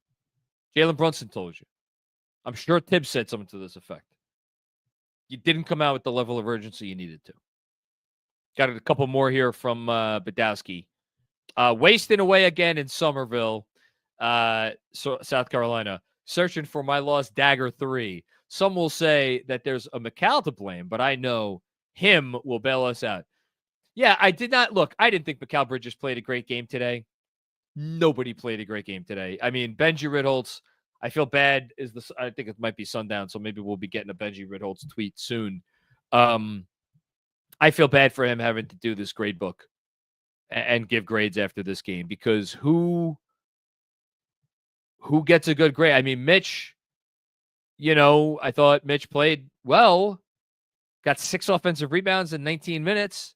Jalen Brunson told you. I'm sure Tibbs said something to this effect. You didn't come out with the level of urgency you needed to. Got a couple more here from Badowski. Wasting away again in Somerville, South Carolina. Searching for my lost dagger 3. Some will say that there's a Mikal to blame, but I know him will bail us out. Yeah, I didn't think Mikal Bridges played a great game today. Nobody played a great game today. I mean, Benji Ritholtz, I feel bad. I think it might be sundown, so maybe we'll be getting a Benji Ritholtz tweet soon. I feel bad for him having to do this grade book and give grades after this game, because who gets a good grade? I mean, Mitch, I thought Mitch played well, got 6 offensive rebounds in 19 minutes.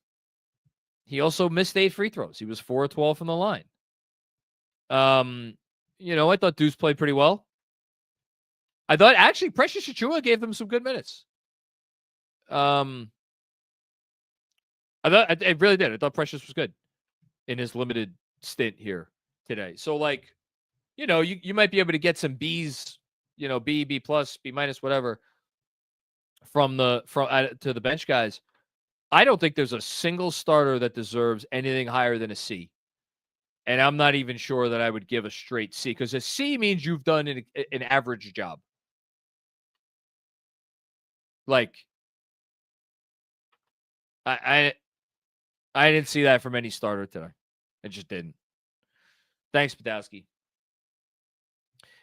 He also missed 8 free throws. He was 4 of 12 from the line. I thought Deuce played pretty well. I thought actually Precious Achiuwa gave them some good minutes. I thought it really did. I thought Precious was good in his limited stint here today. So you might be able to get some B's, B, B plus, B minus, whatever, to the bench guys. I don't think there's a single starter that deserves anything higher than a C. And I'm not even sure that I would give a straight C, because a C means you've done an average job. I didn't see that from any starter today. I just didn't. Thanks, Badowski.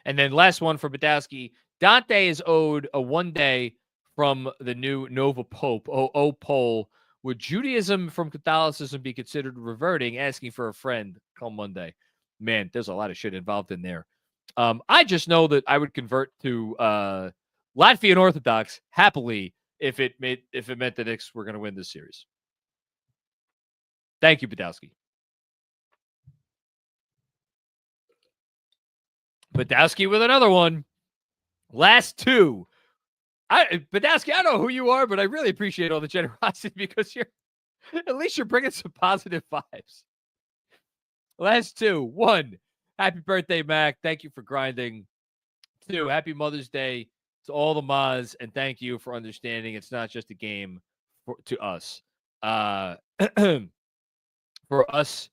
And then last one for Badowski. Dante is owed a 1 day from the new Nova Pope. Poll. Would Judaism from Catholicism be considered reverting? Asking for a friend come Monday. Man, there's a lot of shit involved in there. I just know that I would convert to Latvian Orthodox happily if it meant the Knicks were going to win this series. Thank you, Badowski. Badowski with another one. Last two. Badowski, I don't know who you are, but I really appreciate all the generosity because at least you're bringing some positive vibes. Last two. 1, happy birthday, Mac. Thank you for grinding. 2, happy Mother's Day to all the Maz, and thank you for understanding it's not just a game to us. For us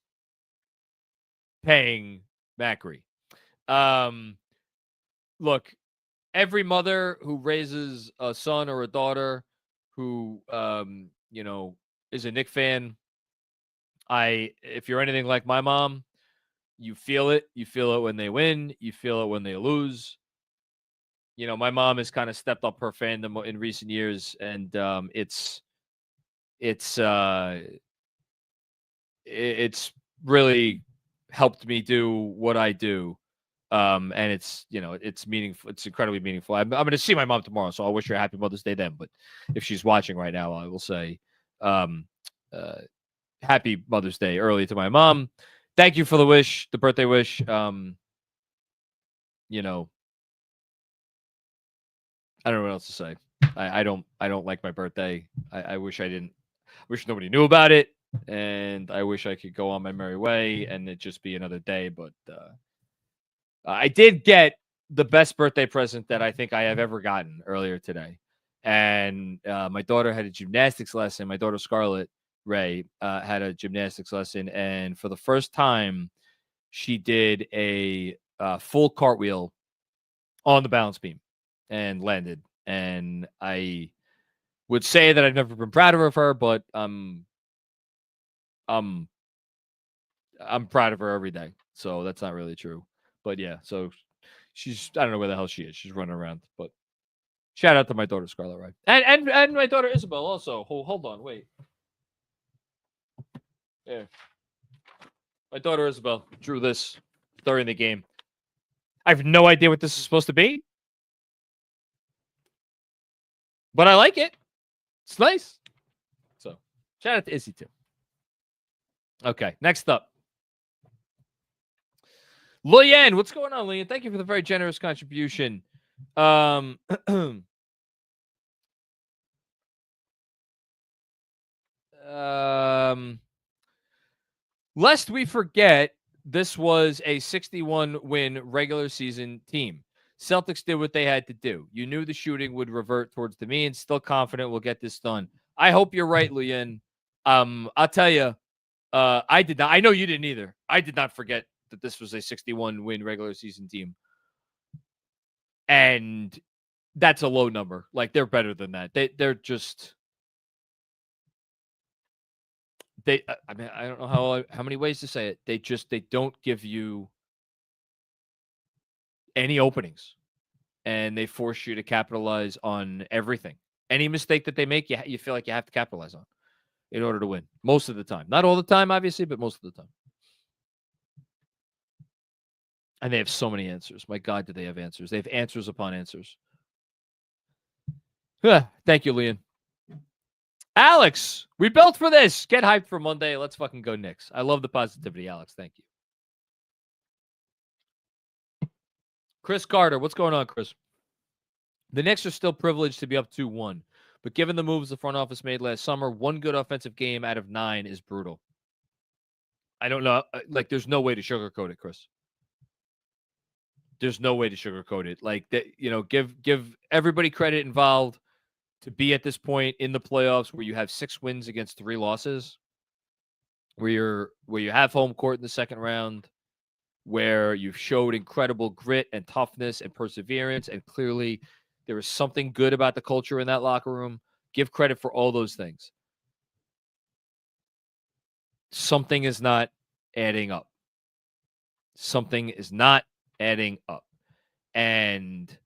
paying Macri. Look, every mother who raises a son or a daughter who, is a Knicks fan, if you're anything like my mom, you feel it. You feel it when they win. You feel it when they lose. My mom has kind of stepped up her fandom in recent years, and it's really helped me do what I do. And it's meaningful. It's incredibly meaningful. I'm going to see my mom tomorrow, so I'll wish her a happy Mother's Day then. But if she's watching right now, I will say, happy Mother's Day early to my mom. Thank you for the birthday wish. I don't know what else to say. I don't like my birthday. I wish I didn't. Wish nobody knew about it, and I wish I could go on my merry way and it just be another day. But I did get the best birthday present that I think I have ever gotten earlier today, and my daughter had a gymnastics lesson. My daughter Scarlett Ray had a gymnastics lesson, and for the first time, she did a full cartwheel on the balance beam and landed. And I would say that I've never been prouder of her, but I'm proud of her every day. So that's not really true. But yeah, so I don't know where the hell she is. She's running around. But shout out to my daughter Scarlett Ray. And my daughter Isabel also. Hold on, wait. Yeah. My daughter Isabel drew this during the game. I have no idea what this is supposed to be. But I like it. It's nice. So, shout out to Izzy, too. Okay, next up. Luyan, what's going on, Luyan? Thank you for the very generous contribution. Lest we forget, this was a 61-win regular season team. Celtics did what they had to do. You knew the shooting would revert towards the mean. Still confident we'll get this done. I hope you're right, Luyan. I'll tell you, I did not. I know you didn't either. I did not forget that this was a 61-win regular season team. And that's a low number. Like, they're better than that. They're just... I don't know how many ways to say it. They don't give you any openings, and they force you to capitalize on everything. Any mistake that they make, you feel like you have to capitalize on in order to win. Most of the time. Not all the time, obviously, but most of the time. And they have so many answers. My God, do they have answers. They have answers upon answers. Thank you, Leon. Alex, we built for this. Get hyped for Monday. Let's fucking go Knicks. I love the positivity, Alex. Thank you. Chris Carter, what's going on, Chris? The Knicks are still privileged to be up 2-1, but given the moves the front office made last summer, one good offensive game out of 9 is brutal. I don't know. Like, there's no way to sugarcoat it, Chris. There's no way to sugarcoat it. Like, that, give everybody credit involved to be at this point in the playoffs where you have 6 wins against 3 losses, where you have home court in the second round, where you've showed incredible grit and toughness and perseverance, and clearly there is something good about the culture in that locker room. Give credit for all those things. Something is not adding up. Something is not adding up. And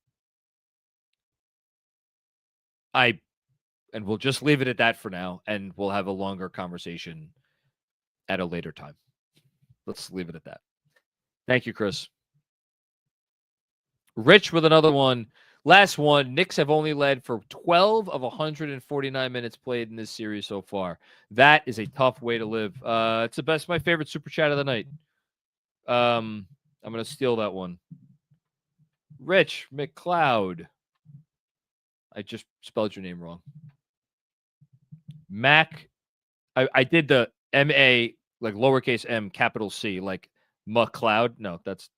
we'll just leave it at that for now, and we'll have a longer conversation at a later time. Let's leave it at that. Thank you, Chris. Rich with another one. Last one. Knicks have only led for 12 of 149 minutes played in this series so far. That is a tough way to live. It's my favorite super chat of the night. I'm going to steal that one. Rich McLeod. I just spelled your name wrong. Mac. I did the M-A, like lowercase m, capital C, like McLeod. No, that's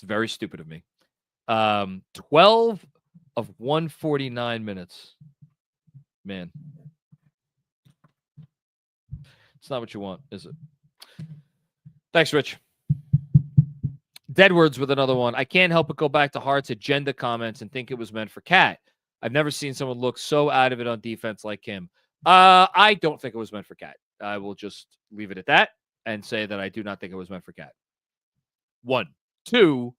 very stupid of me. 12 of 149 minutes. Man. It's not what you want, is it? Thanks, Rich. Deadwords with another one. I can't help but go back to Hart's agenda comments and think it was meant for Cat. I've never seen someone look so out of it on defense like him. I don't think it was meant for Cat. I will just leave it at that and say that I do not think it was meant for Cat. 1. 2.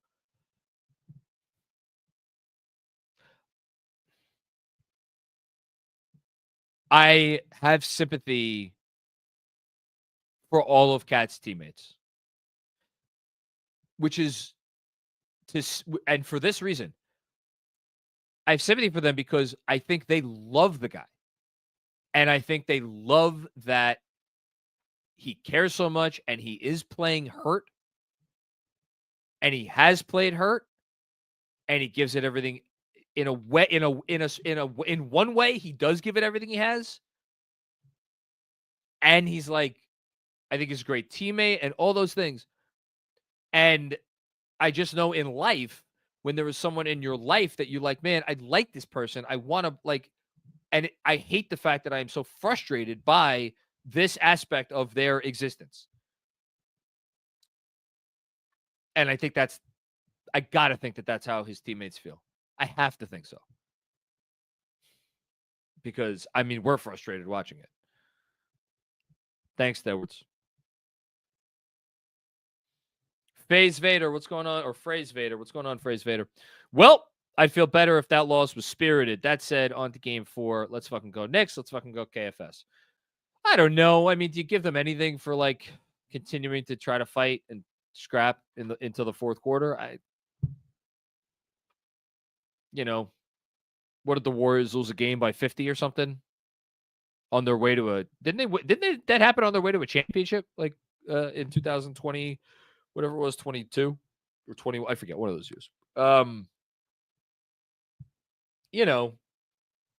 I have sympathy for all of Cat's teammates, which is and for this reason, I have sympathy for them because I think they love the guy. And I think they love that he cares so much and he is playing hurt. And he has played hurt. And he gives it everything in a way, in one way, he does give it everything he has. And he's like, I think he's a great teammate and all those things. And I just know in life, when there is someone in your life that you like, man, I like this person. I want to like, and I hate the fact that I am so frustrated by this aspect of their existence. And I think I got to think that that's how his teammates feel. I have to think so. Because, I mean, we're frustrated watching it. Thanks, Edwards. Phase Vader, what's going on? Or Phrase Vader, what's going on, Phrase Vader? Well, I'd feel better if that loss was spirited. That said, on to game 4. Let's fucking go Knicks. Let's fucking go KFS. I don't know. I mean, do you give them anything for, like, continuing to try to fight and scrap into the fourth quarter? What did the Warriors lose a game by 50 or something? On their way to didn't that happen on their way to a championship? Like, in 2020, whatever it was, 22 or 20, I forget, one of those years.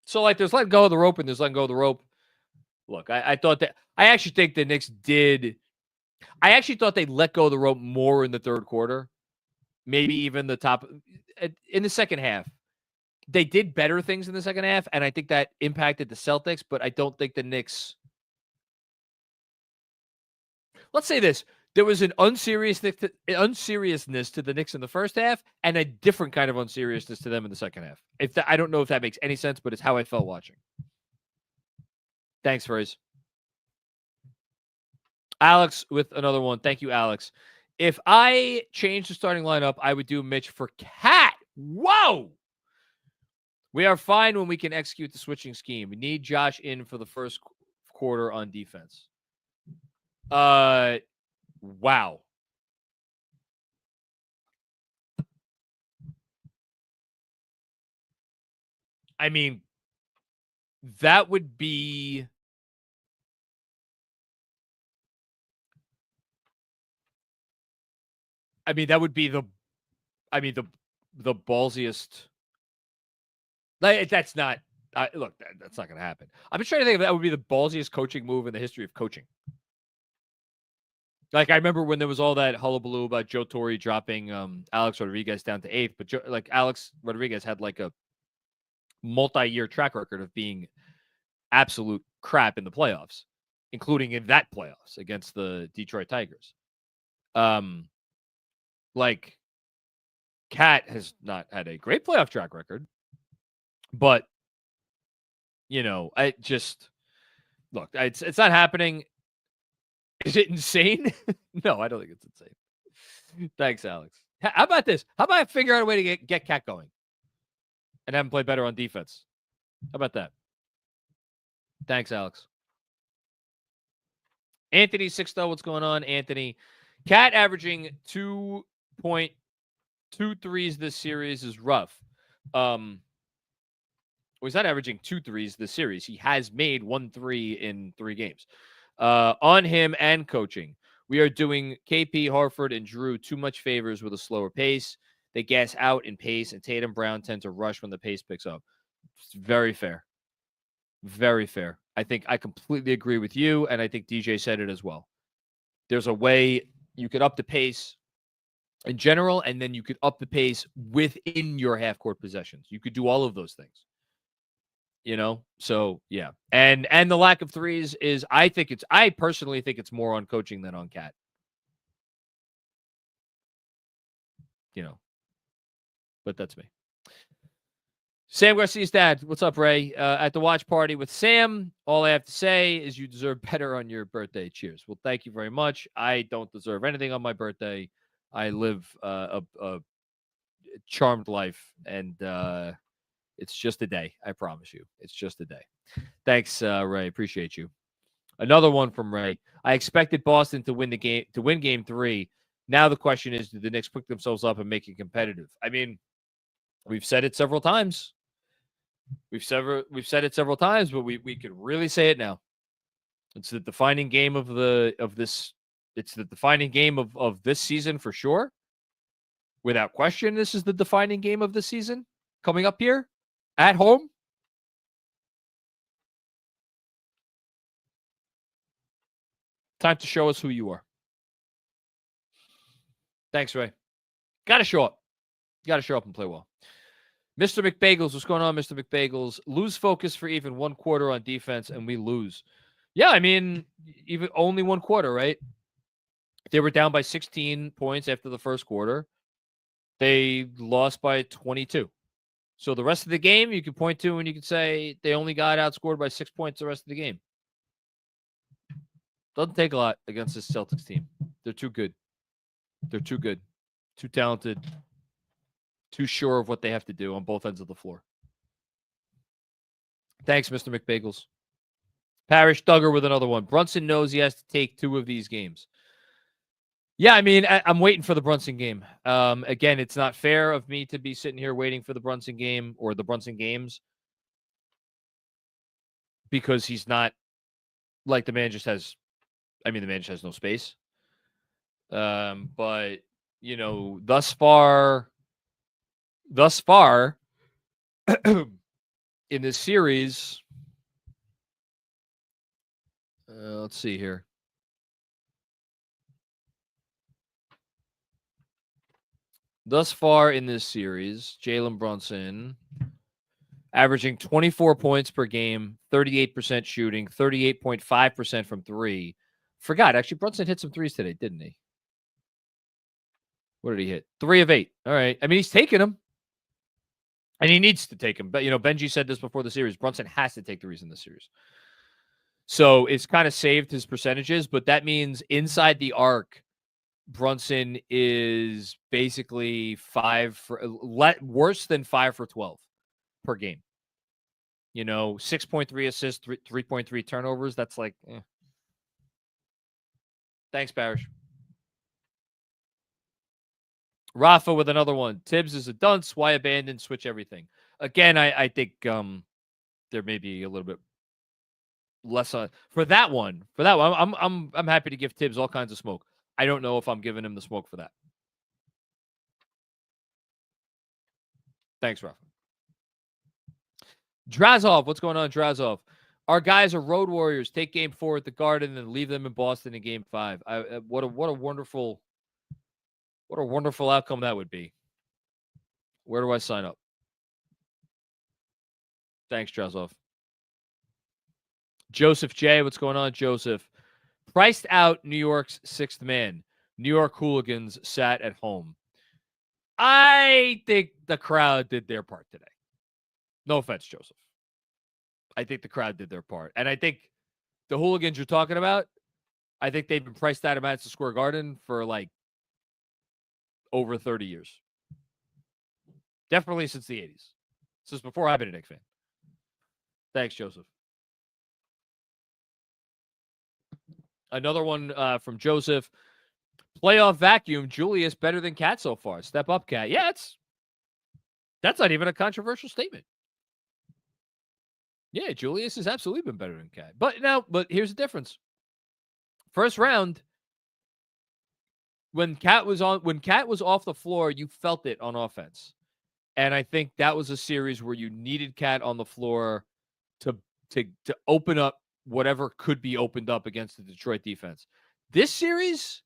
So like there's letting go of the rope and there's letting go of the rope. Look, I thought that, I actually think the Knicks I actually thought they let go of the rope more in the third quarter. Maybe even in the second half. They did better things in the second half, and I think that impacted the Celtics, but I don't think the Knicks. Let's say this. There was an unseriousness to the Knicks in the first half and a different kind of unseriousness to them in the second half. I don't know if that makes any sense, but it's how I felt watching. Thanks, Phrase. Alex with another one. Thank you, Alex. If I changed the starting lineup, I would do Mitch for Cat. Whoa! We are fine when we can execute the switching scheme. We need Josh in for the first quarter on defense. Wow. I mean, that would be... that would be the ballsiest... That's not... look, that's not going to happen. I'm just trying to think if that would be the ballsiest coaching move in the history of coaching. Like, I remember when there was all that hullabaloo about Joe Torre dropping Alex Rodriguez down to 8th, but Alex Rodriguez had like a multi-year track record of being absolute crap in the playoffs, including in that playoffs against the Detroit Tigers. Like, Cat has not had a great playoff track record, but, I just... Look, it's not happening. Is it insane? No, I don't think it's insane. Thanks, Alex. How about this? How about I figure out a way to get Cat going and have him play better on defense? How about that? Thanks, Alex. Anthony Sixto, what's going on, Anthony? Cat averaging 2.2 threes this series is rough. Well, he's not averaging 2 threes this series. He has made 1 3 in 3 games. On him and coaching. We are doing KP, Hartford, and Drew too much favors with a slower pace. They gas out in pace, and Tatum Brown tend to rush when the pace picks up. It's very fair. Very fair. I think I completely agree with you, and I think DJ said it as well. There's a way you could up the pace in general, and then you could up the pace within your half-court possessions. You could do all of those things. So yeah. And the lack of threes is, I personally think it's more on coaching than on Cat. But that's me. Sam Garcia's dad. What's up, Ray? At the watch party with Sam, all I have to say is you deserve better on your birthday. Cheers. Well, thank you very much. I don't deserve anything on my birthday. I live a charmed life, and it's just a day. I promise you. It's just a day. Thanks, Ray. Appreciate you. Another one from Ray. I expected Boston to win game 3. Now the question is, do the Knicks pick themselves up and make it competitive? I mean, we've said it several times. We've said it several times, but we could really say it now. It's the defining game of this. It's the defining game of this season for sure. Without question, this is the defining game of the season coming up here at home. Time to show us who you are. Thanks, Ray. Got to show up. Got to show up and play well. Mr. McBagels, what's going on, Mr. McBagels? Lose focus for even one quarter on defense, and we lose. Yeah, I mean, even only one quarter, right? They were down by 16 points after the first quarter. They lost by 22. So the rest of the game, you can point to and you can say they only got outscored by 6 points the rest of the game. Doesn't take a lot against this Celtics team. They're too good. They're too good. Too talented. Too sure of what they have to do on both ends of the floor. Thanks, Mr. McBagels. Parrish Duggar with another one. Brunson knows he has to take 2 of these games. Yeah, I mean, I'm waiting for the Brunson game. Again, it's not fair of me to be sitting here waiting for the Brunson game or the Brunson games because he's not like the man just has. I mean, the man just has no space. But thus far in this series, let's see here. Thus far in this series, Jalen Brunson averaging 24 points per game, 38% shooting, 38.5% from 3. Forgot, actually, Brunson hit some threes today, didn't he? What did he hit? 3 of 8. All right. I mean, he's taking them. And he needs to take them. But, Benji said this before the series. Brunson has to take threes in this series. So it's kind of saved his percentages, but that means inside the arc, Brunson is basically worse than 5 for 12 per game. 6.3 assists, 3.3 turnovers. That's like, Thanks, Parrish. Rafa with another one. Tibbs is a dunce. Why abandon? Switch everything. Again, I think there may be a little bit less on for that one. I'm happy to give Tibbs all kinds of smoke. I don't know if I'm giving him the smoke for that. Thanks, Rafa. Drazov, what's going on, Drazov? Our guys are road warriors. Take game 4 at the Garden and leave them in Boston in game 5. What a wonderful outcome that would be. Where do I sign up? Thanks, Drazov. Joseph J, what's going on, Joseph? Priced out New York's 6th man. New York hooligans sat at home. I think the crowd did their part today. No offense, Joseph. I think the crowd did their part. And I think the hooligans you're talking about, I think they've been priced out of Madison Square Garden for like over 30 years. Definitely since the 80s. Since before I've been a Knicks fan. Thanks, Joseph. Another one from Joseph. Playoff vacuum. Julius better than Cat so far. Step up, Cat. Yeah, that's not even a controversial statement. Yeah, Julius has absolutely been better than Cat. But here's the difference. First round, when Cat was off the floor, you felt it on offense. And I think that was a series where you needed Cat on the floor to open up whatever could be opened up against the Detroit defense. This series,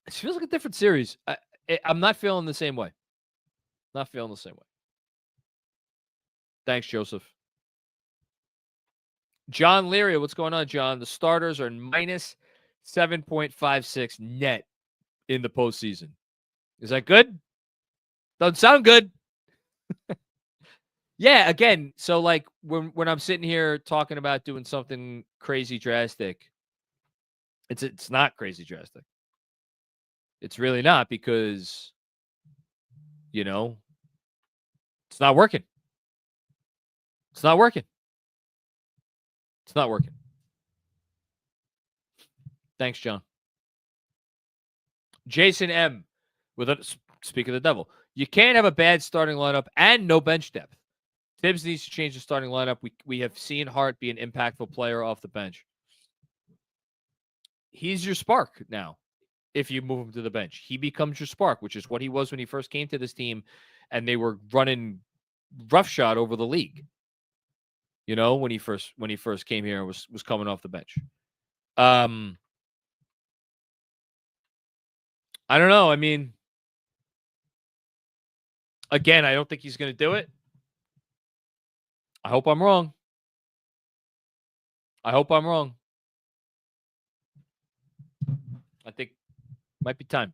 it feels like a different series. I'm not feeling the same way. Not feeling the same way. Thanks, Joseph. John Leary, what's going on, John? The starters are minus 7.56 net in the postseason. Is that good? Doesn't sound good. Yeah, again, so like when I'm sitting here talking about doing something crazy drastic, it's not crazy drastic. It's really not, because it's not working. It's not working. It's not working. Thanks, John. Jason M. Speak of the devil. You can't have a bad starting lineup and no bench depth. Tibbs needs to change the starting lineup. We have seen Hart be an impactful player off the bench. He's your spark now. If you move him to the bench, he becomes your spark, which is what he was when he first came to this team, and they were running roughshod over the league. When he first came here and was coming off the bench. I don't know. I mean, again, I don't think he's going to do it. I hope I'm wrong. I think might be time.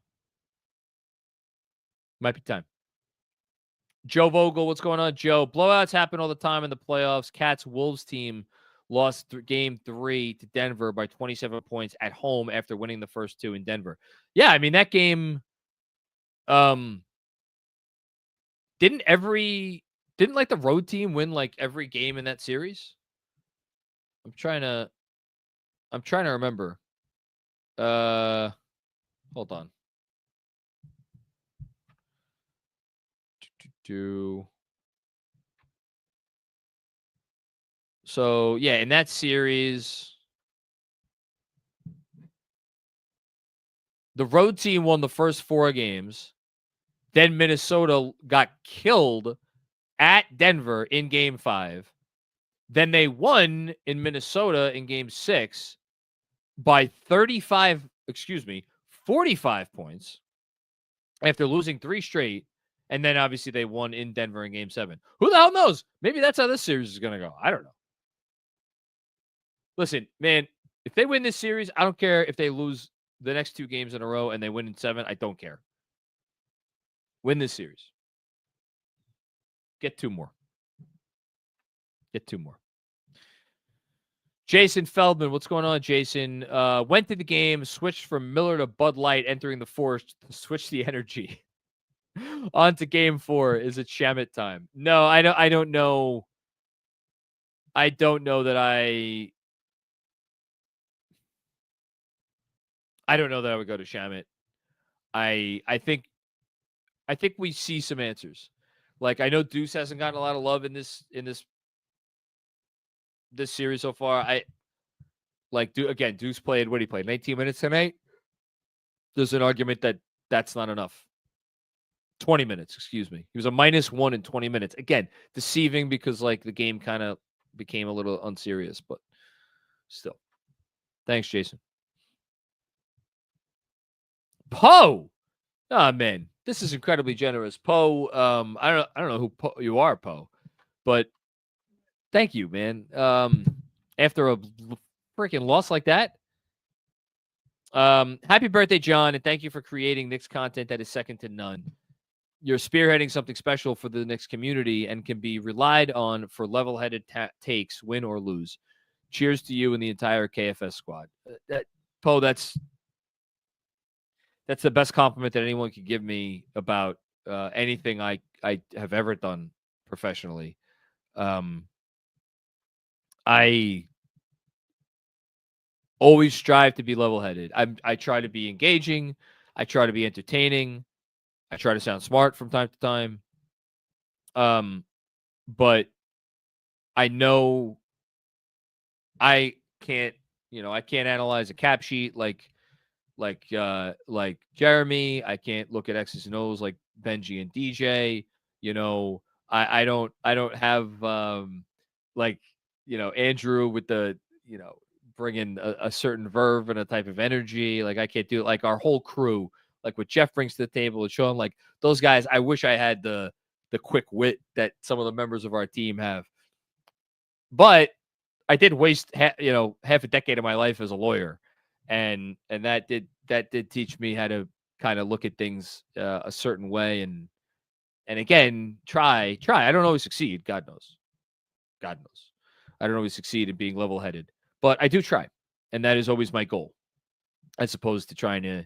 Joe Vogel, what's going on, Joe? Blowouts happen all the time in the playoffs. Cats Wolves team lost game 3 to Denver by 27 points at home after winning the first 2 in Denver. Yeah, I mean, that game didn't like the road team win like every game in that series? I'm trying to remember. Hold on. So, yeah, in that series, the road team won the first 4 games. Then Minnesota got killed at Denver in game 5. Then they won in Minnesota in game 6 by 45 45 points after losing 3 straight. And then obviously they won in Denver in game 7. Who the hell knows? Maybe that's how this series is going to go. I don't know. Listen, man, if they win this series, I don't care if they lose the next 2 games in a row and they win in 7. I don't care. Win this series. Get 2 more. Jason Feldman, what's going on, Jason? Went to the game, switched from Miller to Bud Light, entering the 4th to switch the energy. On to game 4. Is it Shamit time? No, I don't know. I don't know that I don't know that I would go to Shamit. I think we see some answers. Like, I know Deuce hasn't gotten a lot of love in this series so far. Deuce played, what did he play? 19 minutes tonight? There's an argument that that's not enough. 20 minutes, excuse me. He was a -1 in 20 minutes. Again, deceiving because like the game kind of became a little unserious, but still. Thanks, Jason. Poe. Oh man, this is incredibly generous. Poe, I don't know who you are, Poe, but thank you, man. After a freaking loss like that. Happy birthday, John, and thank you for creating Knicks content that is second to none. You're spearheading something special for the Knicks community and can be relied on for level-headed takes, win or lose. Cheers to you and the entire KFS squad. Poe, that's the best compliment that anyone could give me about anything I have ever done professionally. I always strive to be level-headed. I try to be engaging. I try to be entertaining. I try to sound smart from time to time. But I know I can't analyze a cap sheet like like Jeremy. I can't look at X's and O's like Benji and DJ. You know, I don't have like, you know, Andrew with the, you know, bringing a certain verve and a type of energy. Like I can't do it. Like our whole crew, like what Jeff brings to the table and Sean, like those guys. I wish I had the quick wit that some of the members of our team have. But I did waste half a decade of my life as a lawyer, and that did teach me how to kind of look at things a certain way, and again try. I don't always succeed. God knows. I don't always succeed in being level-headed, but I do try, and that is always my goal, as opposed to trying to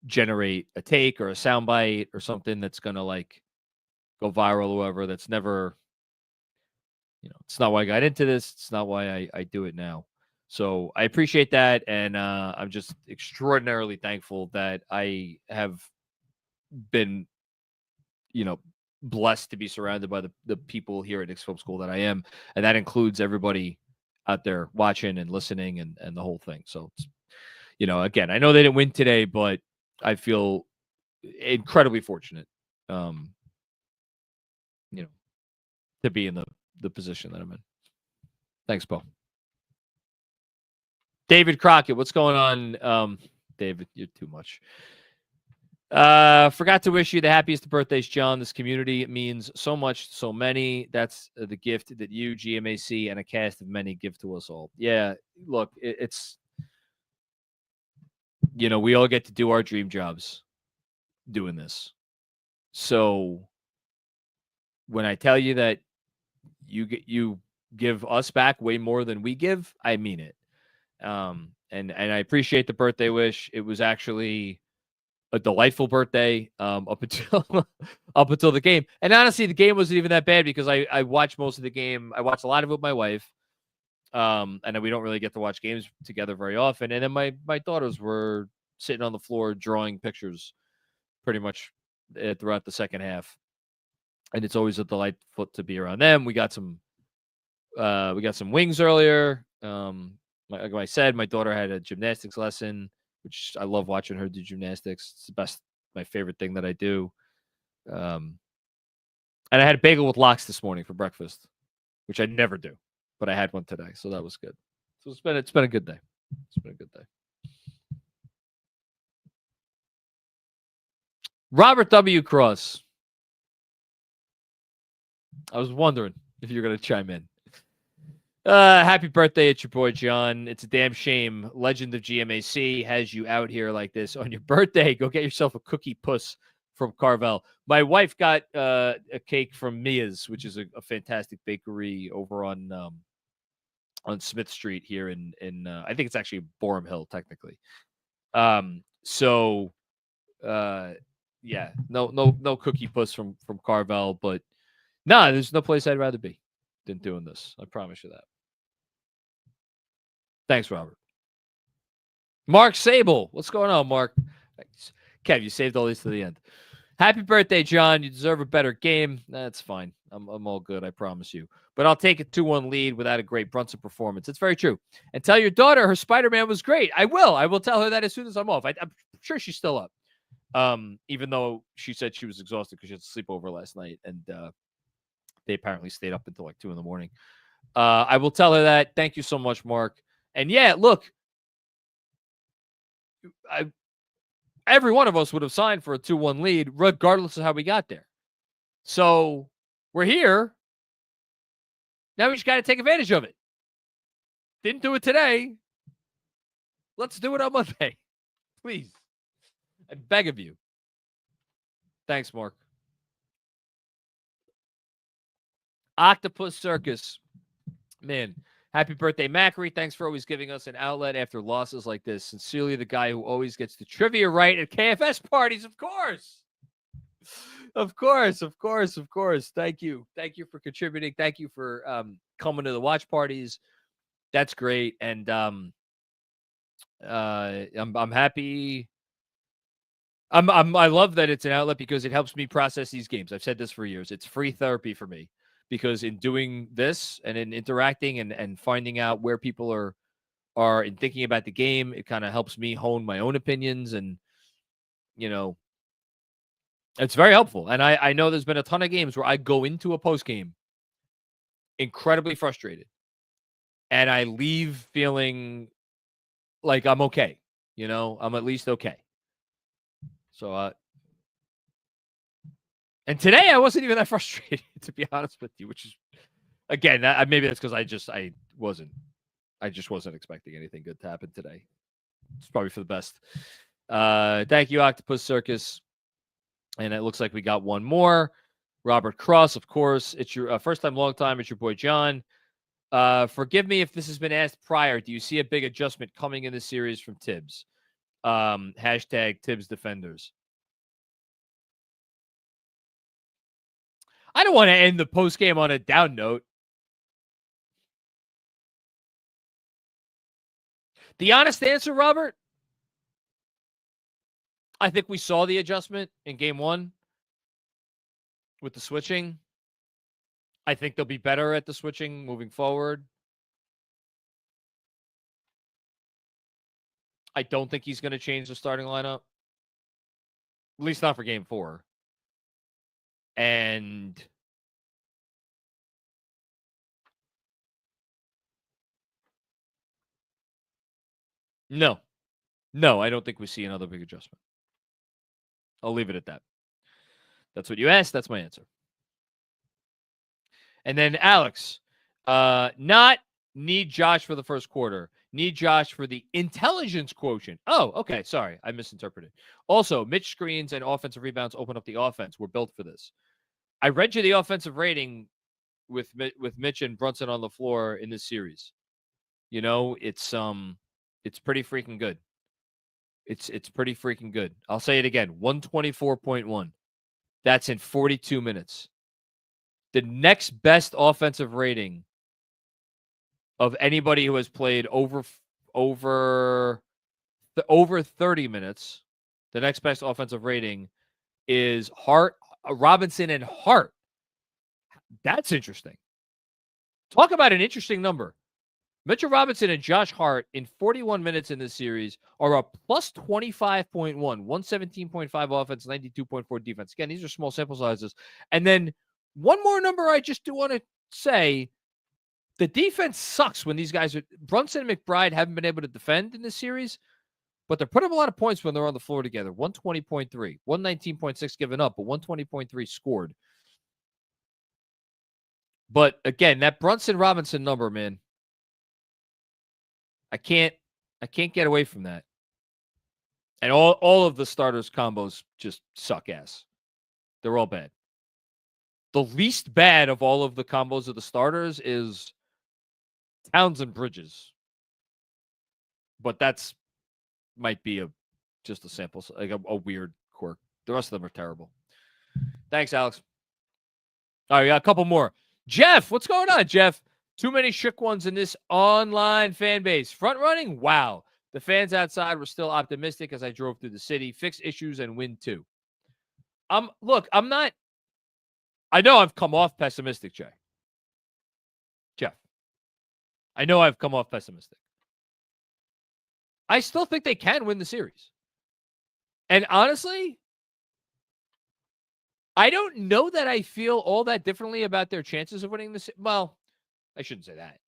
generate a take or a soundbite or something that's gonna like go viral or whatever. That's never. You know, it's not why I got into this. It's not why I do it now. So I appreciate that. And I'm just extraordinarily thankful that I have been, you know, blessed to be surrounded by the people here at Knicks Film School that I am. And that includes everybody out there watching and listening and the whole thing. So, it's, you know, again, I know they didn't win today, but I feel incredibly fortunate, you know, to be in the position that I'm in. Thanks, Bo. David Crockett, what's going on? David, you're too much. Forgot to wish you the happiest of birthdays, John. This community means so much to so many. That's the gift that you, GMAC, and a cast of many give to us all. Yeah, look, it's, you know, we all get to do our dream jobs doing this. So when I tell you that you give us back way more than we give, I mean it. And I appreciate the birthday wish. It was actually a delightful birthday up until the game. And honestly, the game wasn't even that bad because I watched most of the game. I watched a lot of it with my wife. And then we don't really get to watch games together very often. And then my daughters were sitting on the floor drawing pictures pretty much throughout the second half. And it's always a delightful to be around them. We got some wings earlier. Like I said, my daughter had a gymnastics lesson, which I love watching her do gymnastics. It's my favorite thing that I do. And I had a bagel with lox this morning for breakfast, which I never do, but I had one today, so that was good. So it's been a good day. It's been a good day. Robert W. Cross. I was wondering if you're going to chime in. Happy birthday, it's your boy John. It's a damn shame Legend of GMAC has you out here like this on your birthday. Go get yourself a cookie puss from Carvel. My wife got a cake from Mia's, which is a fantastic bakery over on Smith Street here in I think it's actually Borum Hill technically. Yeah, no cookie puss from Carvel, but nah, there's no place I'd rather be than doing this. I promise you that. Thanks, Robert. Mark Sable. What's going on, Mark? Thanks. Kev, you saved all these to the end. Happy birthday, John. You deserve a better game. That's fine. I'm all good, I promise you. But I'll take a 2-1 lead without a great Brunson performance. It's very true. And tell your daughter her Spider-Man was great. I will tell her that as soon as I'm off. I'm sure she's still up. Even though she said she was exhausted because she had to sleep over last night. And they apparently stayed up until like 2 a.m. I will tell her that. Thank you so much, Mark. And yeah, look, every one of us would have signed for a 2-1 lead, regardless of how we got there. So we're here. Now we just got to take advantage of it. Didn't do it today. Let's do it on Monday. Please. I beg of you. Thanks, Mark. Octopus Circus. Man, happy birthday, Macri. Thanks for always giving us an outlet after losses like this. Sincerely, the guy who always gets the trivia right at KFS parties, of course. Of course. Thank you. Thank you for contributing. Thank you for coming to the watch parties. That's great. And I'm happy. I love that it's an outlet because it helps me process these games. I've said this for years. It's free therapy for me because in doing this and in interacting and finding out where people are are in thinking about the game. It kind of helps me hone my own opinions, and it's very helpful. And I know there's been a ton of games where I go into a post game incredibly frustrated, and I leave feeling like I'm okay. I'm at least okay. So, and today I wasn't even that frustrated, to be honest with you, which is, again, maybe that's because I just wasn't expecting anything good to happen today. It's probably for the best. Thank you, Octopus Circus. And it looks like we got one more. Robert Cross, of course. It's your first time, long time. It's your boy, John. Forgive me if this has been asked prior. Do you see a big adjustment coming in the series from Tibbs? Hashtag Tibbs Defenders. I don't want to end the post game on a down note. The honest answer, Robert, I think we saw the adjustment in game one with the switching. I think they'll be better at the switching moving forward. I don't think he's going to change the starting lineup, at least not for game 4. And no, I don't think we see another big adjustment. I'll leave it at that. That's what you asked. That's my answer. And then Alex, not need Josh for the first quarter. Need Josh for the intelligence quotient. Oh, okay. Sorry. I misinterpreted. Also, Mitch screens and offensive rebounds open up the offense. We're built for this. I read you the offensive rating with Mitch and Brunson on the floor in this series. It's pretty freaking good. It's pretty freaking good. I'll say it again. 124.1. That's in 42 minutes. The next best offensive rating of anybody who has played over 30 minutes, the next best offensive rating is Hart, Robinson, and Hart. That's interesting. Talk about an interesting number. Mitchell Robinson and Josh Hart in 41 minutes in this series are a plus 25.1, 117.5 offense, 92.4 defense. Again, these are small sample sizes. And then one more number I just do want to say. The defense sucks when these guys Brunson and McBride haven't been able to defend in this series, but they're putting up a lot of points when they're on the floor together. 120.3, 119.6 given up, but 120.3 scored. But again, that Brunson Robinson number, man, I can't get away from that. And all of the starters combos just suck ass. They're all bad. The least bad of all of the combos of the starters is Towns and Bridges, but might be just a sample, like a weird quirk. The rest of them are terrible. Thanks, Alex. All right, we got a couple more. Jeff, what's going on, Jeff? Too many shook ones in this online fan base. Front running? Wow. The fans outside were still optimistic as I drove through the city. Fix issues and win too. Look, I'm not. I know I've come off pessimistic, Jeff. I know I've come off pessimistic. I still think they can win the series. And honestly, I don't know that I feel all that differently about their chances of winning this. Well, I shouldn't say that.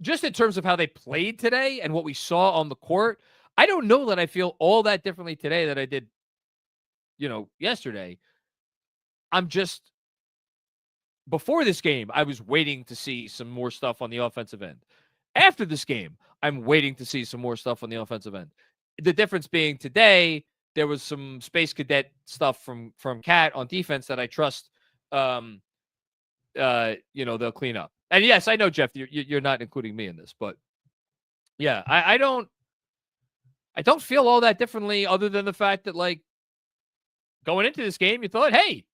Just in terms of how they played today and what we saw on the court, I don't know that I feel all that differently today that I did, yesterday. I'm just, before this game, I was waiting to see some more stuff on the offensive end. After this game, I'm waiting to see some more stuff on the offensive end. The difference being today, there was some Space Cadet stuff from Cat on defense that I trust, they'll clean up. And yes, I know, Jeff, you're not including me in this, but yeah, I don't feel all that differently other than the fact that, like, going into this game, you thought, hey,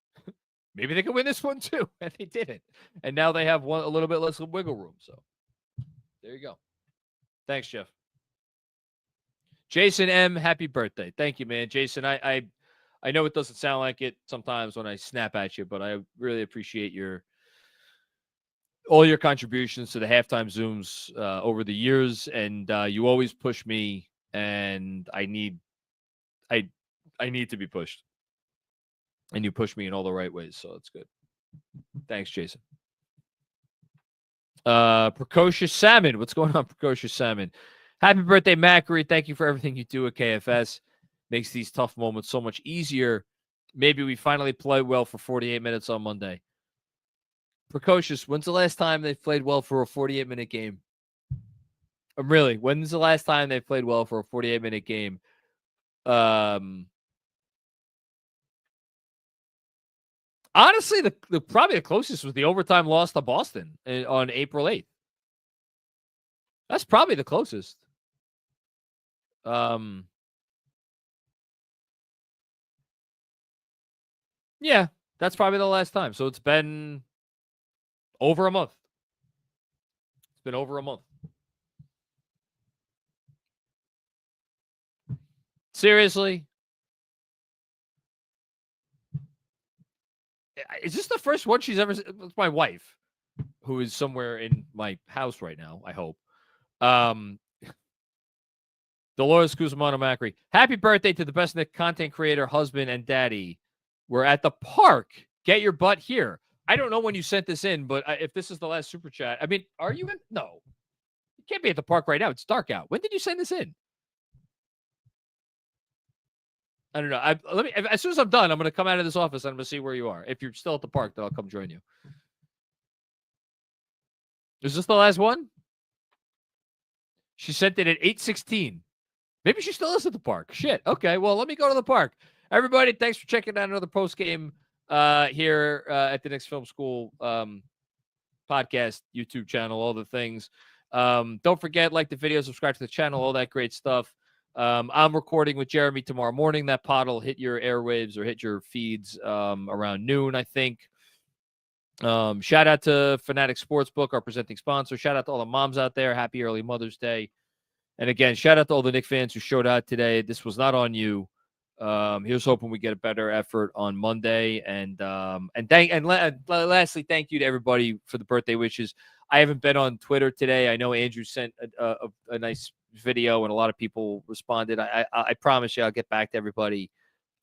maybe they could win this one too, and they didn't. And now they have a little bit less wiggle room. So there you go. Thanks, Jeff. Jason M, happy birthday. Thank you, man. Jason, I know it doesn't sound like it sometimes when I snap at you, but I really appreciate your all your contributions to the halftime Zooms over the years, and you always push me, and I need to be pushed, and you push me in all the right ways, so it's good. Thanks, Jason. Precocious Salmon. What's going on, Precocious Salmon? Happy birthday, Macri. Thank you for everything you do at KFS. Makes these tough moments so much easier. Maybe we finally play well for 48 minutes on Monday. Precocious, when's the last time they've played well for a 48-minute game? Really, when's the last time they played well for a 48-minute game? Honestly, the probably the closest was the overtime loss to Boston on April 8th. That's probably the closest. Yeah, that's probably the last time. So it's been over a month. It's been over a month. Seriously? Is this the first one she's ever... It's my wife, who is somewhere in my house right now, I hope. Dolores Guzmano Macri. Happy birthday to the best Nick content creator, husband, and daddy. We're at the park. Get your butt here. I don't know when you sent this in, but if this is the last super chat, I mean, are you in? No. You can't be at the park right now. It's dark out. When did you send this in? I don't know. As soon as I'm done, I'm going to come out of this office and I'm going to see where you are. If you're still at the park, then I'll come join you. Is this the last one? She sent it at 8:16. Maybe she still is at the park. Shit. Okay. Well, let me go to the park. Everybody, thanks for checking out another post game here at the Knicks Film School podcast, YouTube channel, all the things. Don't forget, like the video, subscribe to the channel, all that great stuff. I'm recording with Jeremy tomorrow morning. That pod will hit your airwaves or hit your feeds around noon, I think. Shout out to Fanatic Sportsbook, our presenting sponsor. Shout out to all the moms out there. Happy early Mother's Day. And again, shout out to all the Knicks fans who showed out today. This was not on you. Here's hoping we get a better effort on Monday. And lastly, thank you to everybody for the birthday wishes. I haven't been on Twitter today. I know Andrew sent a nice video and a lot of people responded. I promise you I'll get back to everybody.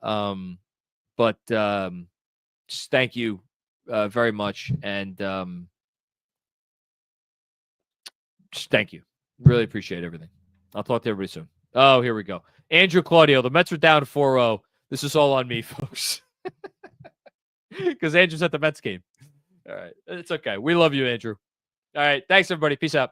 But just thank you very much. And just thank you. Really appreciate everything. I'll talk to everybody soon. Oh, here we go. Andrew Claudio, the Mets are down 4-0. This is all on me, folks. Because Andrew's at the Mets game. All right. It's okay. We love you, Andrew. All right. Thanks, everybody. Peace out.